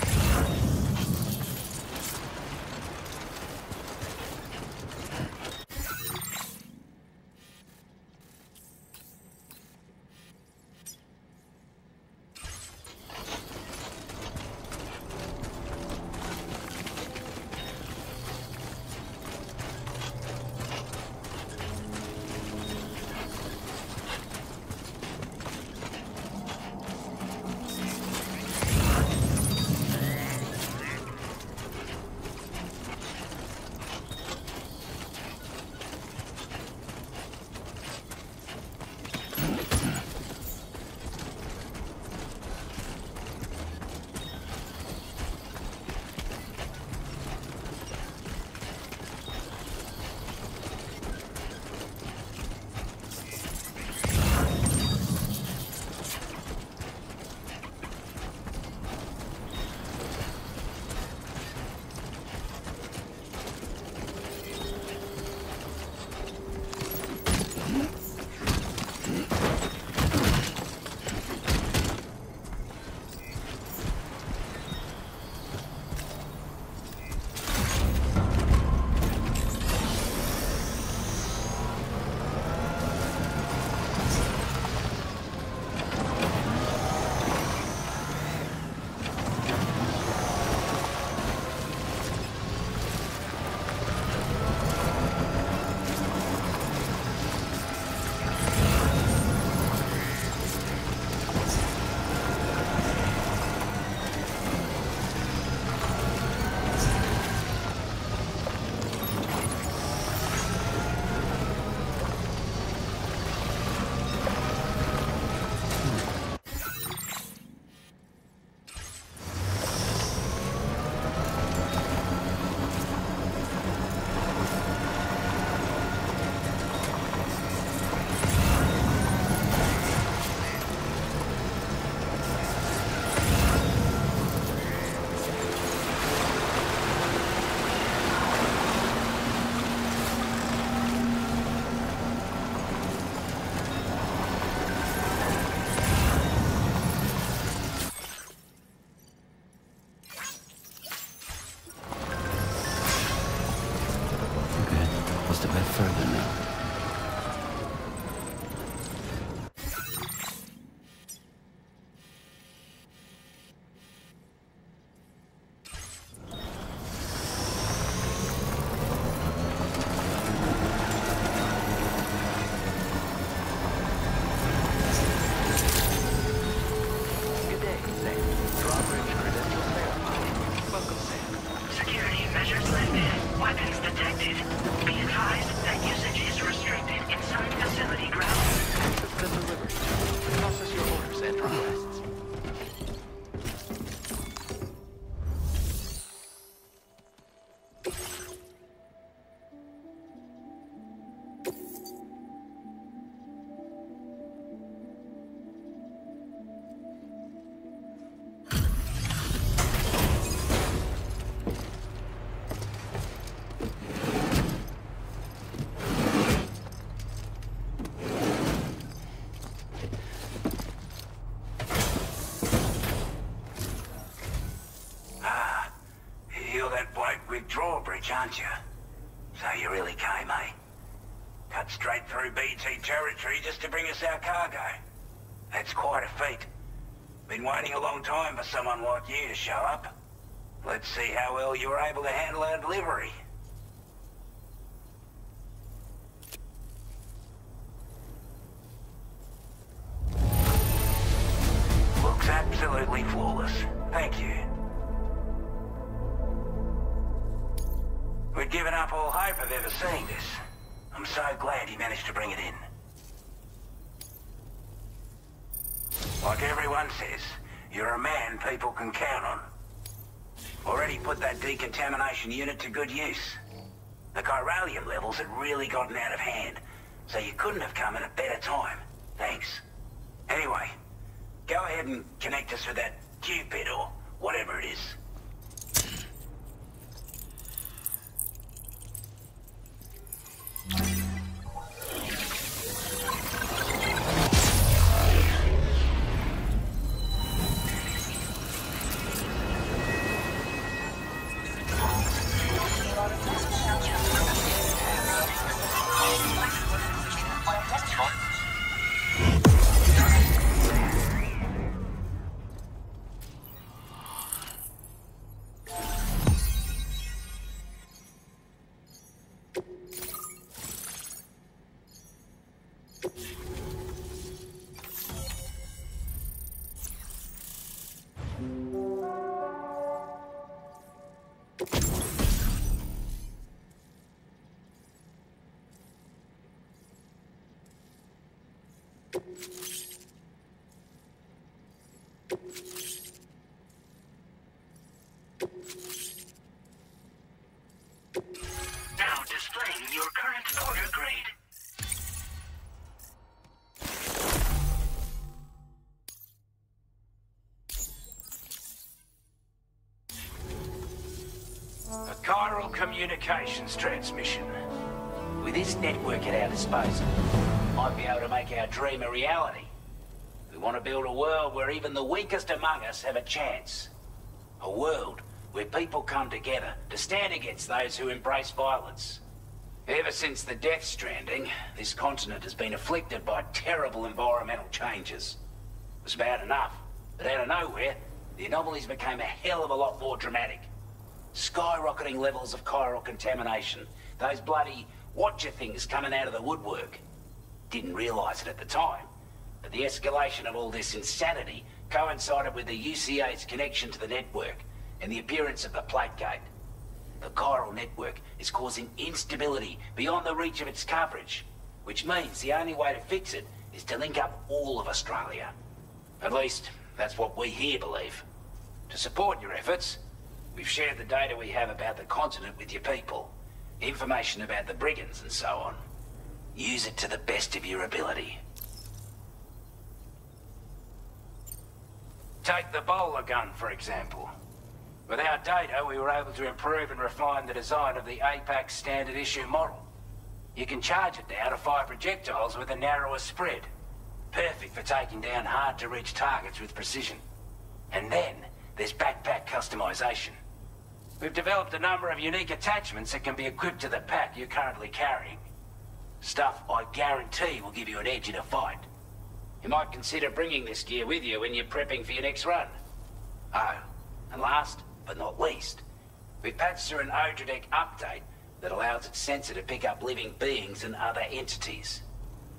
outpost a bit further now. Drawbridge, aren't you? So you really came, eh? Cut straight through BT territory just to bring us our cargo. That's quite a feat. Been waiting a long time for someone like you to show up. Let's see how well you were able to handle our delivery. Looks absolutely flawless. Thank you. We'd given up all hope of ever seeing this. I'm so glad he managed to bring it in. Like everyone says, you're a man people can count on. Already put that decontamination unit to good use. The chiralium levels had really gotten out of hand, so you couldn't have come at a better time. Thanks. Anyway, go ahead and connect us with that Cupid or whatever it is. Now displaying your current order grade. A chiral communications transmission. With this network at our disposal, might be able to make our dream a reality. We want to build a world where even the weakest among us have a chance. A world where people come together to stand against those who embrace violence. Ever since the Death Stranding, this continent has been afflicted by terrible environmental changes. It was bad enough, but out of nowhere, the anomalies became a hell of a lot more dramatic. Skyrocketing levels of chiral contamination, those bloody watcher things coming out of the woodwork. Didn't realize it at the time, but the escalation of all this insanity coincided with the UCA's connection to the network and the appearance of the plate gate. The chiral network is causing instability beyond the reach of its coverage, which means the only way to fix it is to link up all of Australia. At least, that's what we here believe. To support your efforts, we've shared the data we have about the continent with your people, information about the brigands and so on. Use it to the best of your ability. Take the bowler gun, for example. With our data, we were able to improve and refine the design of the APAC standard issue model. You can charge it now to fire projectiles with a narrower spread. Perfect for taking down hard-to-reach targets with precision. And then, there's backpack customization. We've developed a number of unique attachments that can be equipped to the pack you're currently carrying. Stuff I guarantee will give you an edge in a fight. You might consider bringing this gear with you when you're prepping for your next run. Oh, and last but not least, we've patched through an Odradek update that allows its sensor to pick up living beings and other entities.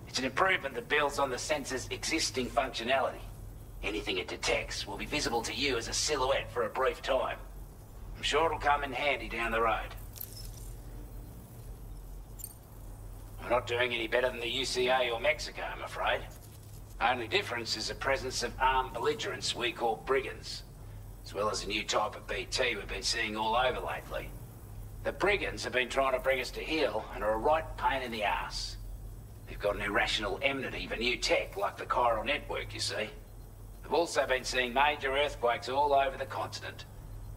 It's an improvement that builds on the sensor's existing functionality. Anything it detects will be visible to you as a silhouette for a brief time. I'm sure it'll come in handy down the road. We're not doing any better than the UCA or Mexico, I'm afraid. Only difference is the presence of armed belligerents we call brigands, as well as a new type of BT we've been seeing all over lately. The brigands have been trying to bring us to heel and are a right pain in the ass. They've got an irrational enmity for new tech like the chiral network, you see. We've also been seeing major earthquakes all over the continent,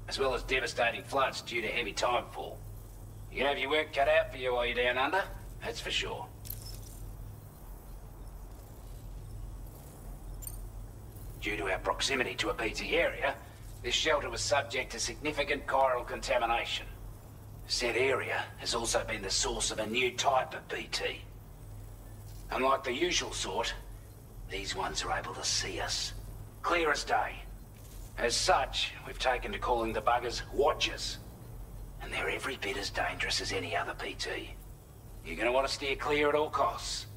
as well as devastating floods due to heavy timefall. You can have your work cut out for you while you're down under, that's for sure. Due to our proximity to a BT area, this shelter was subject to significant chiral contamination. Said area has also been the source of a new type of BT. Unlike the usual sort, these ones are able to see us. Clear as day. As such, we've taken to calling the buggers Watchers. And they're every bit as dangerous as any other BT. You're gonna want to steer clear at all costs.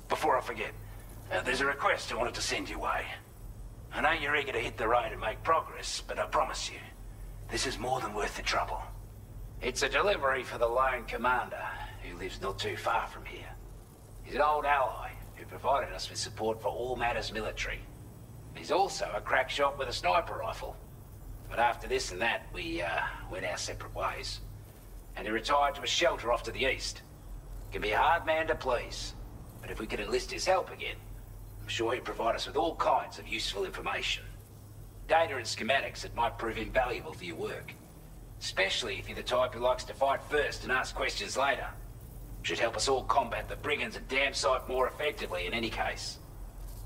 Before I forget, there's a request I wanted to send your way. I know you're eager to hit the road and make progress, but I promise you, this is more than worth the trouble. It's a delivery for the lone commander, who lives not too far from here. He's an old ally who provided us with support for all matters military. He's also a crack shot with a sniper rifle. But after this and that, we went our separate ways. And he retired to a shelter off to the east. Can be a hard man to please, but if we could enlist his help again, I'm sure he'd provide us with all kinds of useful information. Data and schematics that might prove invaluable for your work. Especially if you're the type who likes to fight first and ask questions later. Should help us all combat the brigands a damn sight more effectively in any case.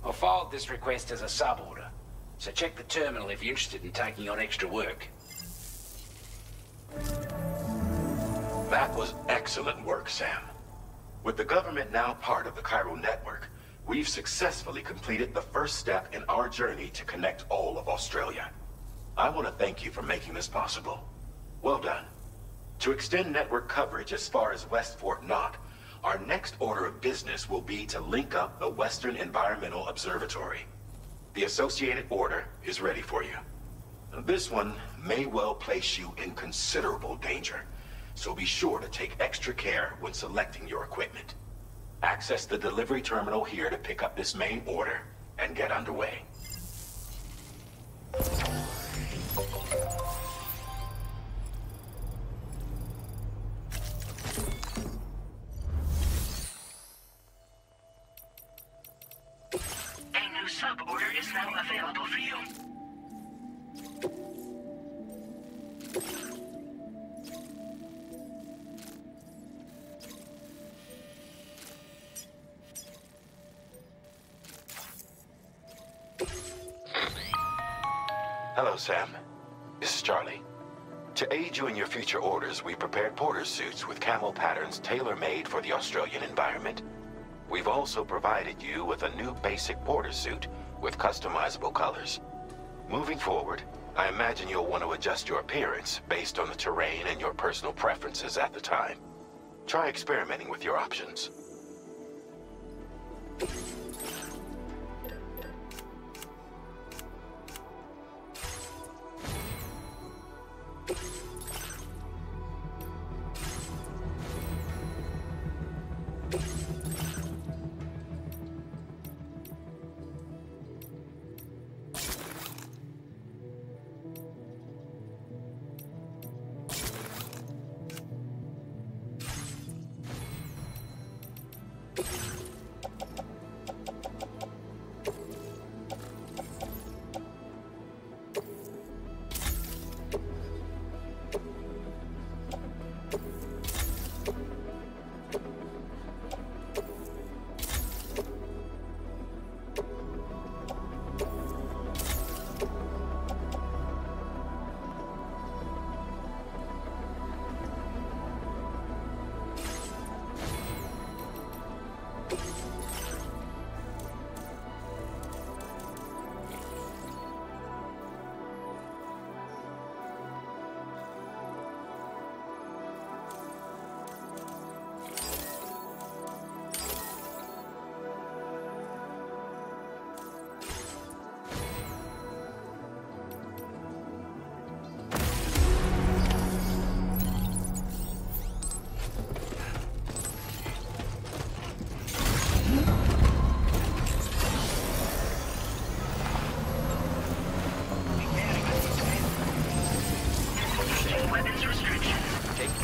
I'll filed this request as a sub-order, so check the terminal if you're interested in taking on extra work. That was excellent work, Sam. With the government now part of the chiral network, we've successfully completed the first step in our journey to connect all of Australia. I want to thank you for making this possible. Well done. To extend network coverage as far as West Fort Knott, our next order of business will be to link up the Western Environmental Observatory. The associated order is ready for you. This one may well place you in considerable danger, so be sure to take extra care when selecting your equipment. Access the delivery terminal here to pick up this main order and get underway. A new sub-order is now available for you. Hello, Sam. This is Charlie. To aid you in your future orders, we prepared porter suits with camel patterns tailor-made for the Australian environment. We've also provided you with a new basic porter suit with customizable colors. Moving forward, I imagine you'll want to adjust your appearance based on the terrain and your personal preferences at the time. Try experimenting with your options.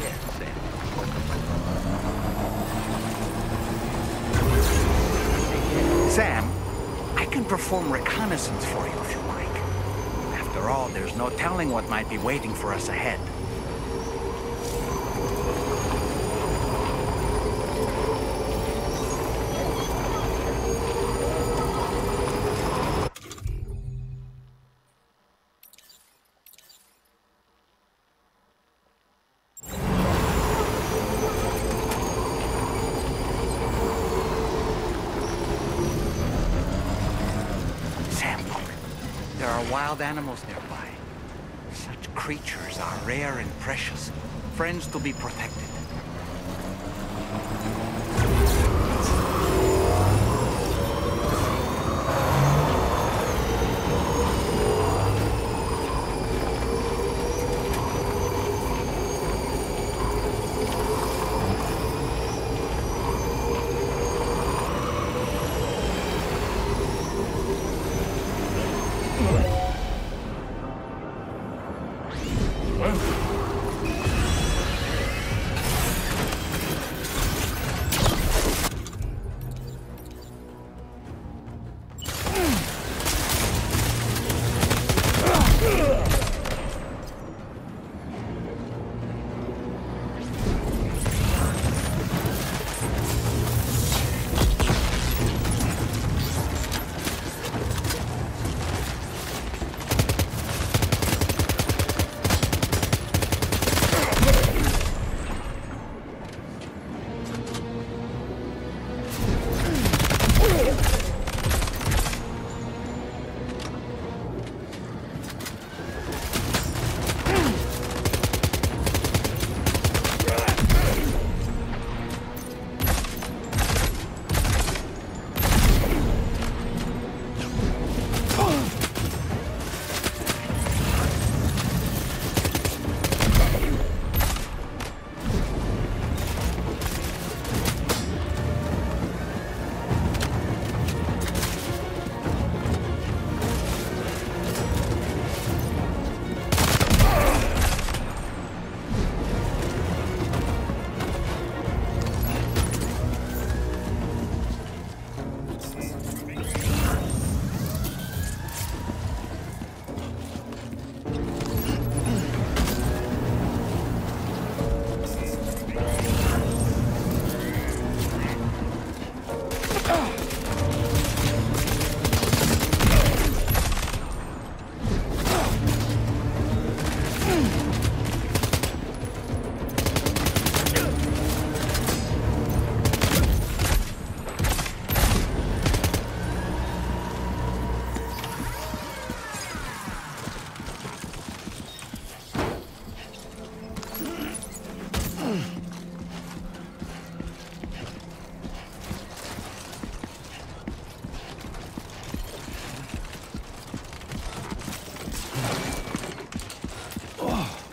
there, Sam. Sam, I can perform reconnaissance for you if you like. After all, there's no telling what might be waiting for us ahead. Wild animals nearby. Such creatures are rare and precious, friends to be protected.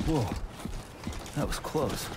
Whoa, that was close.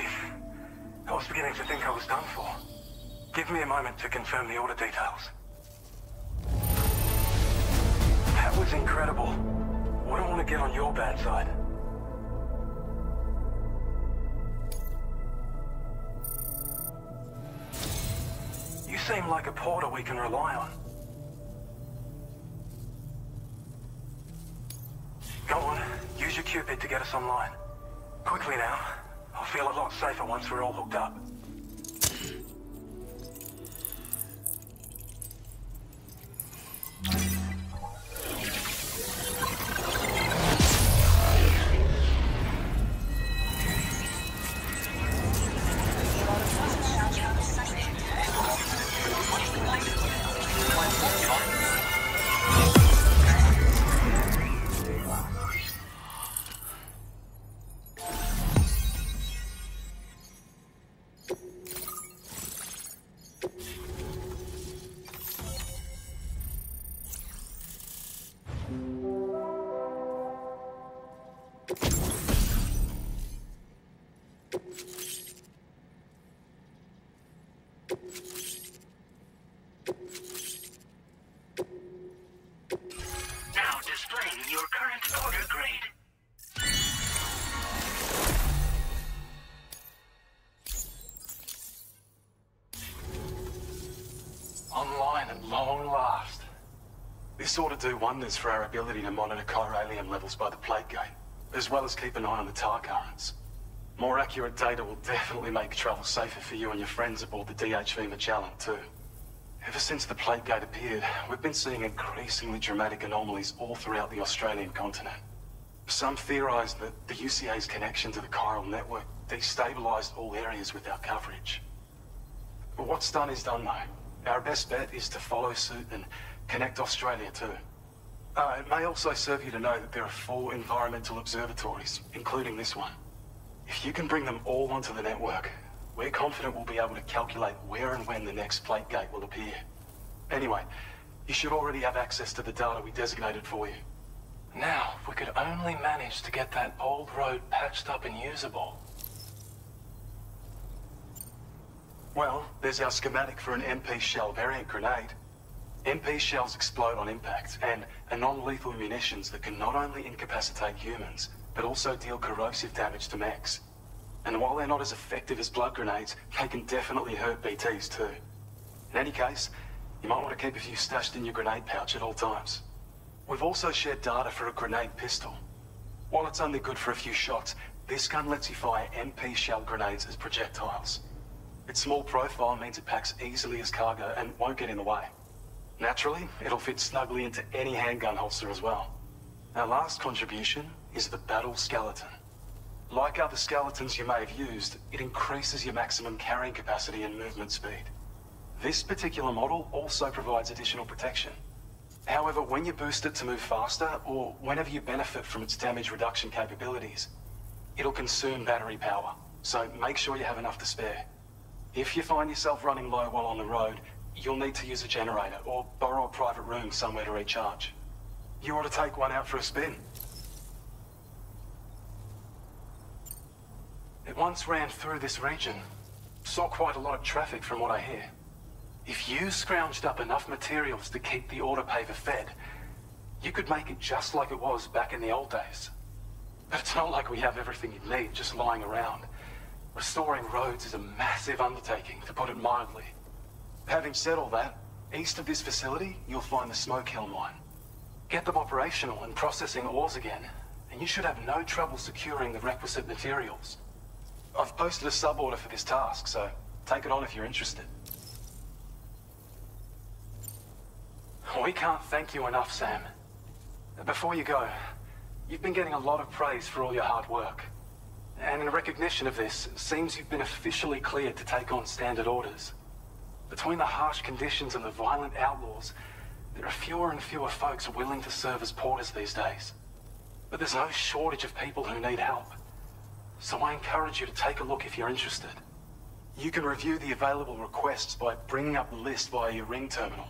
Chief. I was beginning to think I was done for. Give me a moment to confirm the order details. That was incredible. Wouldn't want to get on your bad side. You seem like a porter we can rely on. Go on, use your Cupid to get us online. Quickly now. I'll feel a lot safer once we're all hooked up. Now displaying your current order grade. Online at long last. This ought to do wonders for our ability to monitor chiralium levels by the plate gate, as well as keep an eye on the tar currents. More accurate data will definitely make travel safer for you and your friends aboard the DHV Magellan, too. Ever since the plate gate appeared, we've been seeing increasingly dramatic anomalies all throughout the Australian continent. Some theorize that the UCA's connection to the chiral network destabilized all areas with our coverage. But what's done is done, though. Our best bet is to follow suit and connect Australia, too. It may also serve you to know that there are 4 environmental observatories, including this one. If you can bring them all onto the network, we're confident we'll be able to calculate where and when the next plate gate will appear. Anyway, you should already have access to the data we designated for you. Now, if we could only manage to get that old road patched up and usable. Well, there's our schematic for an MP shell variant grenade. MP shells explode on impact, and are non-lethal munitions that can not only incapacitate humans, but also deal corrosive damage to mechs. And while they're not as effective as blood grenades, they can definitely hurt BTs too. In any case, you might want to keep a few stashed in your grenade pouch at all times. We've also shared data for a grenade pistol. While it's only good for a few shots, this gun lets you fire MP shell grenades as projectiles. Its small profile means it packs easily as cargo and won't get in the way. Naturally, it'll fit snugly into any handgun holster as well. Our last contribution is the battle skeleton. Like other skeletons you may have used, it increases your maximum carrying capacity and movement speed. This particular model also provides additional protection. However, when you boost it to move faster, or whenever you benefit from its damage reduction capabilities, it'll consume battery power, so make sure you have enough to spare. If you find yourself running low while on the road, you'll need to use a generator or borrow a private room somewhere to recharge. You ought to take one out for a spin. It once ran through this region. Saw quite a lot of traffic from what I hear. If you scrounged up enough materials to keep the autopaver fed, you could make it just like it was back in the old days. But it's not like we have everything you need just lying around. Restoring roads is a massive undertaking, to put it mildly. Having said all that, east of this facility, you'll find the Smoke Hill mine. Get them operational and processing ores again, and you should have no trouble securing the requisite materials. I've posted a sub-order for this task, so take it on if you're interested. We can't thank you enough, Sam. Before you go, you've been getting a lot of praise for all your hard work. And in recognition of this, it seems you've been officially cleared to take on standard orders. Between the harsh conditions and the violent outlaws, there are fewer and fewer folks willing to serve as porters these days. But there's no shortage of people who need help. So I encourage you to take a look if you're interested. You can review the available requests by bringing up the list via your ring terminal.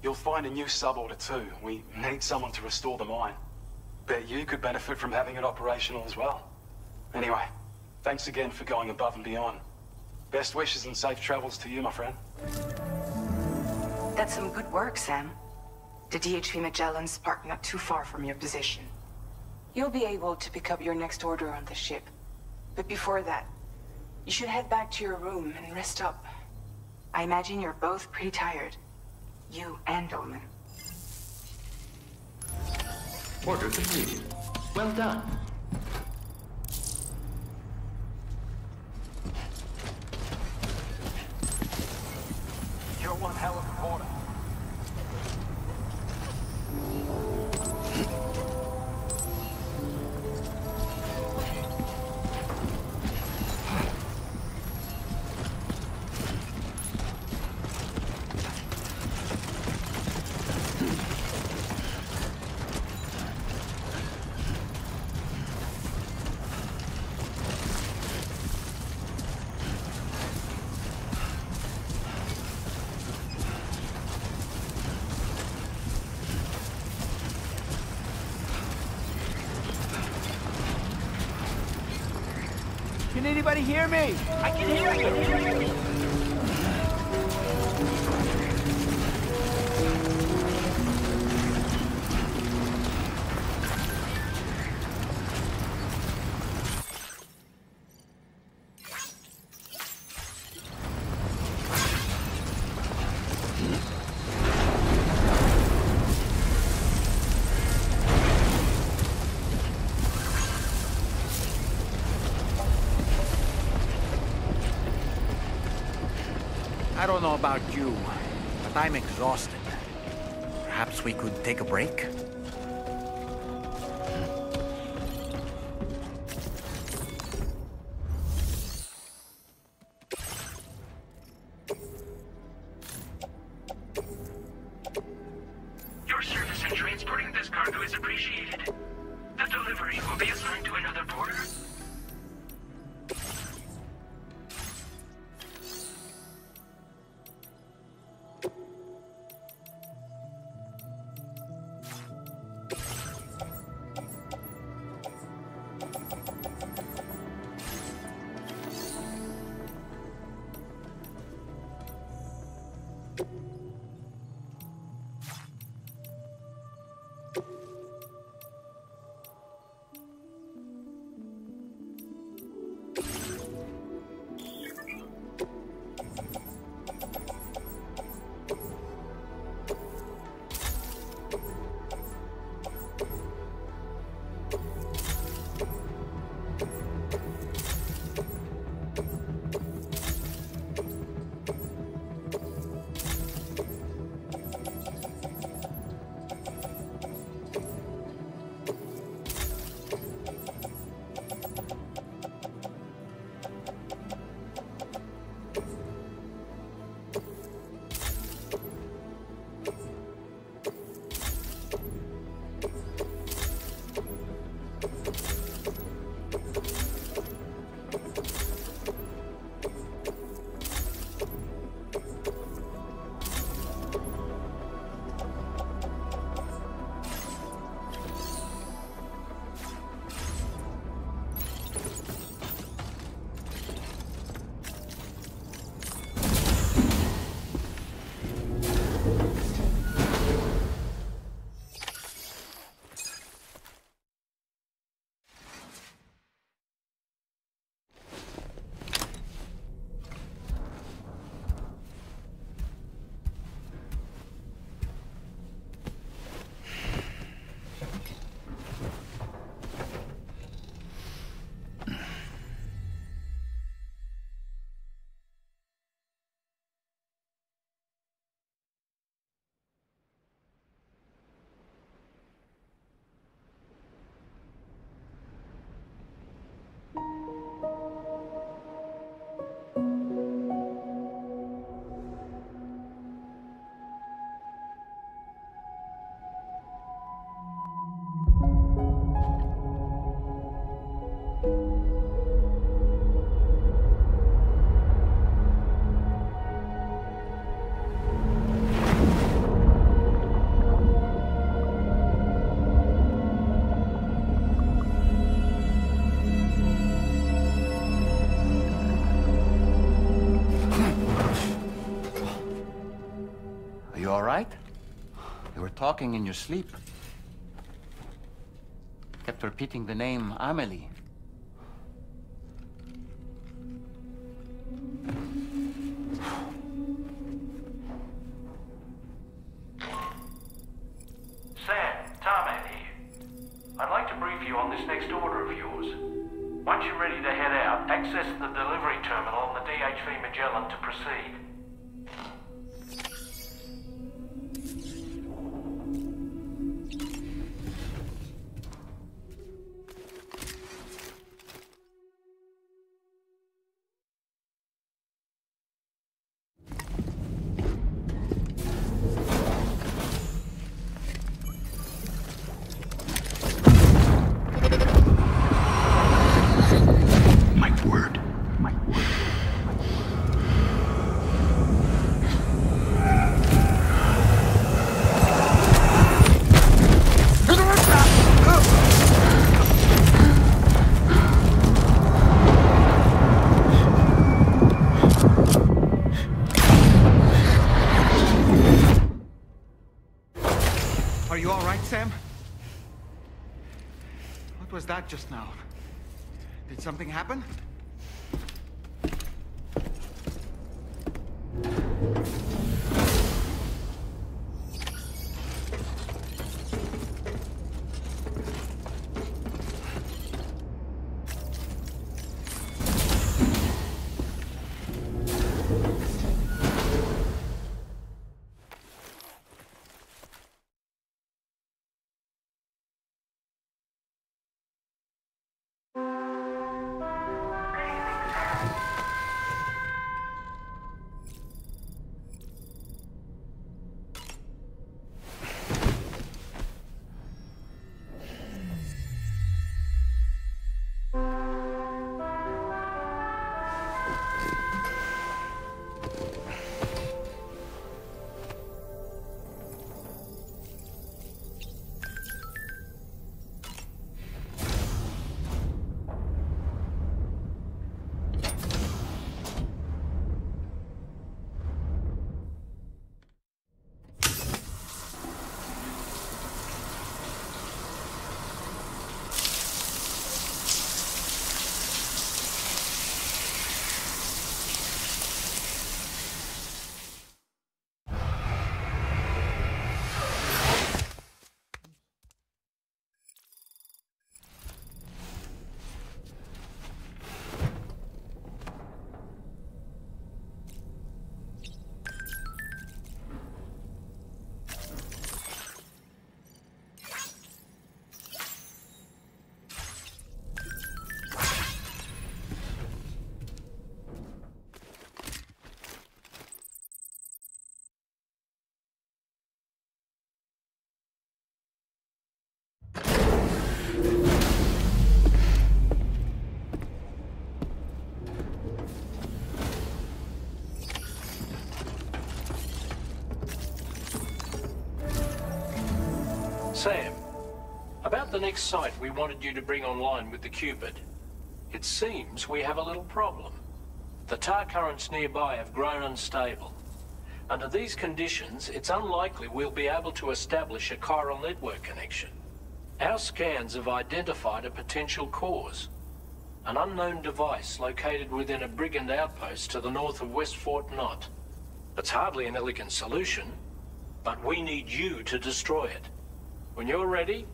You'll find a new sub-order too. We need someone to restore the mine. Bet you could benefit from having it operational as well. Anyway, Thanks again for going above and beyond. Best wishes and safe travels to you, my friend. That's some good work, Sam. The DHV Magellan's parked not too far from your position. You'll be able to pick up your next order on the ship. But before that, you should head back to your room and rest up. I imagine you're both pretty tired. You and Dolman. Order completed. Well done. You're one hell of a porter. Can anybody hear me? I can hear you! I don't know about you, but I'm exhausted. Perhaps we could take a break? Your service in transporting this cargo is appreciated. The delivery will be assigned to another porter. You were talking in your sleep. Kept repeating the name Amelie. Sam, Tarman here. I'd like to brief you on this next order of yours. Once you're ready to head out, access the delivery terminal on the DHV Magellan to proceed. Are you all right, Sam? What was that just now? Did something happen? Sam, about the next site we wanted you to bring online with the Cupid. It seems we have a little problem. The tar currents nearby have grown unstable. Under these conditions, it's unlikely we'll be able to establish a chiral network connection. Our scans have identified a potential cause. An unknown device located within a brigand outpost to the north of West Fort Knot. It's hardly an elegant solution, but we need you to destroy it. When you're ready,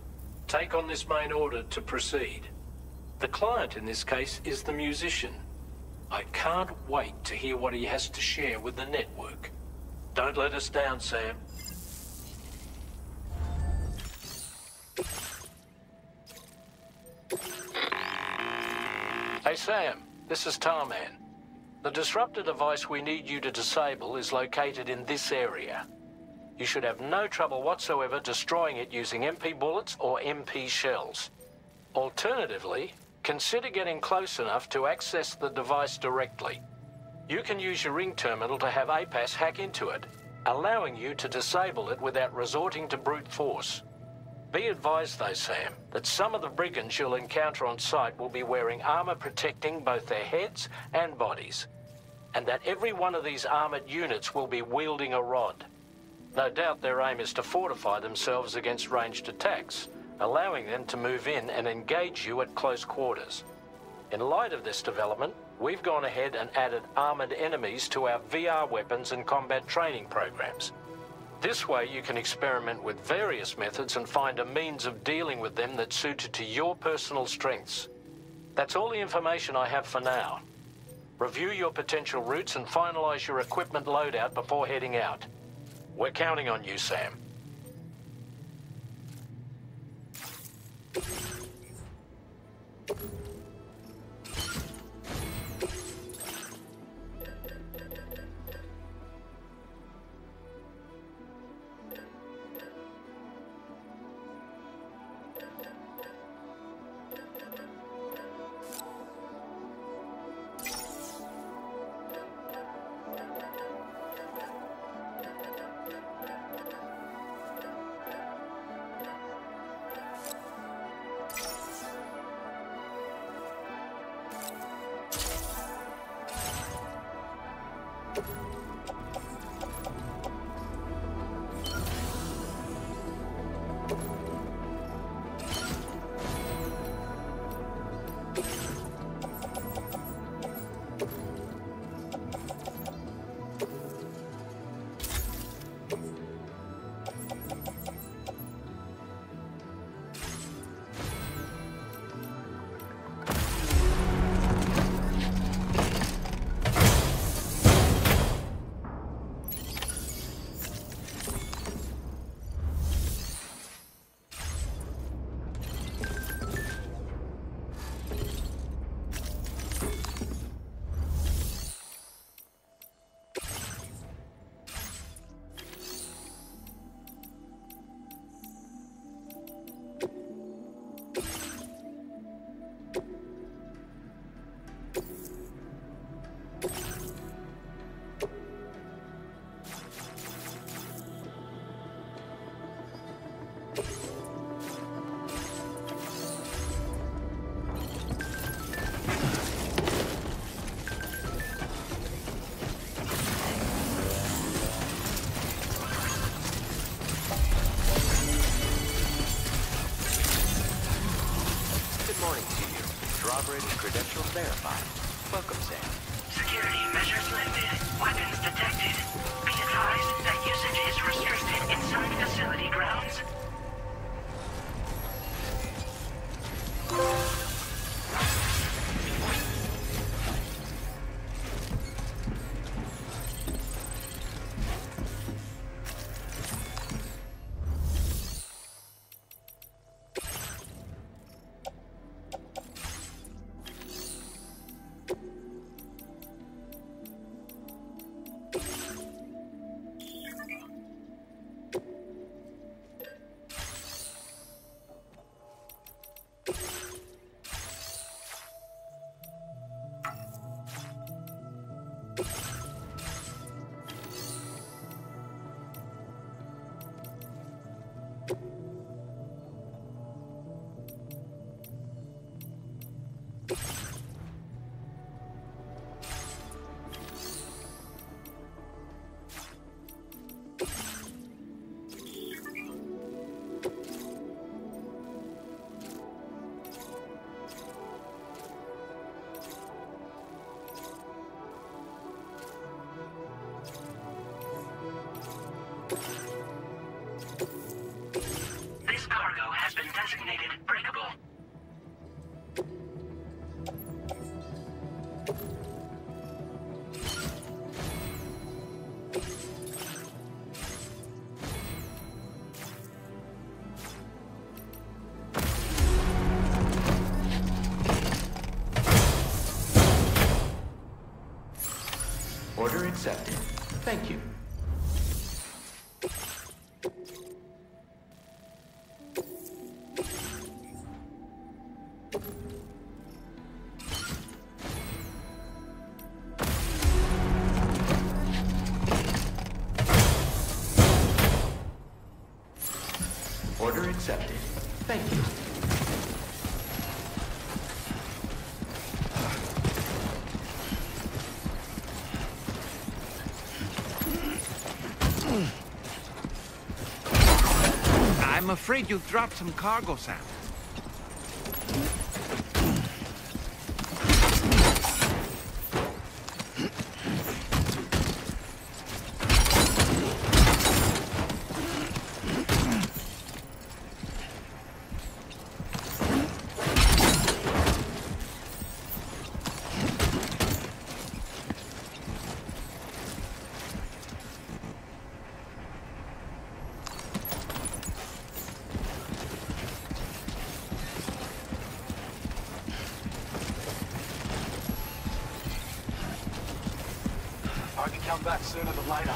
take on this main order to proceed. The client in this case is the musician. I can't wait to hear what he has to share with the network. Don't let us down, Sam. Hey Sam, this is Tarman. The disruptor device we need you to disable is located in this area. You should have no trouble whatsoever destroying it using MP bullets or MP shells. Alternatively, consider getting close enough to access the device directly. You can use your ring terminal to have APAS hack into it, allowing you to disable it without resorting to brute force. Be advised though, Sam, that some of the brigands you'll encounter on site will be wearing armor protecting both their heads and bodies, and that every one of these armored units will be wielding a rod. No doubt their aim is to fortify themselves against ranged attacks, allowing them to move in and engage you at close quarters. In light of this development, we've gone ahead and added armored enemies to our VR weapons and combat training programs. This way you can experiment with various methods and find a means of dealing with them that's suited to your personal strengths. That's all the information I have for now. Review your potential routes and finalize your equipment loadout before heading out. We're counting on you, Sam. Credentials verified. Welcome, Sam. Security measures lifted. Weapons detected. Be advised that usage is restricted inside facility grounds. This cargo has been designated breakable. Order accepted. Thank you. Order accepted. Thank you. I'm afraid you've dropped some cargo, Sam. I can come back sooner than later.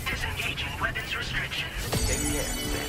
Disengaging weapons restrictions. Take care, Sam.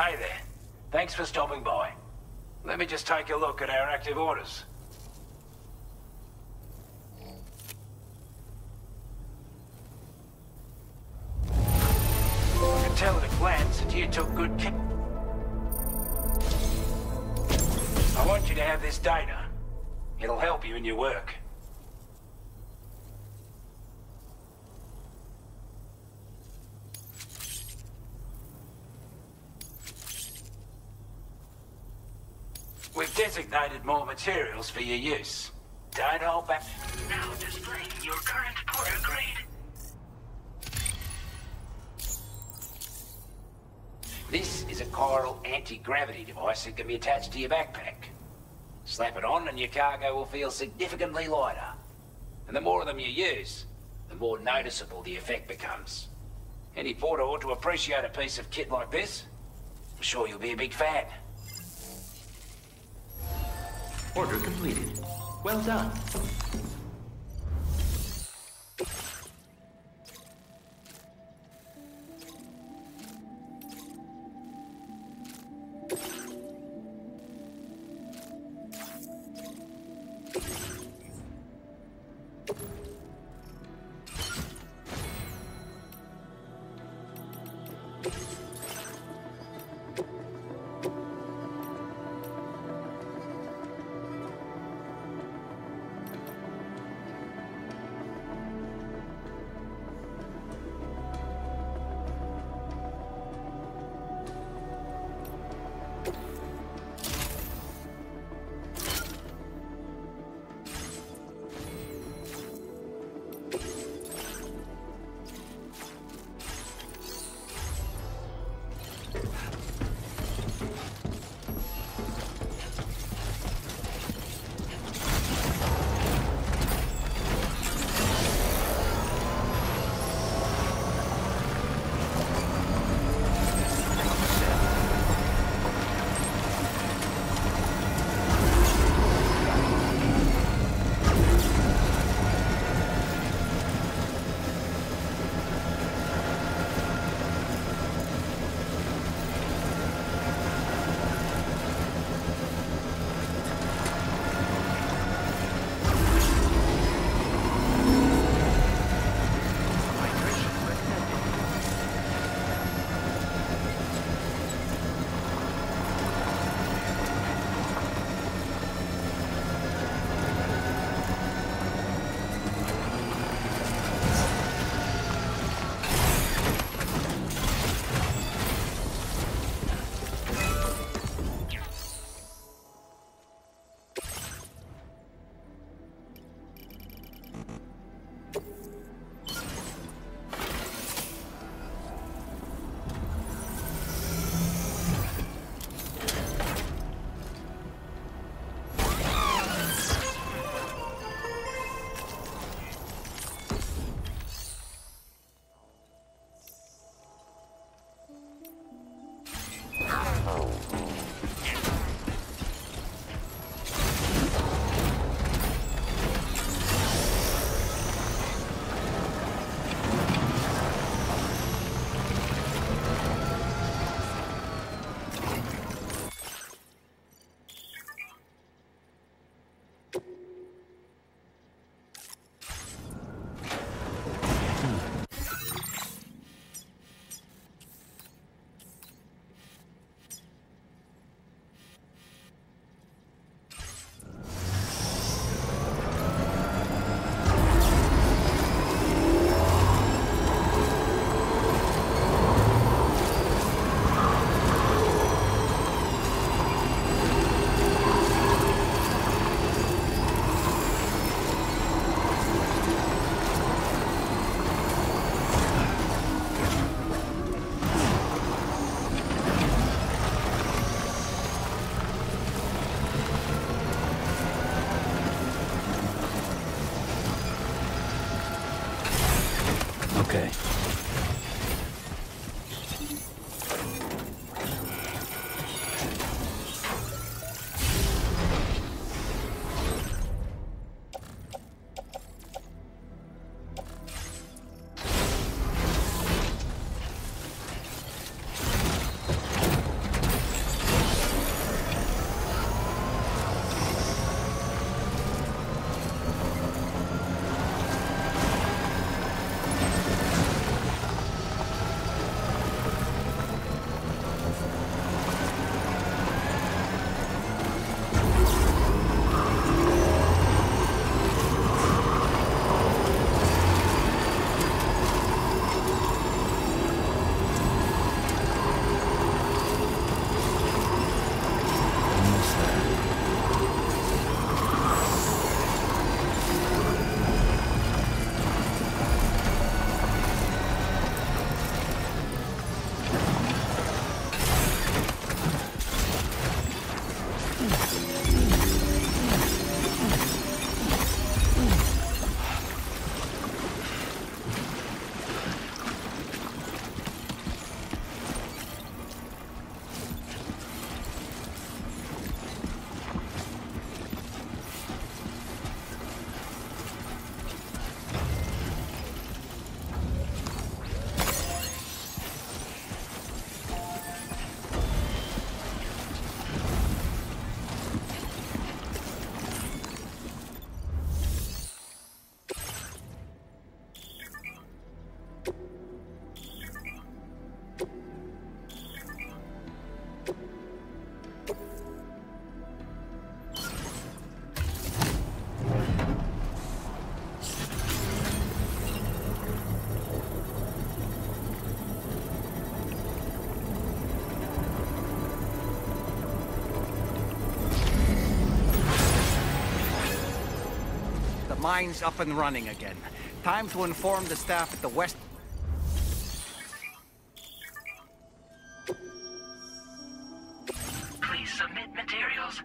Hey there. Thanks for stopping by. Let me just take a look at our active orders. I can tell at a glance that you took good care. I want you to have this data. It'll help you in your work. We've designated more materials for your use. Don't hold back. Now displaying your current Porter grade. This is a chiral anti-gravity device that can be attached to your backpack. Slap it on and your cargo will feel significantly lighter. And the more of them you use, the more noticeable the effect becomes. Any porter ought to appreciate a piece of kit like this. I'm sure you'll be a big fan. Order completed. Well done. Okay. Mine's up and running again. Time to inform the staff at the West... Please submit materials.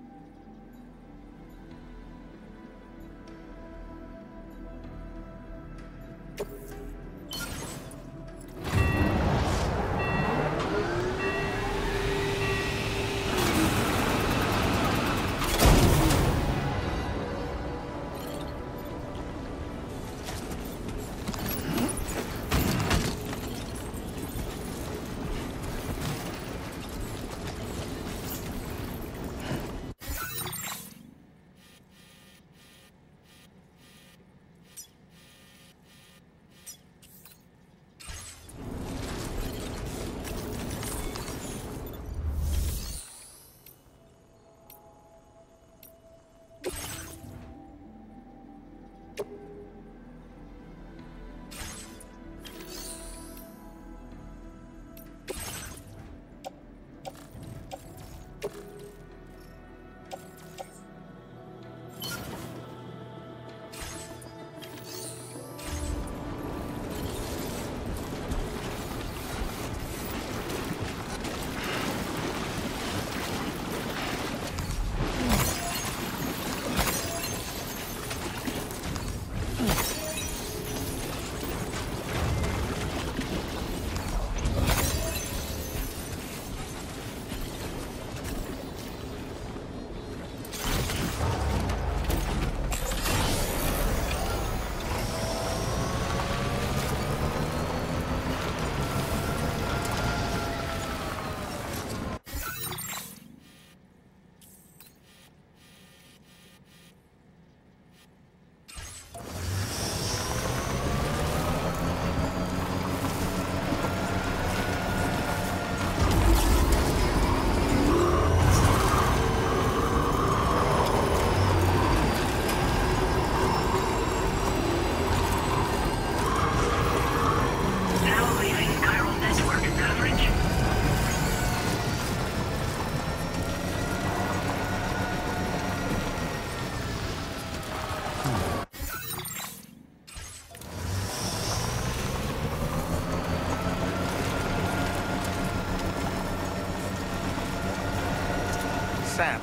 Sam,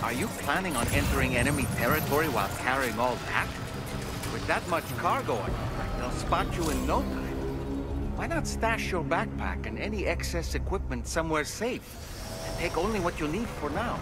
are you planning on entering enemy territory while carrying all that? With that much cargo, they'll spot you in no time. Why not stash your backpack and any excess equipment somewhere safe, and take only what you need for now?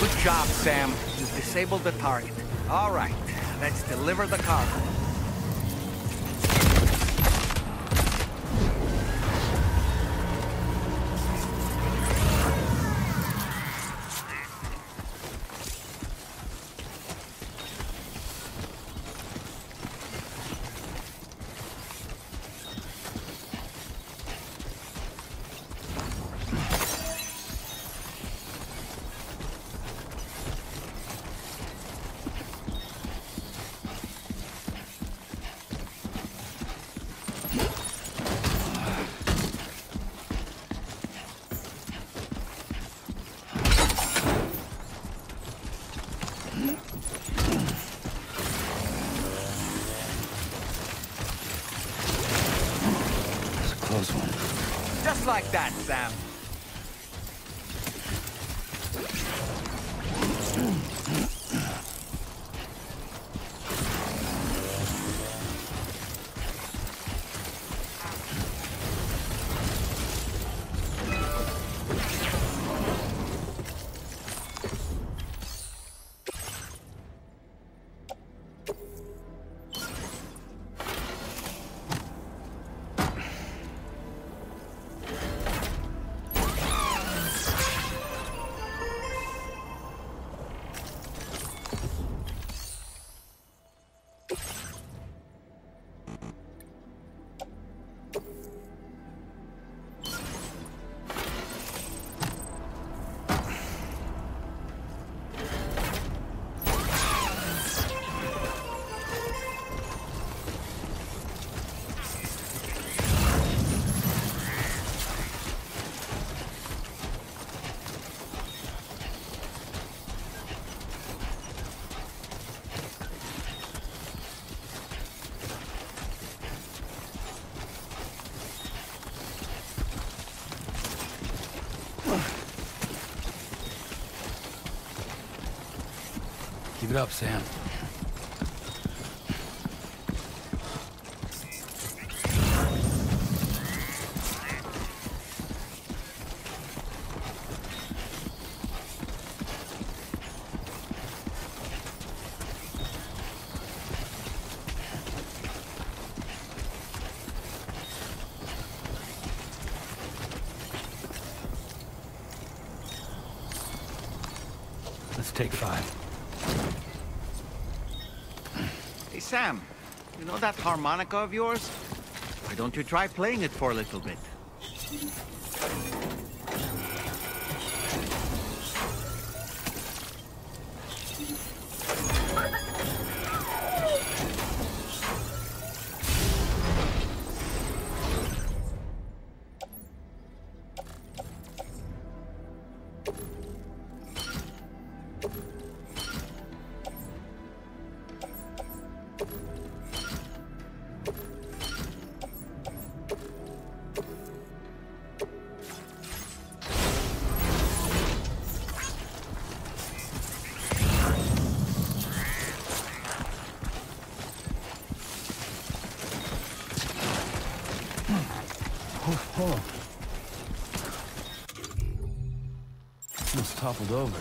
Good job, Sam. You've disabled the target. All right, let's deliver the cargo. Just like that, Sam. Keep it up, Sam. Let's take 5. Hey, Sam, you know that harmonica of yours? Why don't you try playing it for a little bit? Hold on. Almost toppled over.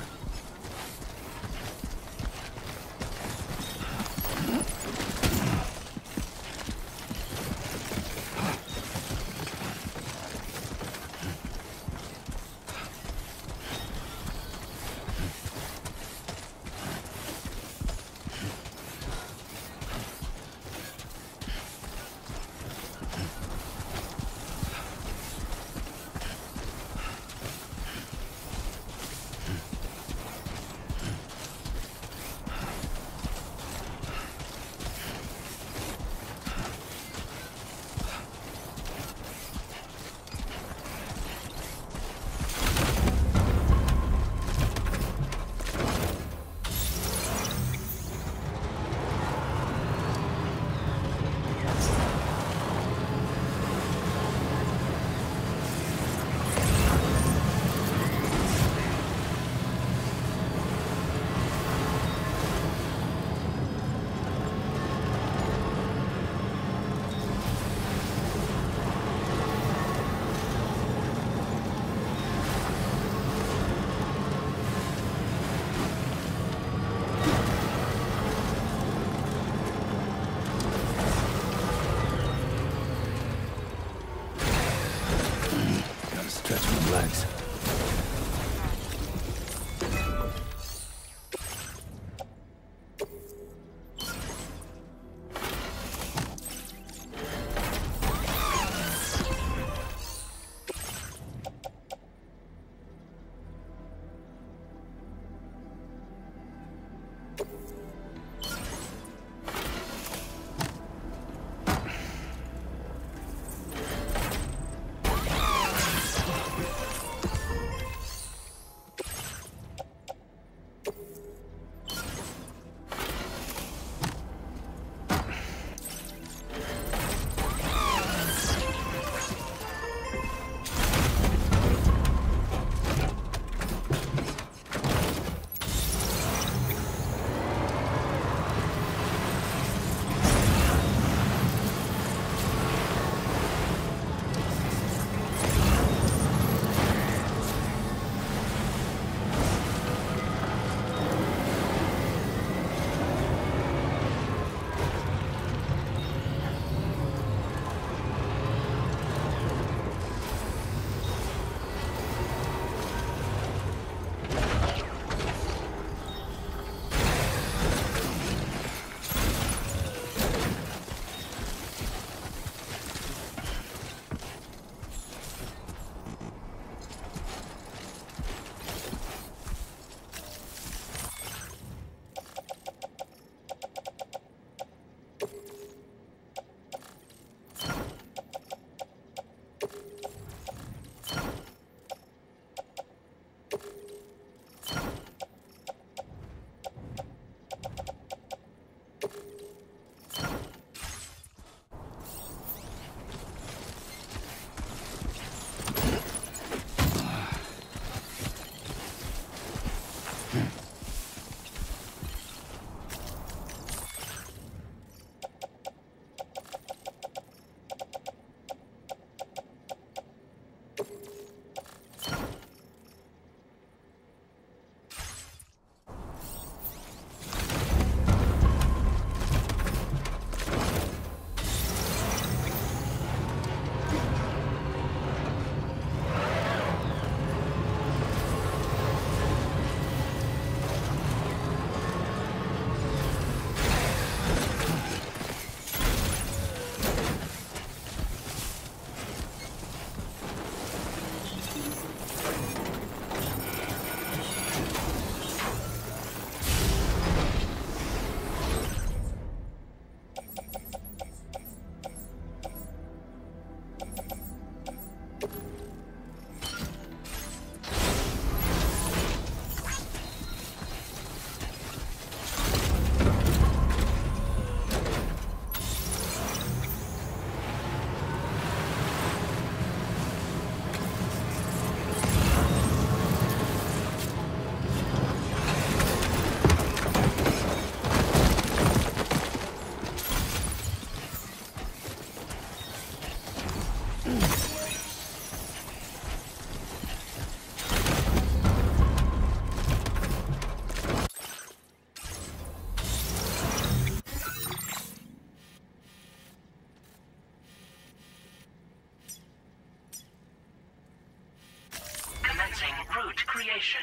route creation.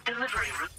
Delivery route.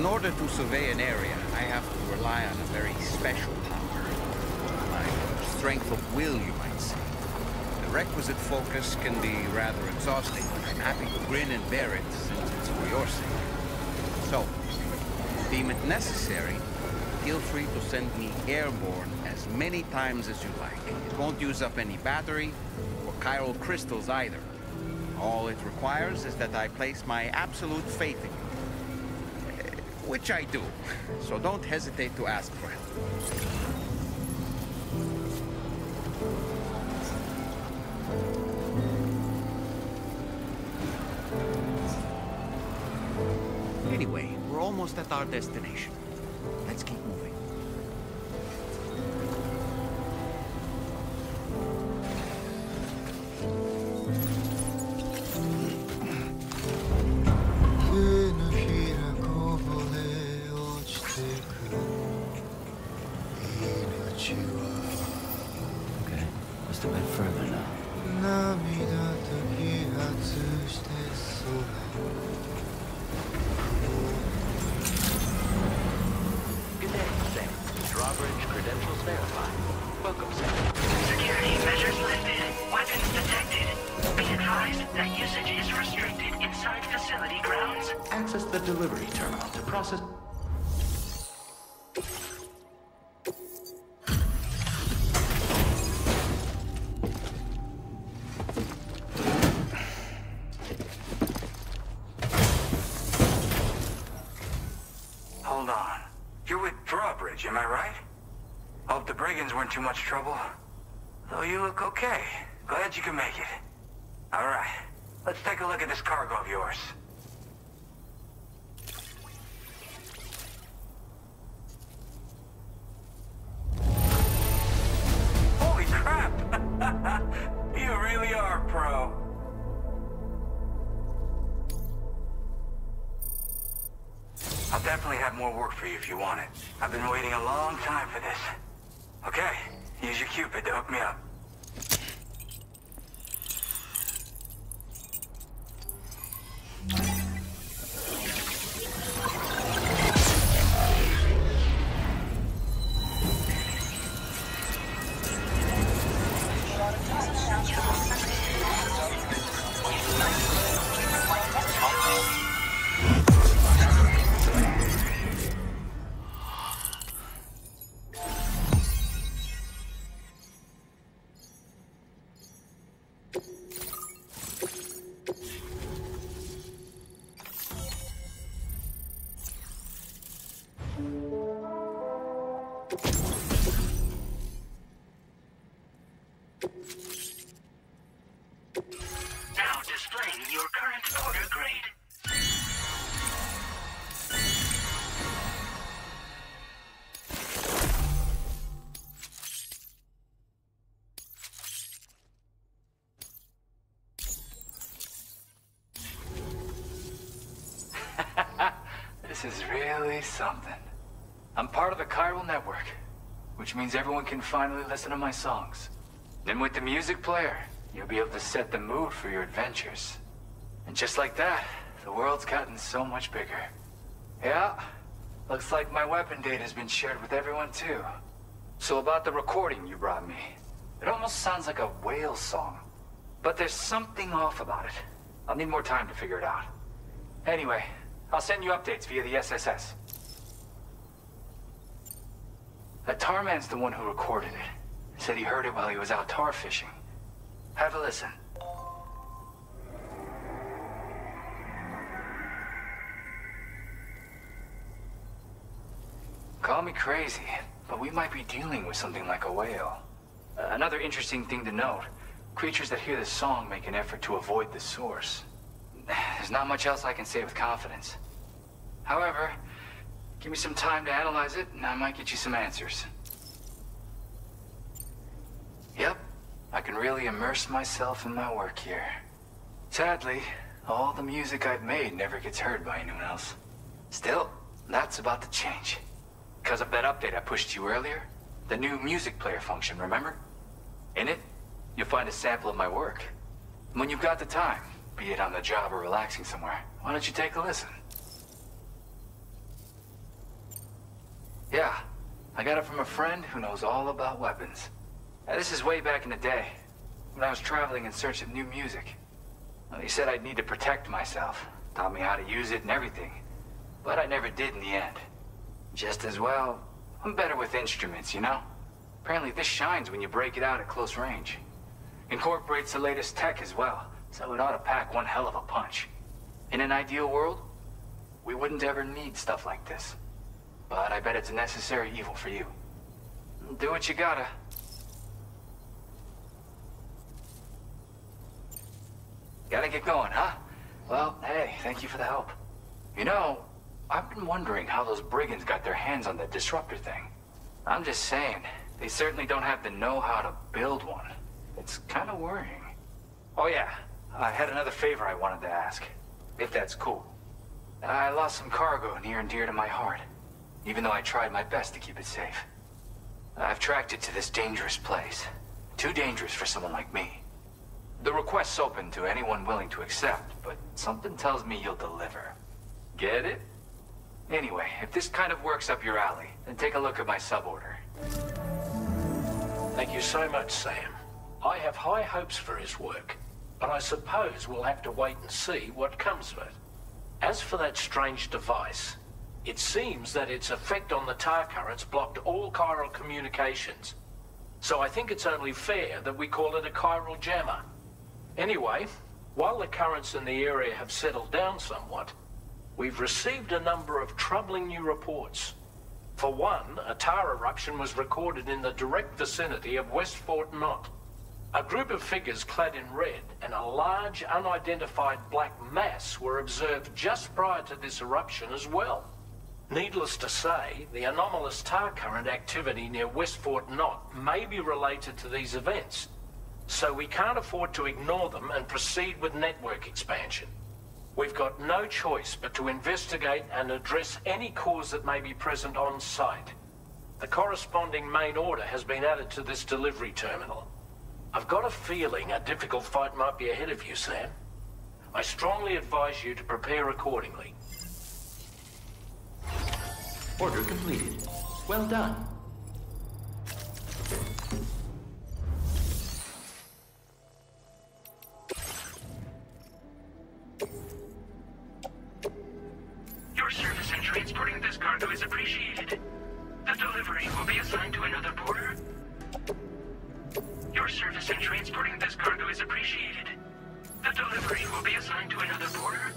In order to survey an area, I have to rely on a very special power. My strength of will, you might say. The requisite focus can be rather exhausting. I'm happy to grin and bear it since it's for your sake. So, deem it necessary, feel free to send me airborne as many times as you like. It won't use up any battery or chiral crystals either. All it requires is that I place my absolute faith in you. Which I do, so don't hesitate to ask for help. Anyway, we're almost at our destination. Let's keep moving. Okay, just a bit further now. Good day, Sam. Drawbridge credentials verified. Welcome, Sam. Security measures lifted. Weapons detected. Be advised that usage is restricted inside facility grounds. Access the delivery terminal to process... Hold on. You're with Drawbridge, am I right? Hope the brigands weren't too much trouble. Though you look okay. Glad you can make it. All right. Let's take a look at this cargo of yours. Holy crap! You really are a pro. I'll definitely have more work for you if you want it. I've been waiting a long time for this. Okay, use your Cupid to hook me up. Now displaying your current order grade. This is really something. I'm part of the chiral network, which means everyone can finally listen to my songs. Then with the music player, you'll be able to set the mood for your adventures. And just like that, the world's gotten so much bigger. Yeah, looks like my weapon data has been shared with everyone too. So about the recording you brought me, it almost sounds like a whale song. But there's something off about it. I'll need more time to figure it out. Anyway, I'll send you updates via the SSS. That tar man's the one who recorded it. Said he heard it while he was out tar fishing. Have a listen. Call me crazy, but we might be dealing with something like a whale. Another interesting thing to note, creatures that hear this song make an effort to avoid the source. There's not much else I can say with confidence. However, give me some time to analyze it, and I might get you some answers. Yep, I can really immerse myself in my work here. Sadly, all the music I've made never gets heard by anyone else. Still, that's about to change. Because of that update I pushed you earlier, the new music player function, remember? In it, you'll find a sample of my work. And when you've got the time, be it on the job or relaxing somewhere, why don't you take a listen? Yeah, I got it from a friend who knows all about weapons. Now, this is way back in the day. when I was traveling in search of new music. Well, he said I'd need to protect myself, taught me how to use it and everything. But I never did in the end. Just as well, I'm better with instruments, you know? Apparently this shines when you break it out at close range. Incorporates the latest tech as well, so it ought to pack one hell of a punch. In an ideal world, we wouldn't ever need stuff like this. But I bet it's a necessary evil for you. Do what you gotta. Gotta get going, huh? Well, hey, thank you for the help. You know, I've been wondering how those brigands got their hands on that disruptor thing. I'm just saying, they certainly don't have the know-how to build one. It's kind of worrying. Oh yeah, I had another favor I wanted to ask, if that's cool. I lost some cargo near and dear to my heart, even though I tried my best to keep it safe. I've tracked it to this dangerous place. Too dangerous for someone like me. The request's open to anyone willing to accept, but something tells me you'll deliver. Get it? Anyway, if this kind of works up your alley, then take a look at my suborder. Thank you so much, Sam. I have high hopes for his work, but I suppose we'll have to wait and see what comes of it. As for that strange device, it seems that its effect on the tar currents blocked all chiral communications. So I think it's only fair that we call it a chiral jammer. Anyway, while the currents in the area have settled down somewhat, we've received a number of troubling new reports. For one, a tar eruption was recorded in the direct vicinity of West Fort Knot. A group of figures clad in red and a large unidentified black mass were observed just prior to this eruption as well. Needless to say, the anomalous tar current activity near West Fort Knot may be related to these events, so we can't afford to ignore them and proceed with network expansion. We've got no choice but to investigate and address any cause that may be present on site. The corresponding main order has been added to this delivery terminal. I've got a feeling a difficult fight might be ahead of you, Sam. I strongly advise you to prepare accordingly. Order completed. Well done. Your service in transporting this cargo is appreciated. The delivery will be assigned to another porter. Your service in transporting this cargo is appreciated. The delivery will be assigned to another porter.